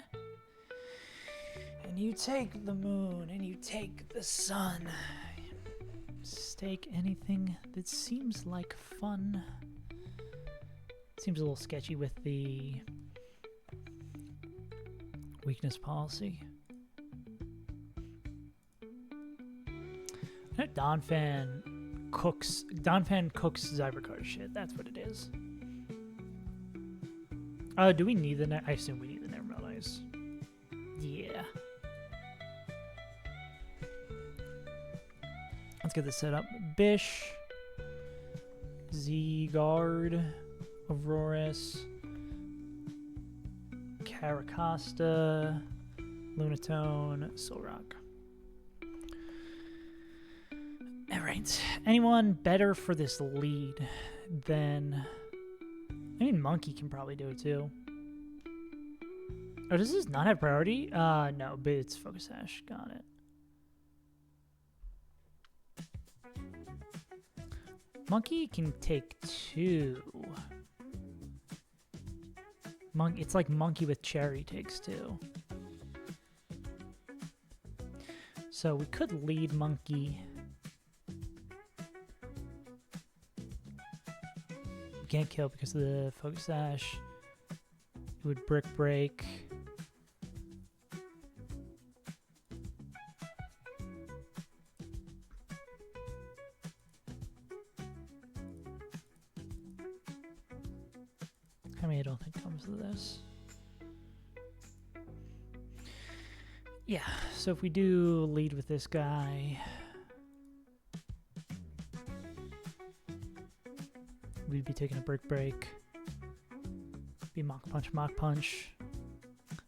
Speaker 1: And you take the moon and you take the sun. Stake anything that seems like fun. Seems a little sketchy with the weakness policy. Donphan cooks Zybercard shit. That's what it is. Oh, do we need the I assume we need the Nermal Ice. Yeah. Let's get this set up. Bish, Z-Guard, Auroras, Caracosta, Lunatone, Solrock. Alright. Anyone better for this lead than... I mean, Monkey can probably do it too. Oh, does this not have priority? No, but it's Focus Sash. Got it. Monkey can take 2. It's like Monkey with Cherry takes 2. So we could lead Monkey. We can't kill because of the Focus Sash. It would Brick Break. I mean, I don't think comes to this. Yeah, so if we do lead with this guy, we'd be taking a Brick Break. Be Mach Punch.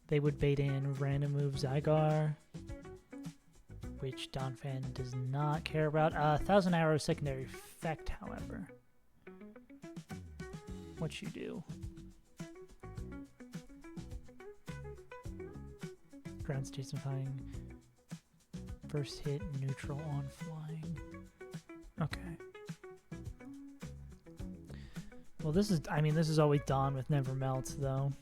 Speaker 1: They would bait in random move Zygar. which Donphan does not care about. 1,000 arrows secondary effect, however. What you do? Ground stagifying. First hit, neutral on flying. Okay. Well, this is always Dawn with Never Melts, though.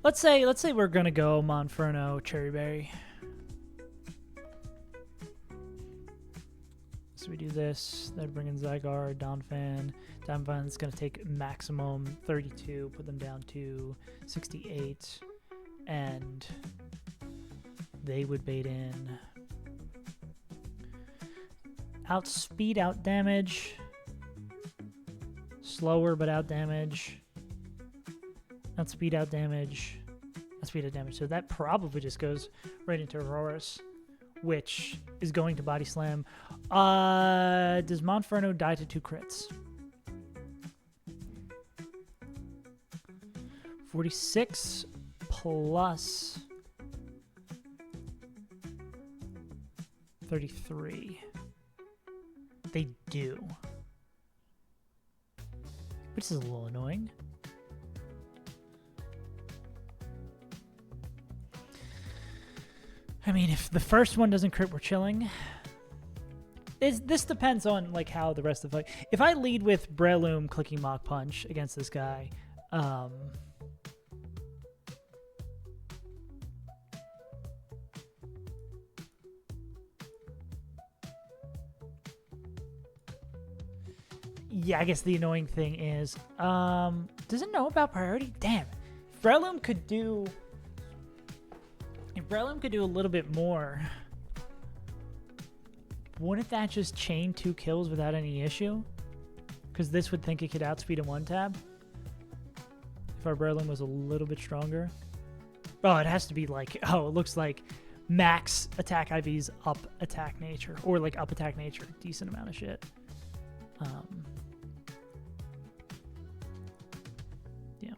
Speaker 1: Let's say we're gonna go Monferno, Cherry Berry. So we do this. That bring in Zygarde, Donphan. Donphan's gonna take maximum 32, put them down to 68, and they would bait in outspeed, out damage, slower but out damage, outspeed, out damage, outspeed, out damage. So that probably just goes right into Aurorus, which is going to Body Slam. Does Monferno die to 2 crits? 46 plus 33. They do. Which is a little annoying. I mean, if the first one doesn't crit, we're chilling. This depends on like how the rest of the fight. If I lead with Breloom clicking Mach Punch against this guy, yeah, I guess the annoying thing is, does it know about priority? Damn. If Breloom could do a little bit more, wouldn't that just chain 2 kills without any issue? Because this would think it could outspeed a 1-tab. If our Breloom was a little bit stronger. Oh, it has to be like, oh, it looks like max attack IV's up attack nature. Or like up attack nature. Decent amount of shit. Yeah.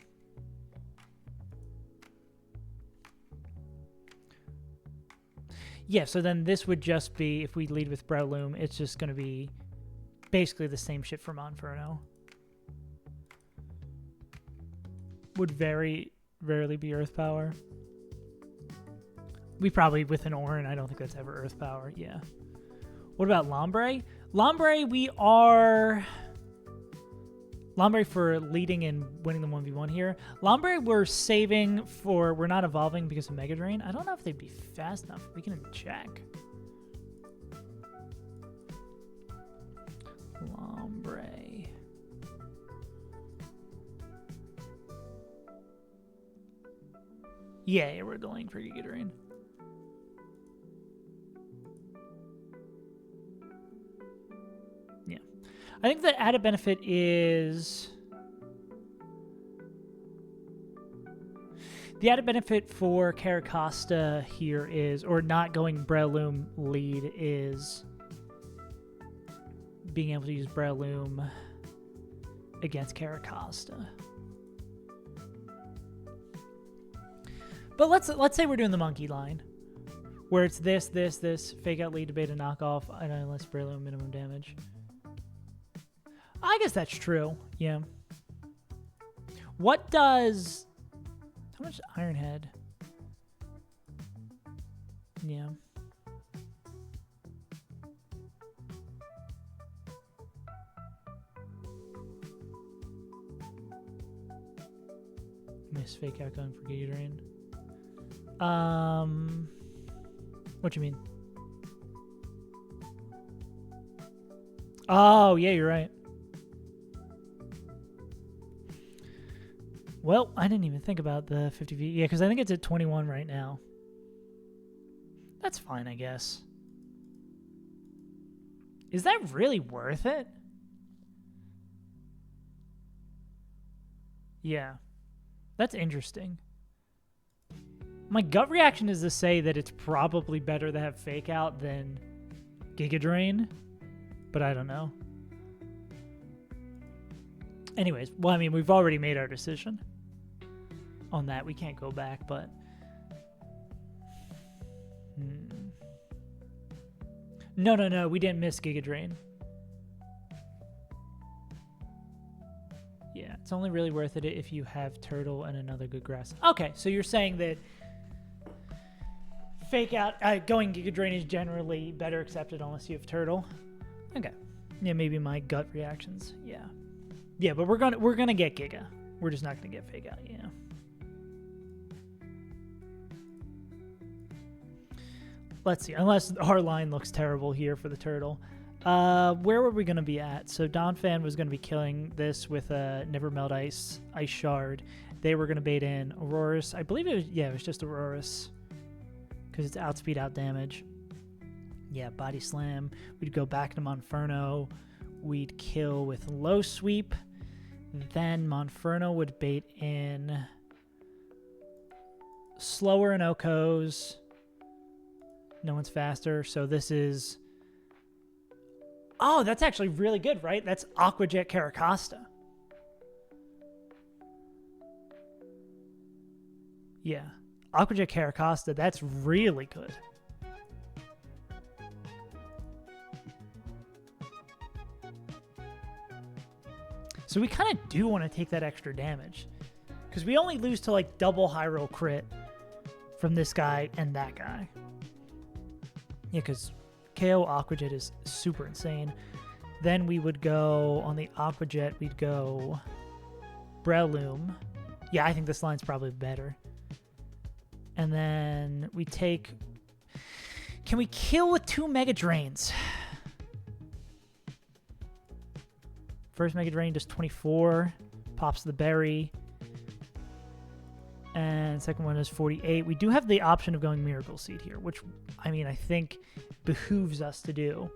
Speaker 1: Yeah, so then this would just be, if we lead with Breloom, it's just going to be basically the same shit for Monferno. Would very rarely be Earth Power. We probably, with an Orin, I don't think that's ever Earth Power. Yeah. What about Lombre? Lombre, we are... Lombre for leading and winning the 1v1 here. Lombre we're saving for... We're not evolving because of Mega Drain. I don't know if they'd be fast enough. We can check. Lombre. Yeah, we're delaying for Giga Drain. Yeah. I think the added benefit is... The added benefit for Caracosta here is, or not going Breloom lead, is being able to use Breloom against Caracosta. But let's say we're doing the monkey line, where it's this, fake out lead to beta knockoff, and unless Breloom minimum damage. I guess that's true. Yeah. What does... How much Iron Head? Yeah. Miss fake out going for Giga Drain. What you mean? Oh, yeah, you're right. Well, I didn't even think about the 50 feet. Yeah, because I think it's at 21 right now. That's fine, I guess. Is that really worth it? Yeah. That's interesting. My gut reaction is to say that it's probably better to have Fake Out than Giga Drain, but I don't know. Anyways, well, I mean, we've already made our decision on that. We can't go back, but... No, we didn't miss Giga Drain. Yeah, it's only really worth it if you have Turtle and another good grass. Okay, so you're saying that fake out, going Giga Drain is generally better accepted unless you have Turtle. Okay. Yeah, maybe my gut reactions. Yeah. Yeah, but we're gonna get Giga. We're just not gonna get fake out, yeah. Let's see, unless our line looks terrible here for the Turtle. Where were we going to be at? So Donphan was going to be killing this with a Never Melt Ice Shard. They were going to bait in Aurorus. I believe it was just Aurorus. Because it's outspeed, out damage. Yeah, Body Slam. We'd go back to Monferno. We'd kill with Low Sweep. Then Monferno would bait in Slower and Okos. No one's faster, so this is... Oh, that's actually really good, right? That's Aqua Jet Caracosta. Yeah. Aqua Jet Caracosta, that's really good. So we kind of do want to take that extra damage. Because we only lose to like double high roll crit from this guy and that guy. Yeah, because KO Aqua Jet is super insane. Then we would go, on the Aqua Jet, we'd go Breloom. Yeah, I think this line's probably better. And then we take... Can we kill with 2 Mega Drains? First Mega Drain does 24. Pops the berry. And second one is 48. We do have the option of going Miracle Seed here, which, I mean, I think behooves us to do.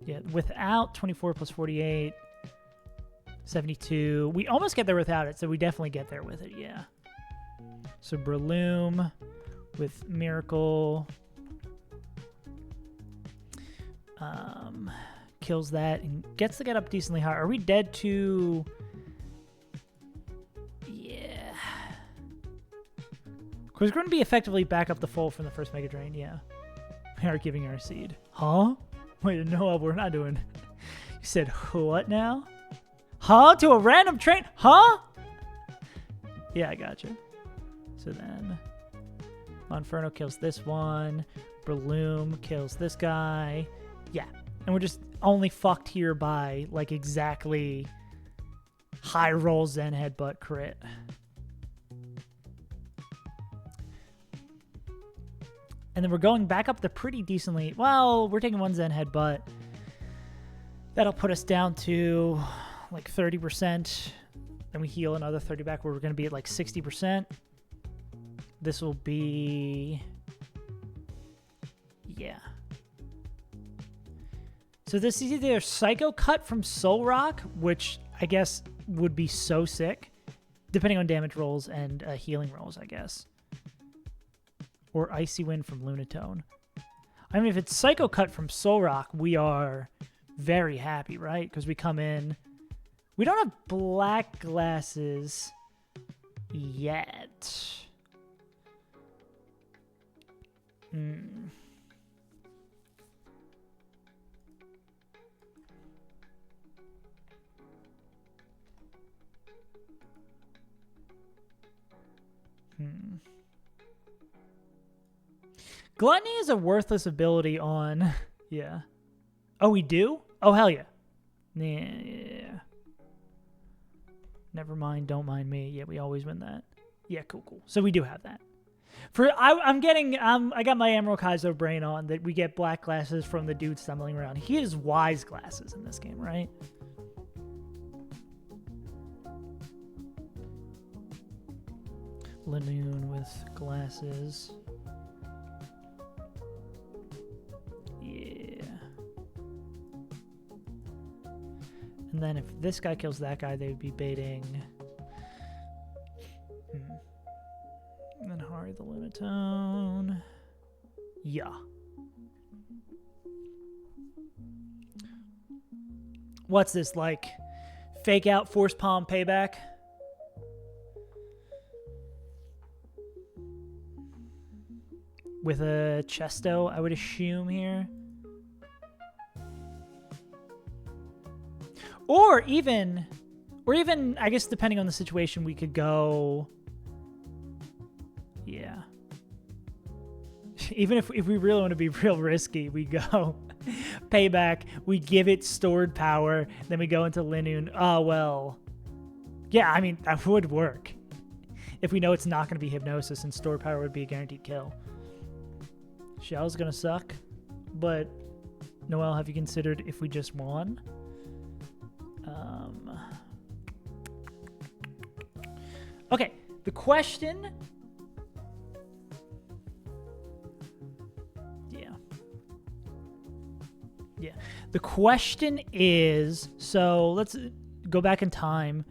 Speaker 1: Yeah, without 24 plus 48, 72. We almost get there without it, so we definitely get there with it, yeah. So Breloom with Miracle. Kills that and gets to get up decently high. Are we dead to... Yeah. Because we're going to be effectively back up the full from the first Mega Drain, yeah. We are giving our seed. Huh? Wait, no, we're not doing... You said what now? Huh? To a random train? Huh? Yeah, I got you. So then... Monferno kills this one. Breloom kills this guy. Yeah. And we're just only fucked here by, like, exactly high roll Zen Headbutt crit. And then we're going back up the pretty decently. Well, we're taking 1 Zen Headbutt. That'll put us down to, like, 30%. Then we heal another 30 back where we're going to be at, like, 60%. This will be... Yeah. So this is either Psycho Cut from Soul Rock, which I guess would be so sick, depending on damage rolls and healing rolls, I guess. Or Icy Wind from Lunatone. I mean, if it's Psycho Cut from Soul Rock, we are very happy, right? Because we come in... We don't have black glasses yet. Gluttony is a worthless ability on... Yeah. Oh, we do? Oh, hell yeah. Yeah. Never mind, don't mind me. Yeah, we always win that. Yeah, cool. So we do have that. I'm getting... I got my Emerald Kaizo brain on that we get black glasses from the dude stumbling around. He has wise glasses in this game, right? Linoon with glasses. Yeah. And then if this guy kills that guy, they would be baiting... And then Hari the Lunatone. Yeah. What's this, like, fake out Force Palm payback? With a Chesto, I would assume here. Or even, I guess depending on the situation, we could go, yeah. Even if we really want to be real risky, we go payback, we give it stored power, then we go into Linoon. Oh, well, yeah, I mean, that would work. If we know it's not going to be Hypnosis and stored power would be a guaranteed kill. Shell's going to suck, but Noelle, have you considered if we just won? Okay, the question... Yeah. The question is, so let's go back in time.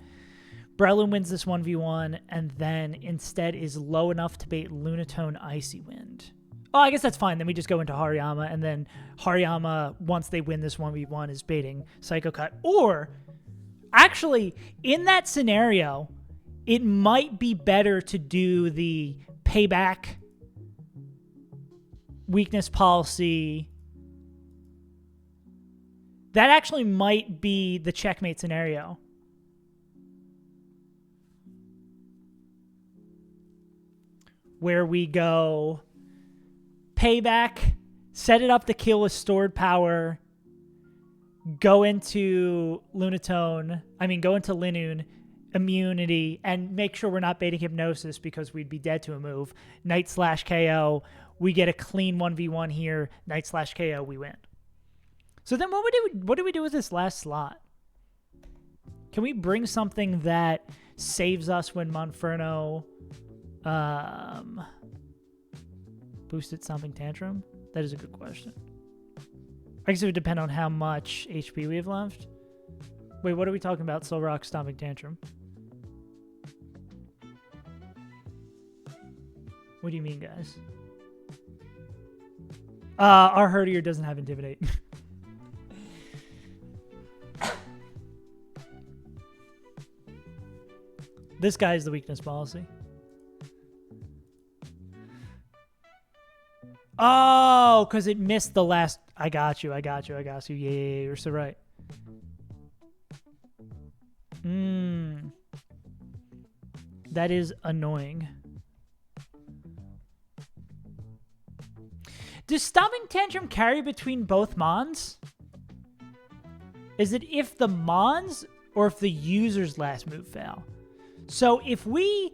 Speaker 1: Breloom wins this 1v1 and then instead is low enough to bait Lunatone Icy Wind. Oh, I guess that's fine. Then we just go into Hariyama, and then Hariyama, once they win this 1v1, is baiting Psycho Cut. Or, actually, in that scenario, it might be better to do the payback, weakness policy. That actually might be the checkmate scenario. Where we go payback, set it up to kill with stored power, go into Linoon, immunity, and make sure we're not baiting Hypnosis because we'd be dead to a move. Night/KO, we get a clean 1v1 here. Night/KO, we win. So then what do we do with this last slot? Can we bring something that saves us when Monferno boosted Stomping Tantrum? That is a good question. I guess it would depend on how much HP we have left. Wait, what are we talking about? Solrock Stomping Tantrum. What do you mean, guys? Our Herdier doesn't have Intimidate. This guy is the weakness policy. Oh, because it missed the last... I got you. Yeah, you're so right. That is annoying. Does Stomping Tantrum carry between both Mons? Is it if the Mons or if the user's last move fail? So if we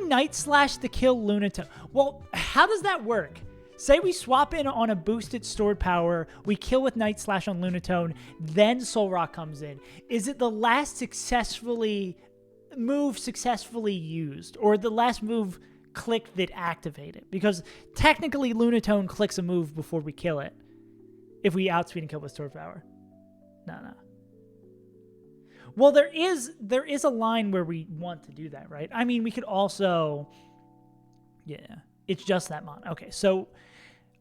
Speaker 1: Night Slash to kill Lunatone, well, how does that work? Say we swap in on a boosted stored power, we kill with Night Slash on Lunatone, then Solrock comes in. Is it the last successfully used, or the last move clicked that activated? Because technically Lunatone clicks a move before we kill it if we outspeed and kill with stored power. No. Well, there is a line where we want to do that, right? I mean, we could also... Yeah, it's just that mon. Okay, so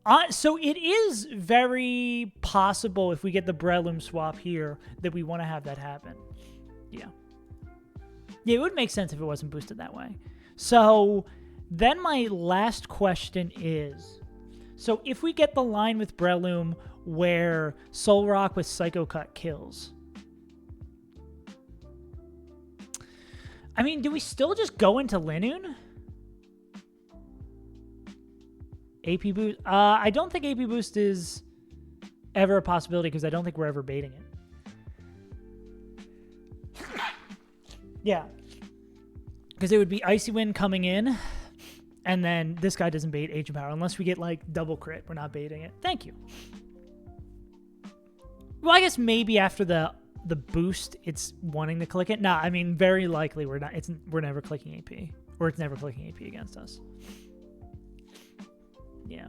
Speaker 1: it is very possible if we get the Breloom swap here that we want to have that happen. Yeah. Yeah, it would make sense if it wasn't boosted that way. So then my last question is... So if we get the line with Breloom where Solrock with Psycho Cut kills... I mean, do we still just go into Linoon? AP boost? I don't think AP boost is ever a possibility because I don't think we're ever baiting it. Yeah. Because it would be Icy Wind coming in, and then this guy doesn't bait Agent Power unless we get, like, double crit. We're not baiting it. Thank you. Well, I guess maybe after the boost, it's wanting to click it. Nah, I mean, very likely we're never clicking AP, or it's never clicking AP against us. Yeah.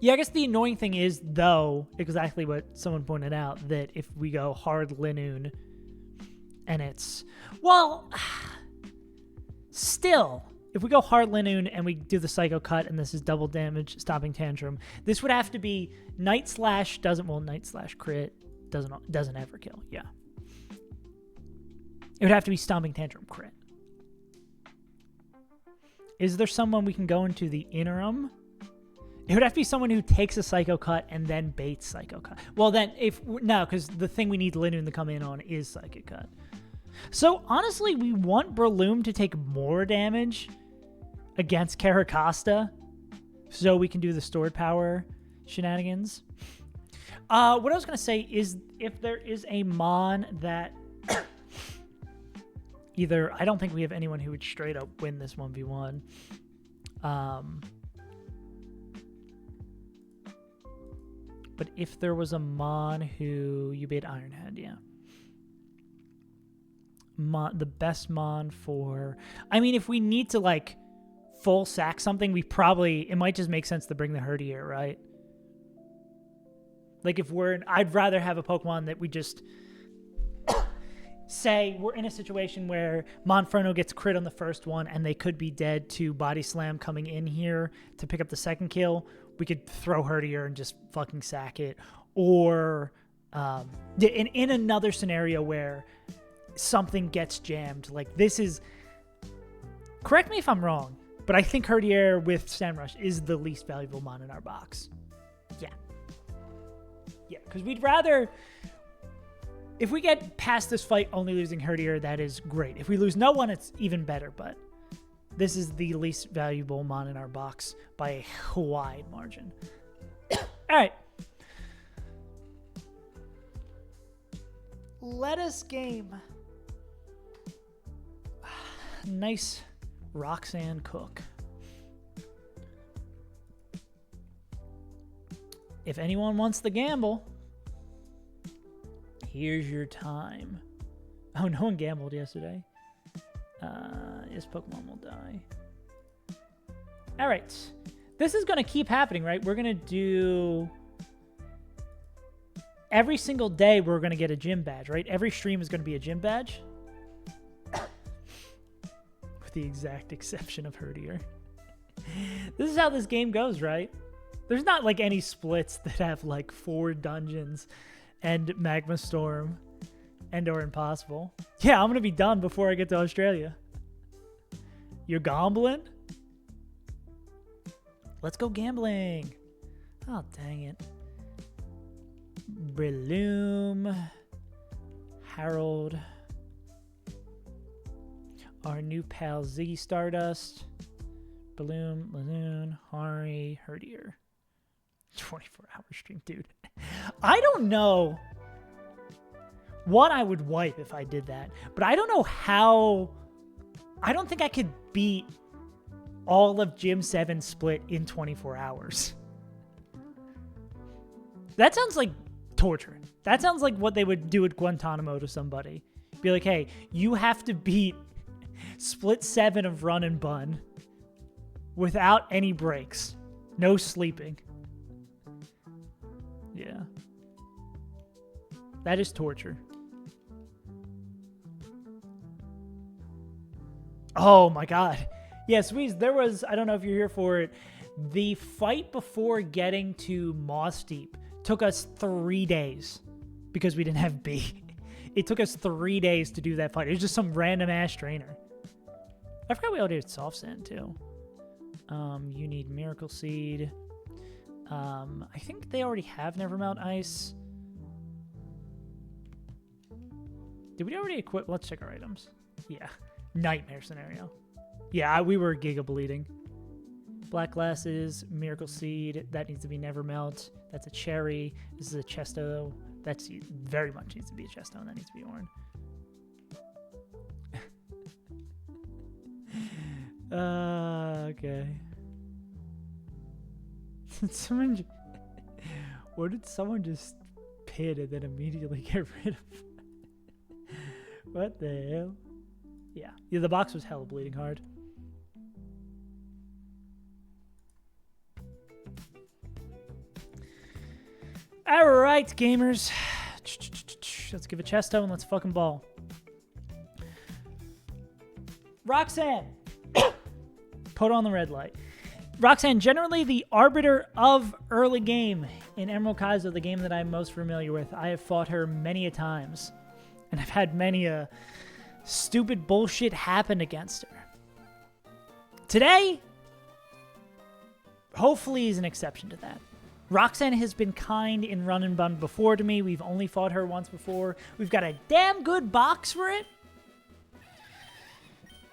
Speaker 1: Yeah, I guess the annoying thing is, though, exactly what someone pointed out, that if we go hard Linoon and it's... Well, still, if we go hard Linoon and we do the Psycho Cut and this is double damage, Stomping Tantrum, this would have to be Night Slash doesn't... Well, Night Slash crit doesn't ever kill. Yeah. It would have to be Stomping Tantrum crit. Is there someone we can go into the interim? It would have to be someone who takes a Psycho Cut and then baits Psycho Cut. Well, then, no, because the thing we need Linoon to come in on is Psychic Cut. So, honestly, we want Breloom to take more damage against Carracosta so we can do the stored power shenanigans. What I was going to say is if there is a Mon that either... I don't think we have anyone who would straight up win this 1v1. But if there was a Mon who... You bait Ironhead, yeah. The best Mon for... I mean, if we need to, like, full sack something, we probably... It might just make sense to bring the Herdier, right? Like, if we're... I'd rather have a Pokemon that we just... say we're in a situation where Monferno gets crit on the first one and they could be dead to Body Slam coming in here to pick up the second kill. We could throw Herdier and just fucking sack it. Or in another scenario where something gets jammed. Like, this is... Correct me if I'm wrong, but I think Herdier with Sandrush is the least valuable Mon in our box. Yeah. Yeah, because we'd rather... If we get past this fight only losing Herdier, that is great. If we lose no one, it's even better, but this is the least valuable Mon in our box by a wide margin. All right. Let us game. Nice Roxanne Cook. If anyone wants the gamble, here's your time. Oh, no one gambled yesterday. Yes, Pokemon will die. All right. This is going to keep happening, right? We're going to do... Every single day, we're going to get a gym badge, right? Every stream is going to be a gym badge. With the exact exception of Herdier. This is how this game goes, right? There's not, like, any splits that have, like, 4 dungeons and Magma Storm and or Impossible. Yeah, I'm going to be done before I get to Australia. You're gambling? Let's go gambling. Oh, dang it. Breloom. Harold. Our new pal Ziggy Stardust. Breloom, Linoon, Hari, Herdier. 24-hour stream, dude. I don't know what I would wipe if I did that, but I don't know how. I don't think I could beat all of Gym 7 split in 24 hours. That sounds like torture. That sounds like what they would do at Guantanamo to somebody. Be like, hey, you have to beat split 7 of Run and Bun without any breaks. No sleeping. Yeah. That is torture. Oh my god. Yes, there was, I don't know if you're here for it, the fight before getting to Moss Deep took us 3 days because we didn't have B. It took us 3 days to do that fight. It was just some random ass trainer. I forgot we all did Soft Sand too. You need Miracle Seed. I think they already have Nevermelt Ice. Did we already equip? Let's check our items. Yeah. Nightmare scenario. Yeah, we were Giga bleeding. Black Glasses, Miracle Seed. That needs to be Nevermelt. That's a Cherry. This is a Chesto. That's very much needs to be a Chesto, and that needs to be Orange. Okay. What did someone just pin and then immediately get rid of? What the hell? Yeah, the box was hella bleeding hard. All right, gamers. Let's give a Chesto and let's fucking ball. Roxanne. Put on the red light. Roxanne, generally the arbiter of early game in Emerald Kaizo, the game that I'm most familiar with. I have fought her many a times, and I've had many a stupid bullshit happen against her. Today, hopefully is an exception to that. Roxanne has been kind in Run and Bun before to me. We've only fought her once before. We've got a damn good box for it.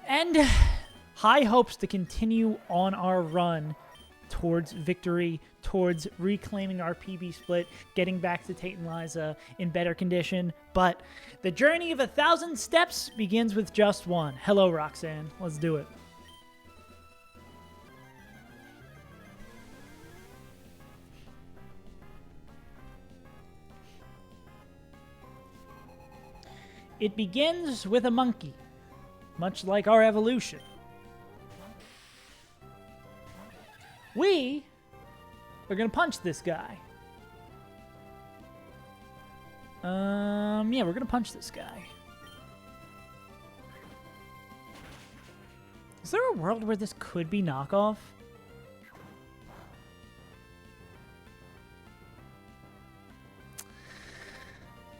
Speaker 1: And high hopes to continue on our run towards victory, towards reclaiming our PB split, getting back to Tate and Liza in better condition. But the journey of 1,000 steps begins with just one. Hello, Roxanne. Let's do it. It begins with a monkey, much like our evolution. We are going to punch this guy. Yeah, we're going to punch this guy. Is there a world where this could be knockoff?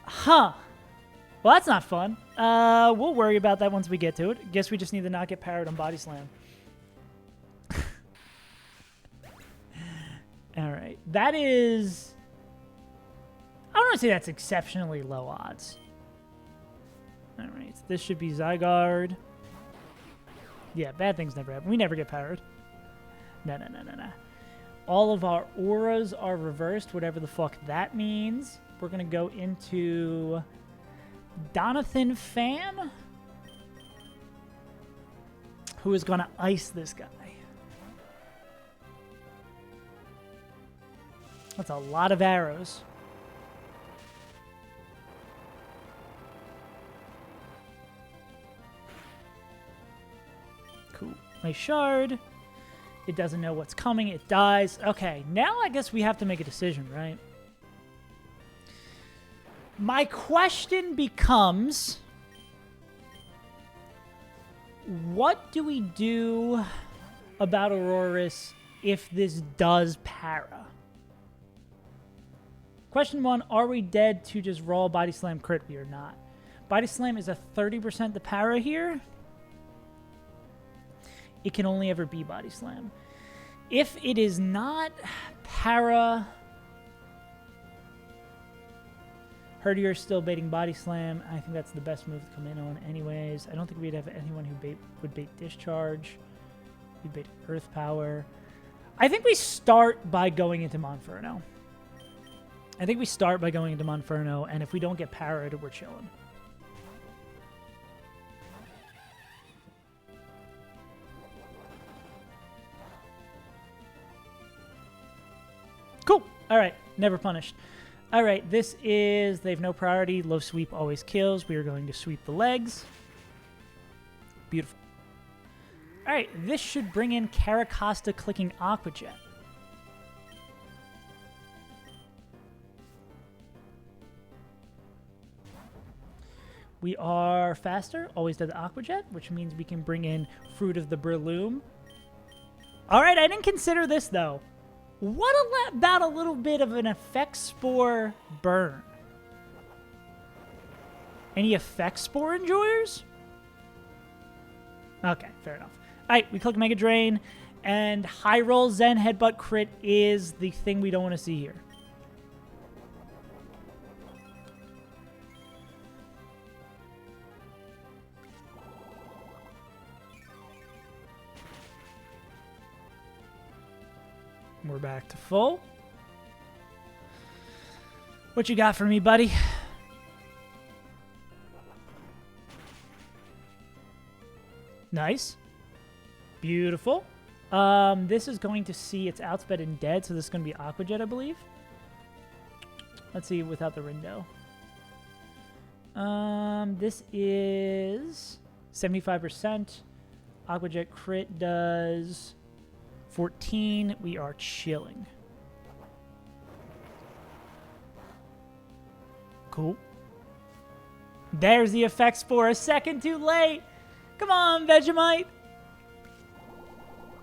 Speaker 1: Huh. Well, that's not fun. We'll worry about that once we get to it. Guess we just need to not get parried on Body Slam. All right. That is... I don't want to say that's exceptionally low odds. All right. This should be Zygarde. Yeah, bad things never happen. We never get parried. No. All of our auras are reversed, whatever the fuck that means. We're going to go into... Donathan Fan, who is going to ice this guy. That's a lot of arrows. Cool. Nice shard. It doesn't know what's coming. It dies. Okay, now I guess we have to make a decision, right? My question becomes, what do we do about Aurorus if this does para? Question 1, are we dead to just raw Body Slam crit? We are not. Body Slam is a 30% to para here. It can only ever be Body Slam. If it is not para... Herdier is still baiting Body Slam. I think that's the best move to come in on anyways. I don't think we'd have anyone who would bait Discharge. We'd bait Earth Power. I think we start by going into Monferno. And if we don't get parried, we're chilling. Cool. All right. Never punished. All right, this is, they have no priority. Low sweep always kills. We are going to sweep the legs. Beautiful. All right, this should bring in Caracosta clicking Aqua Jet. We are faster, always does Aqua Jet, which means we can bring in Fruit of the Breloom. All right, I didn't consider this, though. What about a little bit of an Effect Spore burn? Any Effect Spore enjoyers? Okay, fair enough. All right, we click Mega Drain, and High Roll Zen Headbutt crit is the thing we don't want to see here. We're back to full. What you got for me, buddy? Nice. Beautiful. This is going to see its outsped and dead, so this is going to be Aqua Jet, I believe. Let's see without the Rindo. This is 75%. Aqua Jet crit does 14. We are chilling. Cool. There's the effects for a second too late. Come on, Vegemite.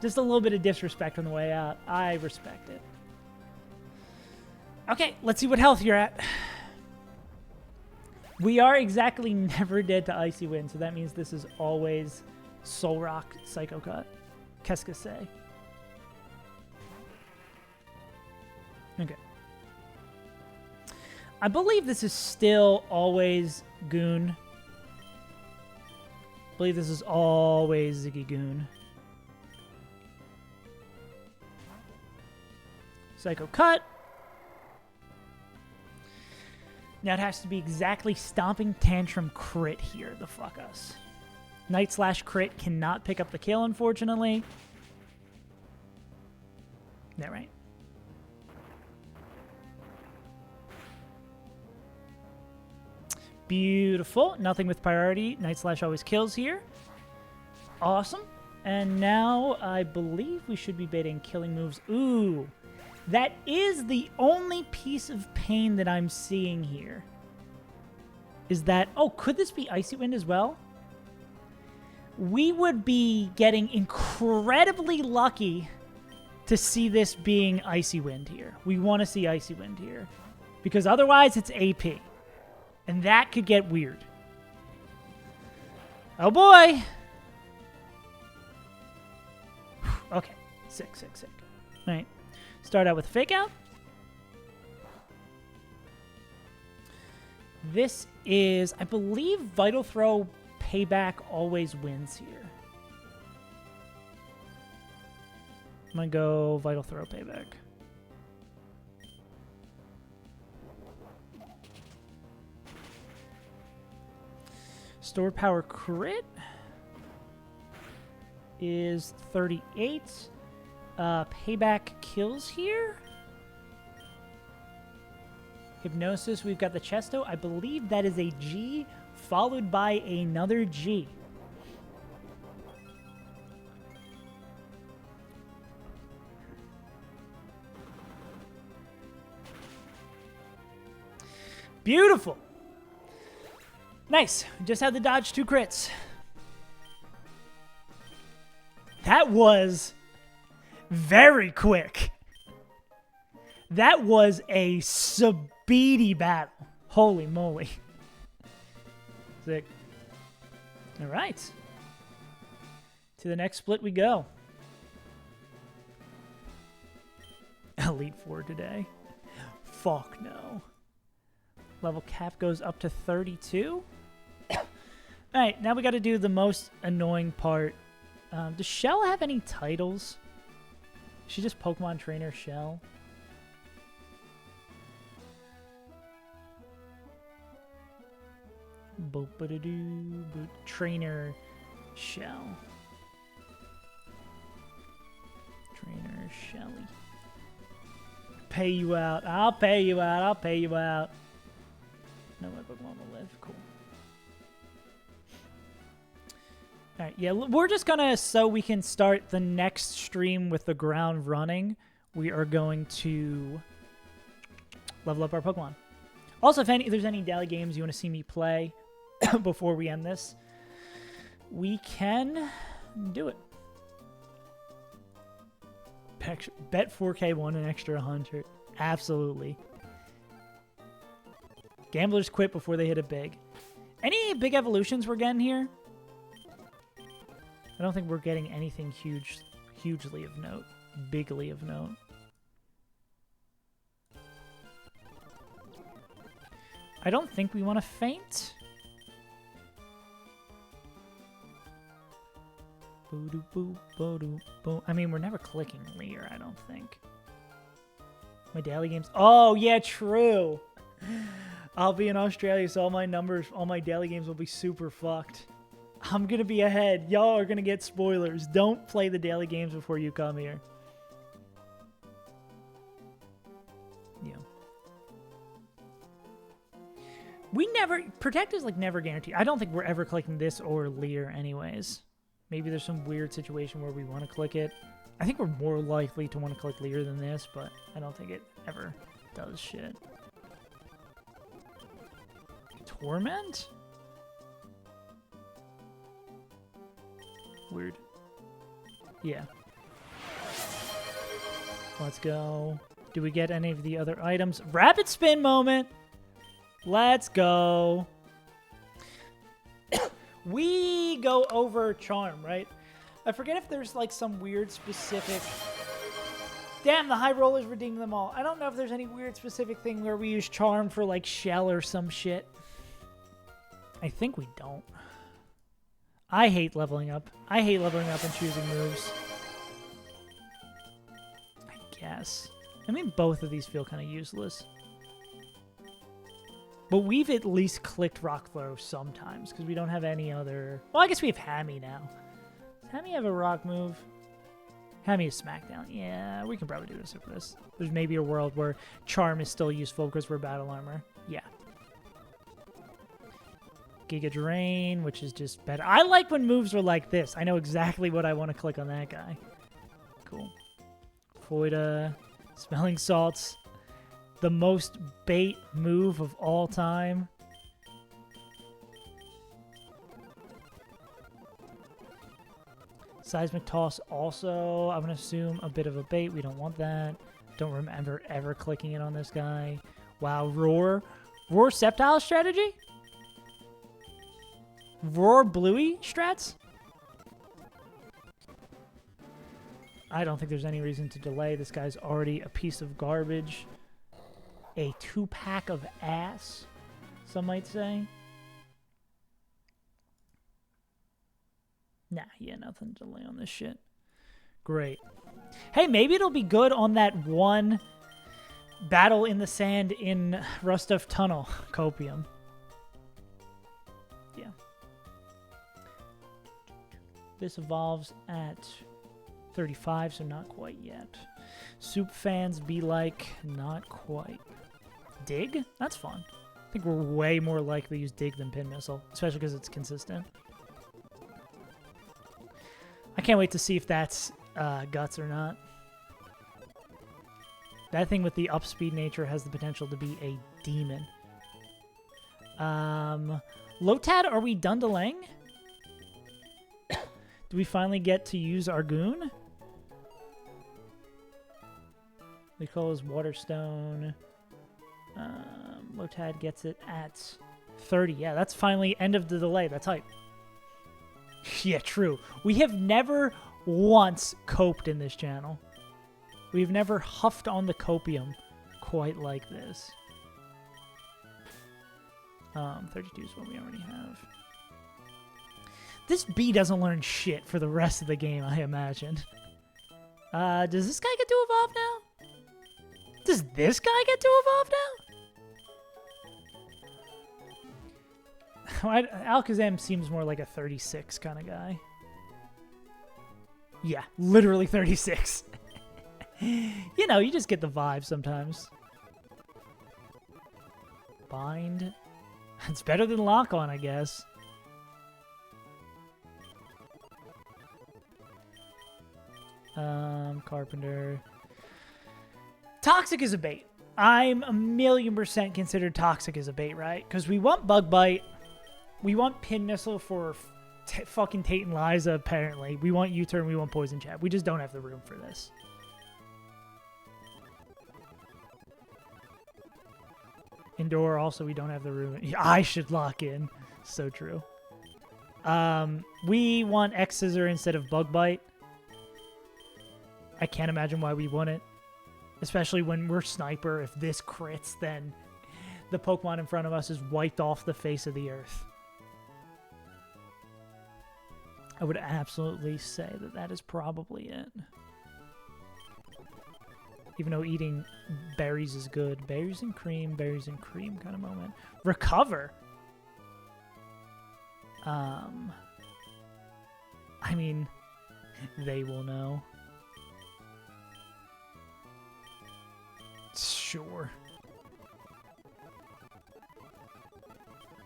Speaker 1: Just a little bit of disrespect on the way out. I respect it. Okay, let's see what health you're at. We are exactly never dead to Icy Wind, so that means this is always Soul Rock Psycho Cut. Qu'est-ce que c'est? Okay. I believe this is still always Goon. I believe this is always Ziggy Goon. Psycho Cut. Now it has to be exactly Stomping Tantrum crit here to fuck us. Night Slash crit cannot pick up the kill, unfortunately. Is that right? Beautiful. Nothing with priority. Night Slash always kills here. Awesome. And now I believe we should be baiting killing moves. Ooh. That is the only piece of pain that I'm seeing here. Is that... Oh, could this be Icy Wind as well? We would be getting incredibly lucky to see this being Icy Wind here. We want to see Icy Wind here. Because otherwise it's AP. And that could get weird. Oh boy! Okay. Sick. Alright. Start out with Fake Out. This is, I believe, Vital Throw Payback always wins here. I'm going to go Vital Throw Payback. Store Power Crit is 38. Payback kills here. Hypnosis, we've got the Chesto. I believe that is a G followed by another G. Beautiful. Nice. Just had to dodge 2 crits. That was very quick. That was a speedy battle. Holy moly. Sick. All right. To the next split we go. Elite 4 today. Fuck no. Level cap goes up to 32. Alright, now we got to do the most annoying part. Does Shell have any titles? Is she just Pokemon Trainer Shell? Trainer Shell. Trainer Shelly. Pay you out. I'll pay you out. I'll pay you out. No, my Pokemon will live. Cool. Alright, yeah, we're just gonna, so we can start the next stream with the ground running, we are going to level up our Pokemon. Also, if there's any daily games you want to see me play before we end this, we can do it. Bet 4K won an extra 100. Absolutely. Gamblers quit before they hit it big. Any big evolutions we're getting here? I don't think we're getting anything hugely of note. Bigly of note. I don't think we want to faint. I mean, we're never clicking Leer, I don't think. My daily games... Oh, yeah, true. I'll be in Australia, so all my daily games will be super fucked. I'm going to be ahead. Y'all are going to get spoilers. Don't play the daily games before you come here. Yeah. Protect is like never guaranteed. I don't think we're ever clicking this or Leer anyways. Maybe there's some weird situation where we want to click it. I think we're more likely to want to click Leer than this, but I don't think it ever does shit. Torment? Weird. Yeah. Let's go. Do we get any of the other items? Rapid spin moment! Let's go. We go over charm, right? I forget if there's like some weird specific... Damn, the high rollers redeemed them all. I don't know if there's any weird specific thing where we use charm for like shell or some shit. I think we don't. I hate leveling up. I hate leveling up and choosing moves. I guess. I mean, both of these feel kind of useless. But we've at least clicked Rock Throw sometimes because we don't have any other... Well, I guess we have Hammy now. Does Hammy have a rock move? Hammy is Smackdown. Yeah, we can probably do this with this. There's maybe a world where Charm is still useful because we're Battle Armor. Yeah. Giga Drain, which is just better. I like when moves are like this. I know exactly what I want to click on that guy. Cool. Foida. Smelling Salts. The most bait move of all time. Seismic Toss also, I'm going to assume, a bit of a bait. We don't want that. Don't remember ever clicking it on this guy. Wow, Roar. Roar Sceptile strategy? Roar Bluey strats? I don't think there's any reason to delay. This guy's already a piece of garbage. A 2-pack of ass, some might say. Nah, yeah, nothing to delay on this shit. Great. Hey, maybe it'll be good on that one battle in the sand in Rustov Tunnel, Copium. Yeah. This evolves at 35, so not quite yet. Soup fans be like, not quite. Dig? That's fun. I think we're way more likely to use Dig than Pin Missile, especially because it's consistent. I can't wait to see if that's Guts or not. That thing with the upspeed nature has the potential to be a demon. Lotad, are we done delaying? Do we finally get to use our goon? We call his Waterstone. Lotad gets it at 30. Yeah, that's finally end of the delay. That's hype. Yeah, true. We have never once coped in this channel. We've never huffed on the copium quite like this. 32 is what we already have. This bee doesn't learn shit for the rest of the game, I imagine. Does this guy get to evolve now? Does this guy get to evolve now? Alakazam seems more like a 36 kind of guy. Yeah, literally 36. You know, you just get the vibe sometimes. Bind. It's better than Lock On, I guess. Carpenter. Toxic is a bait. I'm 1,000,000% considered Toxic as a bait, right? Because we want Bug Bite. We want Pin Missile for fucking Tate and Liza, apparently. We want U-Turn. We want Poison Jab. We just don't have the room for this. Indoor, also, we don't have the room. I should lock in. So true. We want X-Scissor instead of Bug Bite. I can't imagine why we want it. Especially when we're Sniper. If this crits, then the Pokemon in front of us is wiped off the face of the earth. I would absolutely say that that is probably it. Even though eating berries is good. Berries and cream kind of moment. Recover! I mean, they will know. Sure.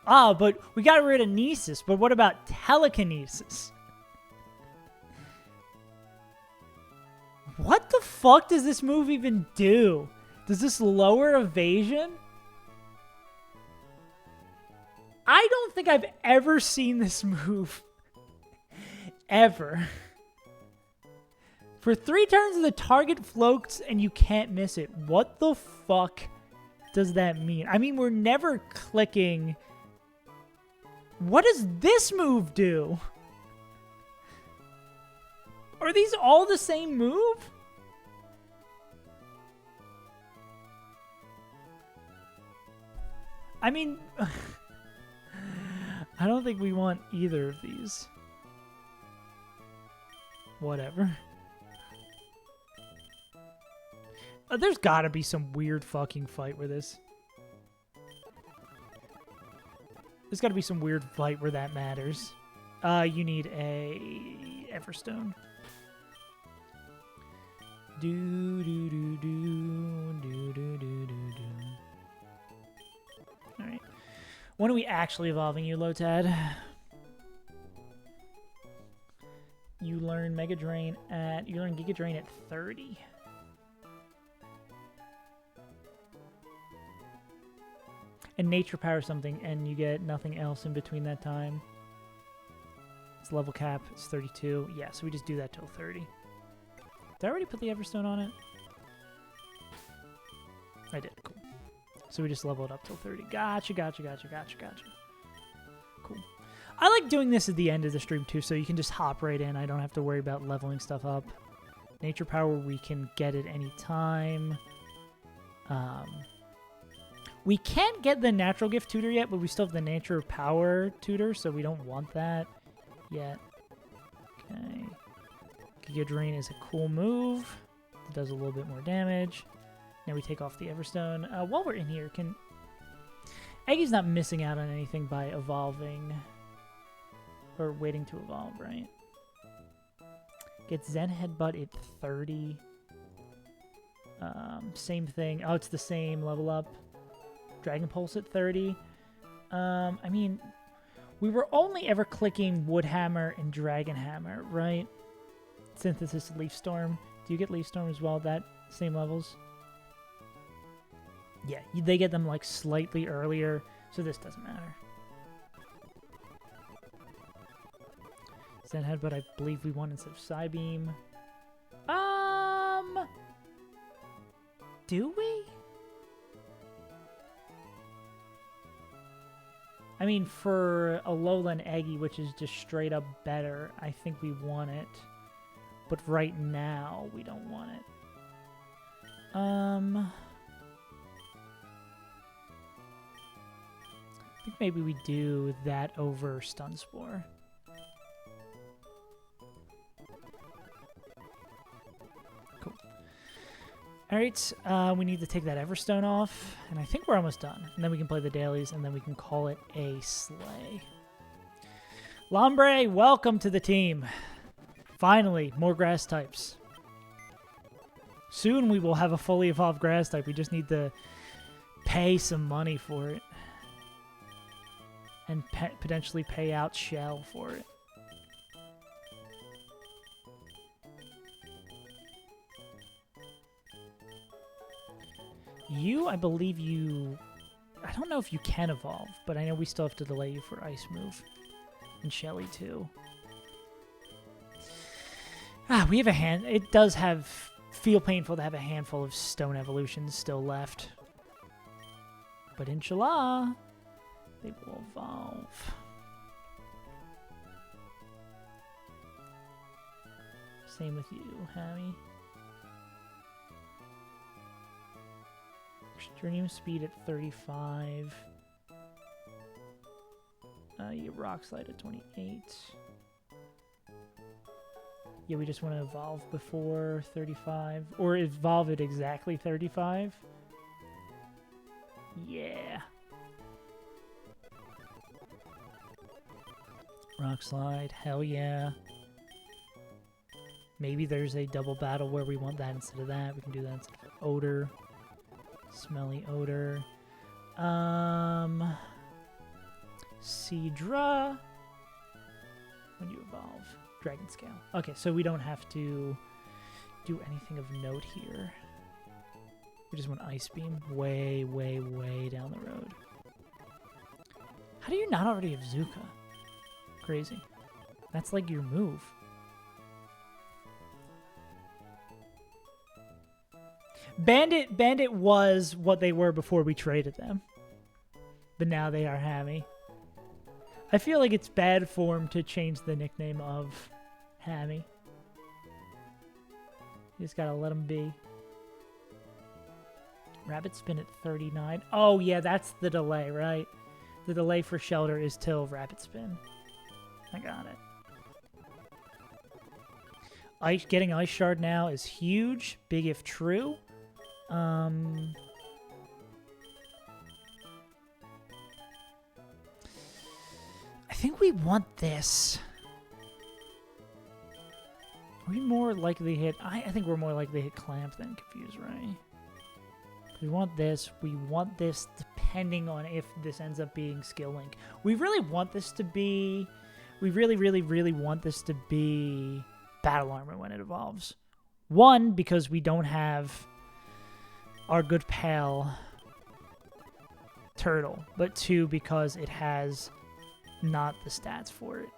Speaker 1: Ah, but we got rid of Nesis. But what about Telekinesis? What the fuck does this move even do? Does this lower evasion? I don't think I've ever seen this move. Ever. For 3 turns, the target floats and you can't miss it. What the fuck does that mean? I mean, we're never clicking. What does this move do? Are these all the same move? I mean, I don't think we want either of these. Whatever. There's gotta be some weird fucking fight where this... There's gotta be some weird fight where that matters. You need a Everstone. Do do do do do do do do do. All right. When are we actually evolving you, Lotad? You learn Mega Drain at... You learn Giga Drain at 30. And Nature Power something, and you get nothing else in between that time. It's level cap. It's 32. Yeah, so we just do that till 30. Did I already put the Everstone on it? I did. Cool. So we just level it up till 30. Gotcha, gotcha, gotcha, gotcha, gotcha. Cool. I like doing this at the end of the stream, too, so you can just hop right in. I don't have to worry about leveling stuff up. Nature Power, we can get it any time. We can't get the Natural Gift Tutor yet, but we still have the Nature Power Tutor, so we don't want that yet. Okay. Giga Drain is a cool move. It does a little bit more damage. Now we take off the Everstone. While we're in here, can... Eggy's not missing out on anything by evolving. Or waiting to evolve, right? Get Zen Headbutt at 30. Same thing. Oh, it's the same level up. Dragon Pulse at 30. I mean, we were only ever clicking Wood Hammer and Dragon Hammer, right? Synthesis Leaf Storm. Do you get Leaf Storm as well? That same levels? Yeah, they get them like slightly earlier, so this doesn't matter. Zen Headbutt, I believe we won instead of Psybeam. Do we? I mean, for a Lowland Eggy, which is just straight up better, I think we want it. But right now, we don't want it. I think maybe we do that over Stun Spore. Cool. Alright, we need to take that Everstone off, and I think we're almost done. And then we can play the dailies, and then we can call it a slay. Lombre, welcome to the team. Finally, more grass types. Soon we will have a fully evolved grass type. We just need to pay some money for it. And potentially pay out Shell for it. You, I believe you... I don't know if you can evolve, but I know we still have to delay you for Ice Move. And Shelly, too. We have a hand... It does feel painful to have a handful of Stone Evolutions still left. But inshallah, they will evolve. Same with you, Hammy. Extreme speed at 35. You Rock Slide at 28. Yeah, we just want to evolve before 35. Or evolve at exactly 35. Yeah. Rock Slide, hell yeah. Maybe there's a double battle where we want that instead of that. We can do that instead of Odor. Smelly Odor. Seadra. When you evolve. Dragon Scale. Okay, so we don't have to do anything of note here. We just want Ice Beam way, way, way down the road. How do you not already have Zuka? Crazy. That's like your move. Bandit was what they were before we traded them. But now they are Hammy. I feel like it's bad form to change the nickname of Hammy. You just gotta let him be. Rabbit spin at 39. Oh, yeah, that's the delay, right? The delay for shelter is till rabbit spin. I got it. Getting Ice Shard now is huge. Big if true. I think we want this. Are we more likely to hit... I think we're more likely to hit Clamp than Confuse Ray. We want this. We want this depending on if this ends up being Skill Link. We really want this to be... We really, really, really want this to be Battle Armor when it evolves. One, because we don't have our good pal Turtle. But two, because it has not the stats for it.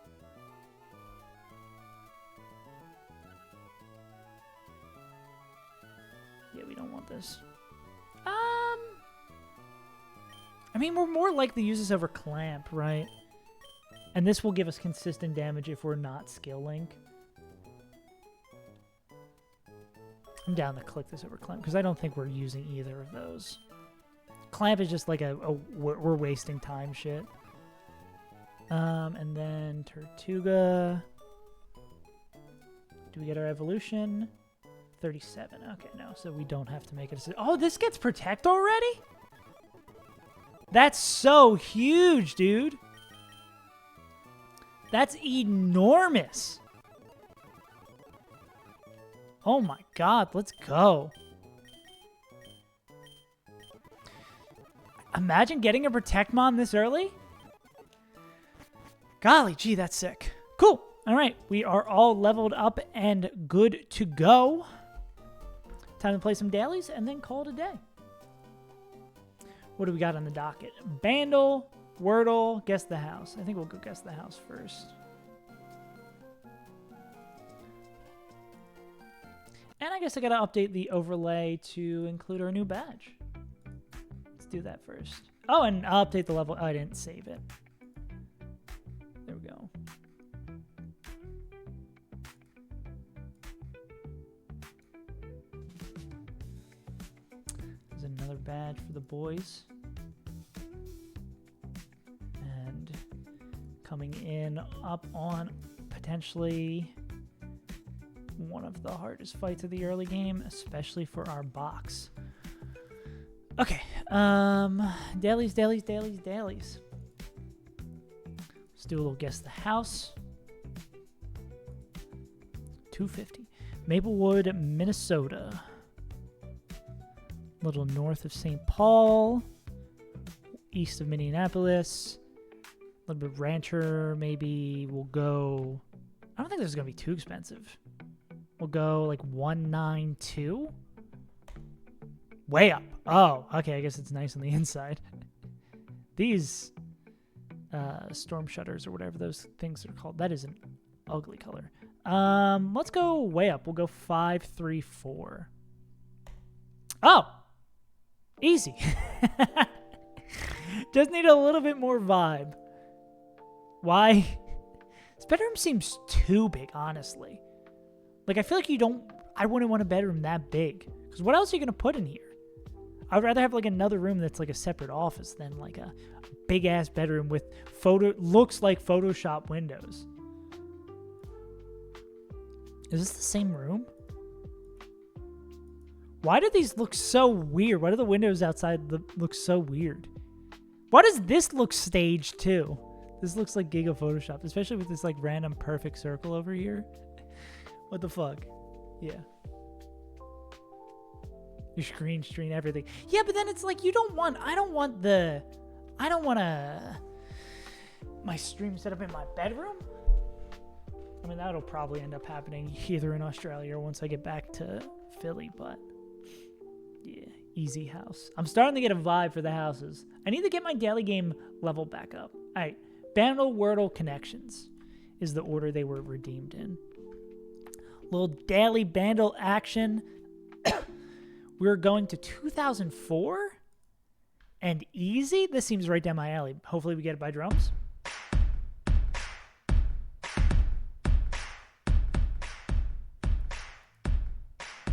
Speaker 1: Yeah, we don't want this. I mean, we're more likely to use this over Clamp, right? And this will give us consistent damage if we're not Skill Link. I'm down to click this over Clamp, because I don't think we're using either of those. Clamp is just like we're wasting time shit. And then Tortuga. Do we get our evolution? 37. Okay, no, so we don't have to make a decision. Oh, this gets Protect already? That's so huge, dude. That's enormous. Oh my god, let's go. Imagine getting a Protect Mon this early. Golly gee, that's sick. Cool. All right, we are all leveled up and good to go. Time to play some dailies and then call it a day. What do we got on the docket? Bandle, Wordle, Guess the House. I think we'll go Guess the House first. And I guess I gotta update the overlay to include our new badge. Let's do that first. Oh, and I'll update the level. Oh, I didn't save it. There we go. There's another badge for the boys. And coming in up on potentially one of the hardest fights of the early game, especially for our box. Okay, dailies. Let's do a little Guess the House. 250. Maplewood, Minnesota. A little north of St. Paul. East of Minneapolis. A little bit Rancher, maybe. We'll go... I don't think this is going to be too expensive. We'll go like 192. Way up. Oh, okay. I guess it's nice on the inside. These storm shutters or whatever those things are called. That is an ugly color. Let's go way up. We'll go 534. Oh, easy. Just need a little bit more vibe. Why? This bedroom seems too big, honestly. Like, I feel like I wouldn't want a bedroom that big. Because what else are you going to put in here? I'd rather have, like, another room that's, like, a separate office than, like, a big-ass bedroom with looks like Photoshop windows. Is this the same room? Why do these look so weird? Why do the windows outside look so weird? Why does this look staged, too? This looks like Giga Photoshop, especially with this, like, random perfect circle over here. What the fuck? Yeah. Your screen everything. Yeah, but then it's like I don't want my stream set up in my bedroom. I mean, that'll probably end up happening either in Australia or once I get back to Philly, but yeah, easy house. I'm starting to get a vibe for the houses. I need to get my daily game level back up. All right, Bandle, Wordle, Connections is the order they were redeemed in. Little daily Bandle action. We're going to 2004 and easy. This seems right down my alley. Hopefully we get it by drums.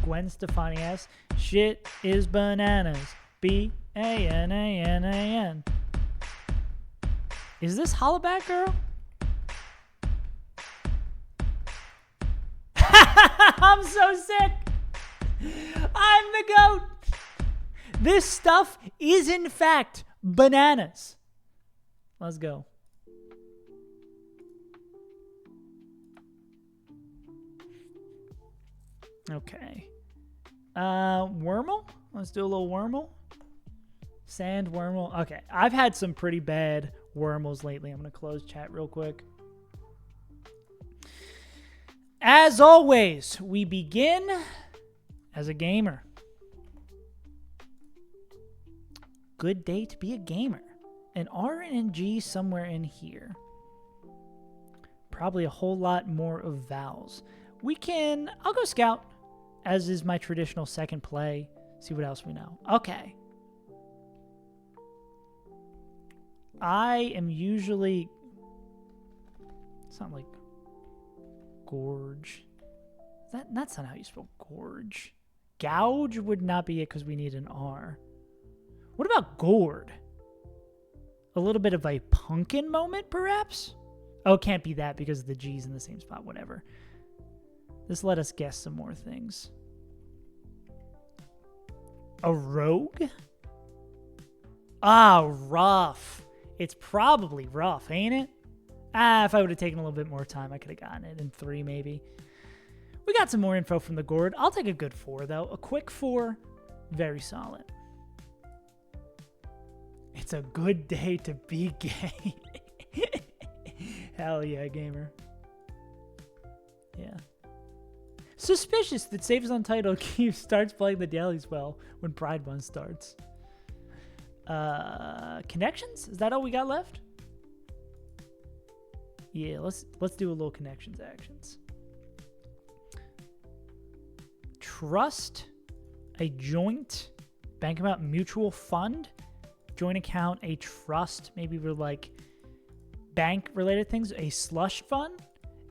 Speaker 1: Gwen Stefani asks, shit is bananas. B-A-N-A-N-A-N. Is this Hollaback Girl? I'm so sick. I'm the GOAT. This stuff is, in fact, bananas. Let's go. Okay. Wormle? Let's do a little Wormle. Sand Wormle. Okay. I've had some pretty bad Wormles lately. I'm going to close chat real quick. As always, we begin as a gamer. Good day to be a gamer. An RNG somewhere in here. Probably a whole lot more of vowels. I'll go scout, as is my traditional second play. See what else we know. Okay. I am usually... It's not like... Gorge. That's not how you spell gorge. Gouge would not be it because we need an R. What about gourd? A little bit of a pumpkin moment, perhaps? Oh, it can't be that because the G's in the same spot. Whatever. Just let us guess some more things. A rogue? Ah, rough. It's probably rough, ain't it? If I would have taken a little bit more time, I could have gotten it in 3, maybe. We got some more info from the gourd. I'll take a good 4, though. A quick 4, very solid. It's a good day to be gay. Hell yeah, gamer. Yeah. Suspicious that Saves Untitled starts playing the daily spell when Pride Month starts. Connections? Is that all we got left? Yeah, let's do a little connections actions. Trust, a joint bank account mutual fund, joint account, a trust, maybe we're like bank related things, a slush fund,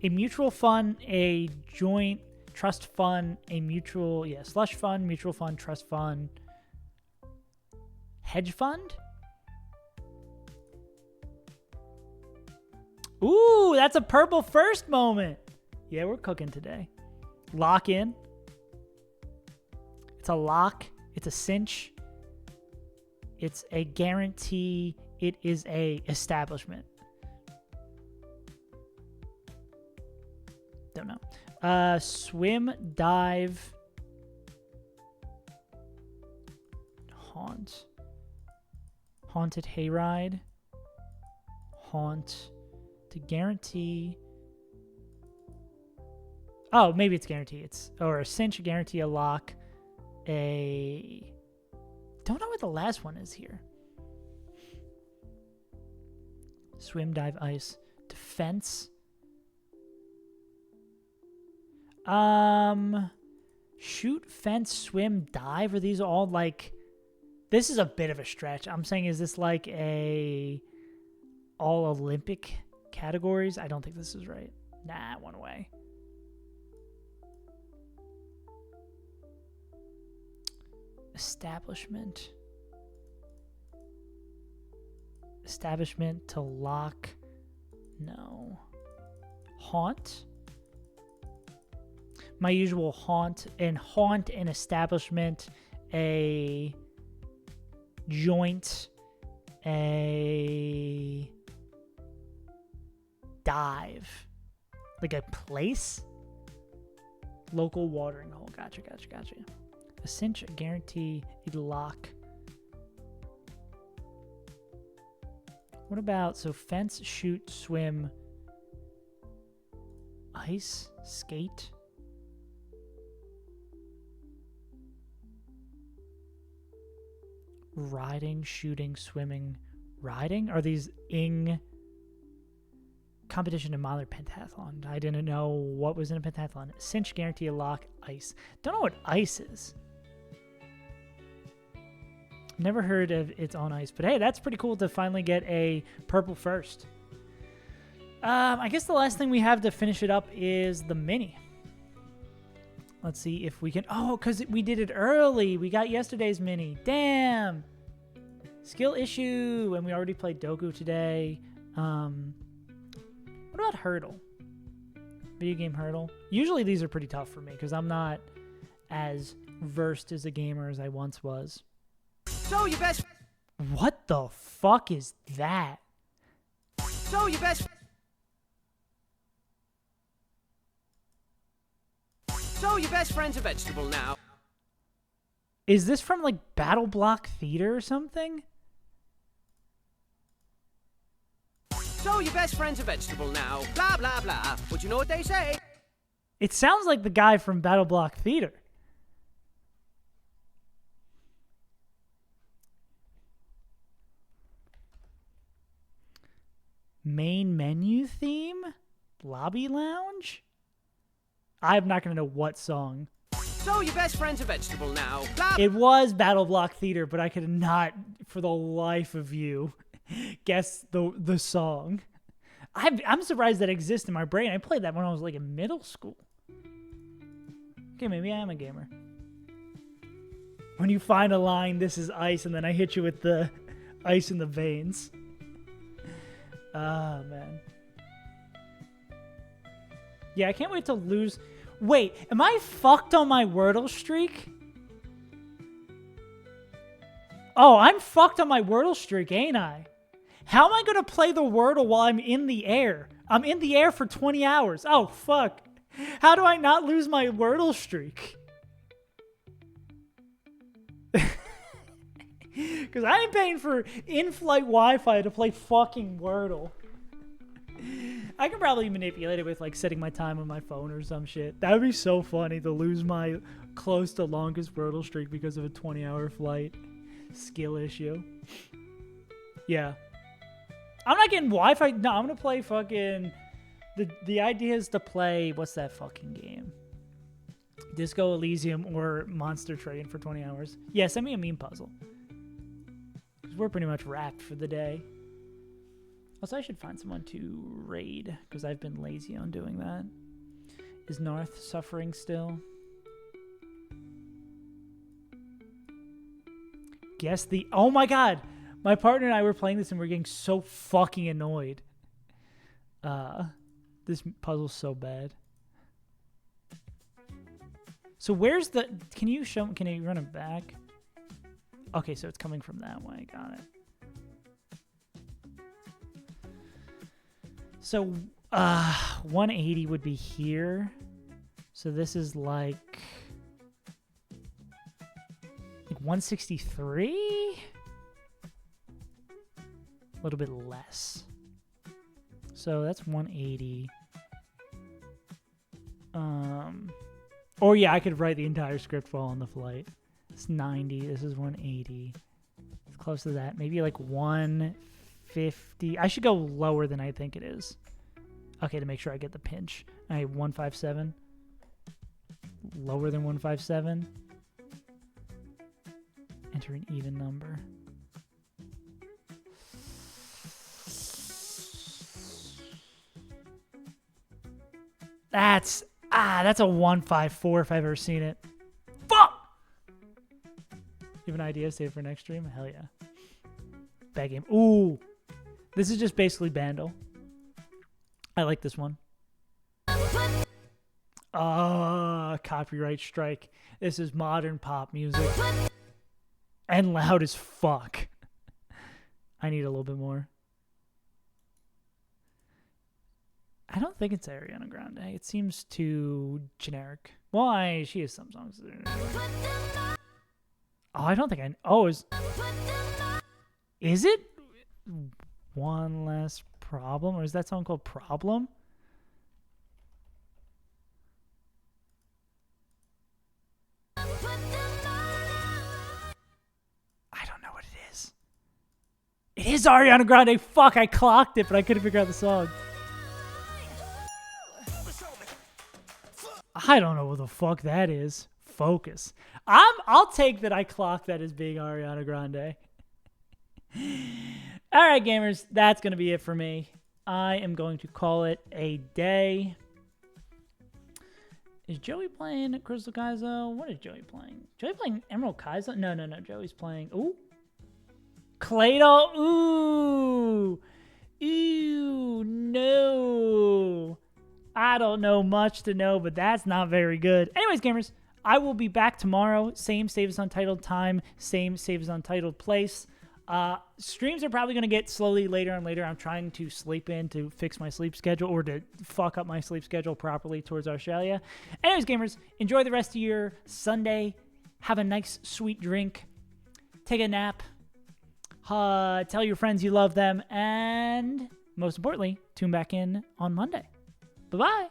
Speaker 1: a mutual fund, a joint trust fund, a mutual, slush fund, mutual fund, trust fund, hedge fund. Ooh, that's a purple first moment. Yeah, we're cooking today. Lock in. It's a lock. It's a cinch. It's a guarantee. It is a establishment. Don't know. Swim, dive, haunt. Haunted hayride. Haunt. To guarantee. Oh, maybe it's guarantee. Or a cinch, a guarantee, a lock, a... Don't know what the last one is here. Swim, dive, ice. Defense. Shoot, fence, swim, dive. Are these all like... This is a bit of a stretch. I'm saying, is this like a all Olympic categories? I don't think this is right. Nah, one way. Establishment. Establishment to lock. No. Haunt. My usual haunt and establishment, a joint, a dive, like a place, local watering hole. Gotcha. A cinch, a guarantee, a lock. What about, so fence, shoot, swim, ice, skate. Riding, shooting, swimming, riding? Are these ing competition in modern pentathlon? I didn't know what was in a pentathlon. Cinch, guarantee, a lock, ice. Don't know what ice is. Never heard of it's on ice, but hey, that's pretty cool to finally get a purple first. I guess the last thing we have to finish it up is the mini. Let's see if we can... Oh, because we did it early. We got yesterday's mini. Damn. Skill issue. And we already played Doku today. What about Hurdle? Video game Hurdle. Usually these are pretty tough for me because I'm not as versed as a gamer as I once was.
Speaker 2: So you best...
Speaker 1: What the fuck is that?
Speaker 2: So you best... So your best friend's a vegetable now.
Speaker 1: Is this from like Battle Block Theater or something?
Speaker 2: So your best friend's a vegetable now. Blah, blah, blah. But you know what they say?
Speaker 1: It sounds like the guy from Battle Block Theater. Main menu theme? Lobby lounge? I'm not going to know what song.
Speaker 2: So your best friend's a vegetable now. Blah.
Speaker 1: It was Battle Block Theater, but I could not, for the life of you, guess the song. I'm surprised that exists in my brain. I played that when I was like in middle school. Okay, maybe I am a gamer. When you find a line, this is ice, and then I hit you with the ice in the veins. Ah, man. Yeah, I can't wait to lose. Wait, am I fucked on my Wordle streak? Oh, I'm fucked on my Wordle streak, ain't I? How am I going to play the Wordle while I'm in the air? I'm in the air for 20 hours. Oh, fuck. How do I not lose my Wordle streak? Because I ain't paying for in-flight Wi-Fi to play fucking Wordle. I can probably manipulate it with like setting my time on my phone or some shit. That would be so funny to lose my close to longest Wordle streak because of a 20-hour flight. Skill issue. Yeah. I'm not getting Wi-Fi. No, I'm going to play fucking... The idea is to play... What's that fucking game? Disco Elysium or Monster Train for 20 hours. Yeah, send me a meme puzzle. Because we're pretty much wrapped for the day. Also, I should find someone to raid, because I've been lazy on doing that. Is North suffering still? Guess the... Oh my god! My partner and I were playing this and we're getting so fucking annoyed. This puzzle's so bad. So where's the... Can you show... Can you run it back? Okay, so it's coming from that way. Got it. So, 180 would be here. So this is like 163? A little bit less. So that's 180. Or yeah, I could write the entire script while on the flight. It's 90. This is 180. It's close to that. Maybe like 150. I should go lower than I think it is. Okay, to make sure I get the pinch. I have 157. Lower than 157. Enter an even number. That's a 154 if I've ever seen it. Fuck! You have an idea? Save it for next stream? Hell yeah. Bad game. Ooh. This is just basically Bandle. I like this one. Copyright strike. This is modern pop music. And loud as fuck. I need a little bit more. I don't think it's Ariana Grande. It seems too generic. Well, she has some songs. Oh, I don't think I... Oh, is it One Less Problem? Or is that song called Problem? I don't know what it is. It is Ariana Grande. Fuck, I clocked it, but I couldn't figure out the song. I don't know what the fuck that is. Focus. I'll take that I clocked that as being Ariana Grande. Alright, gamers. That's going to be it for me. I am going to call it a day. Is Joey playing Crystal Kaizo? What is Joey playing? Joey playing Emerald Kaizo? No. Joey's playing... Ooh. Claydol. Ooh. Ew. No. I don't know much to know, but that's not very good. Anyways, gamers, I will be back tomorrow. Same Save As Untitled time. Same Save As Untitled place. Streams are probably going to get slowly later and later. I'm trying to sleep in to fix my sleep schedule or to fuck up my sleep schedule properly towards Australia. Anyways, gamers, enjoy the rest of your Sunday. Have a nice, sweet drink. Take a nap. Tell your friends you love them. And most importantly, tune back in on Monday. Bye-bye.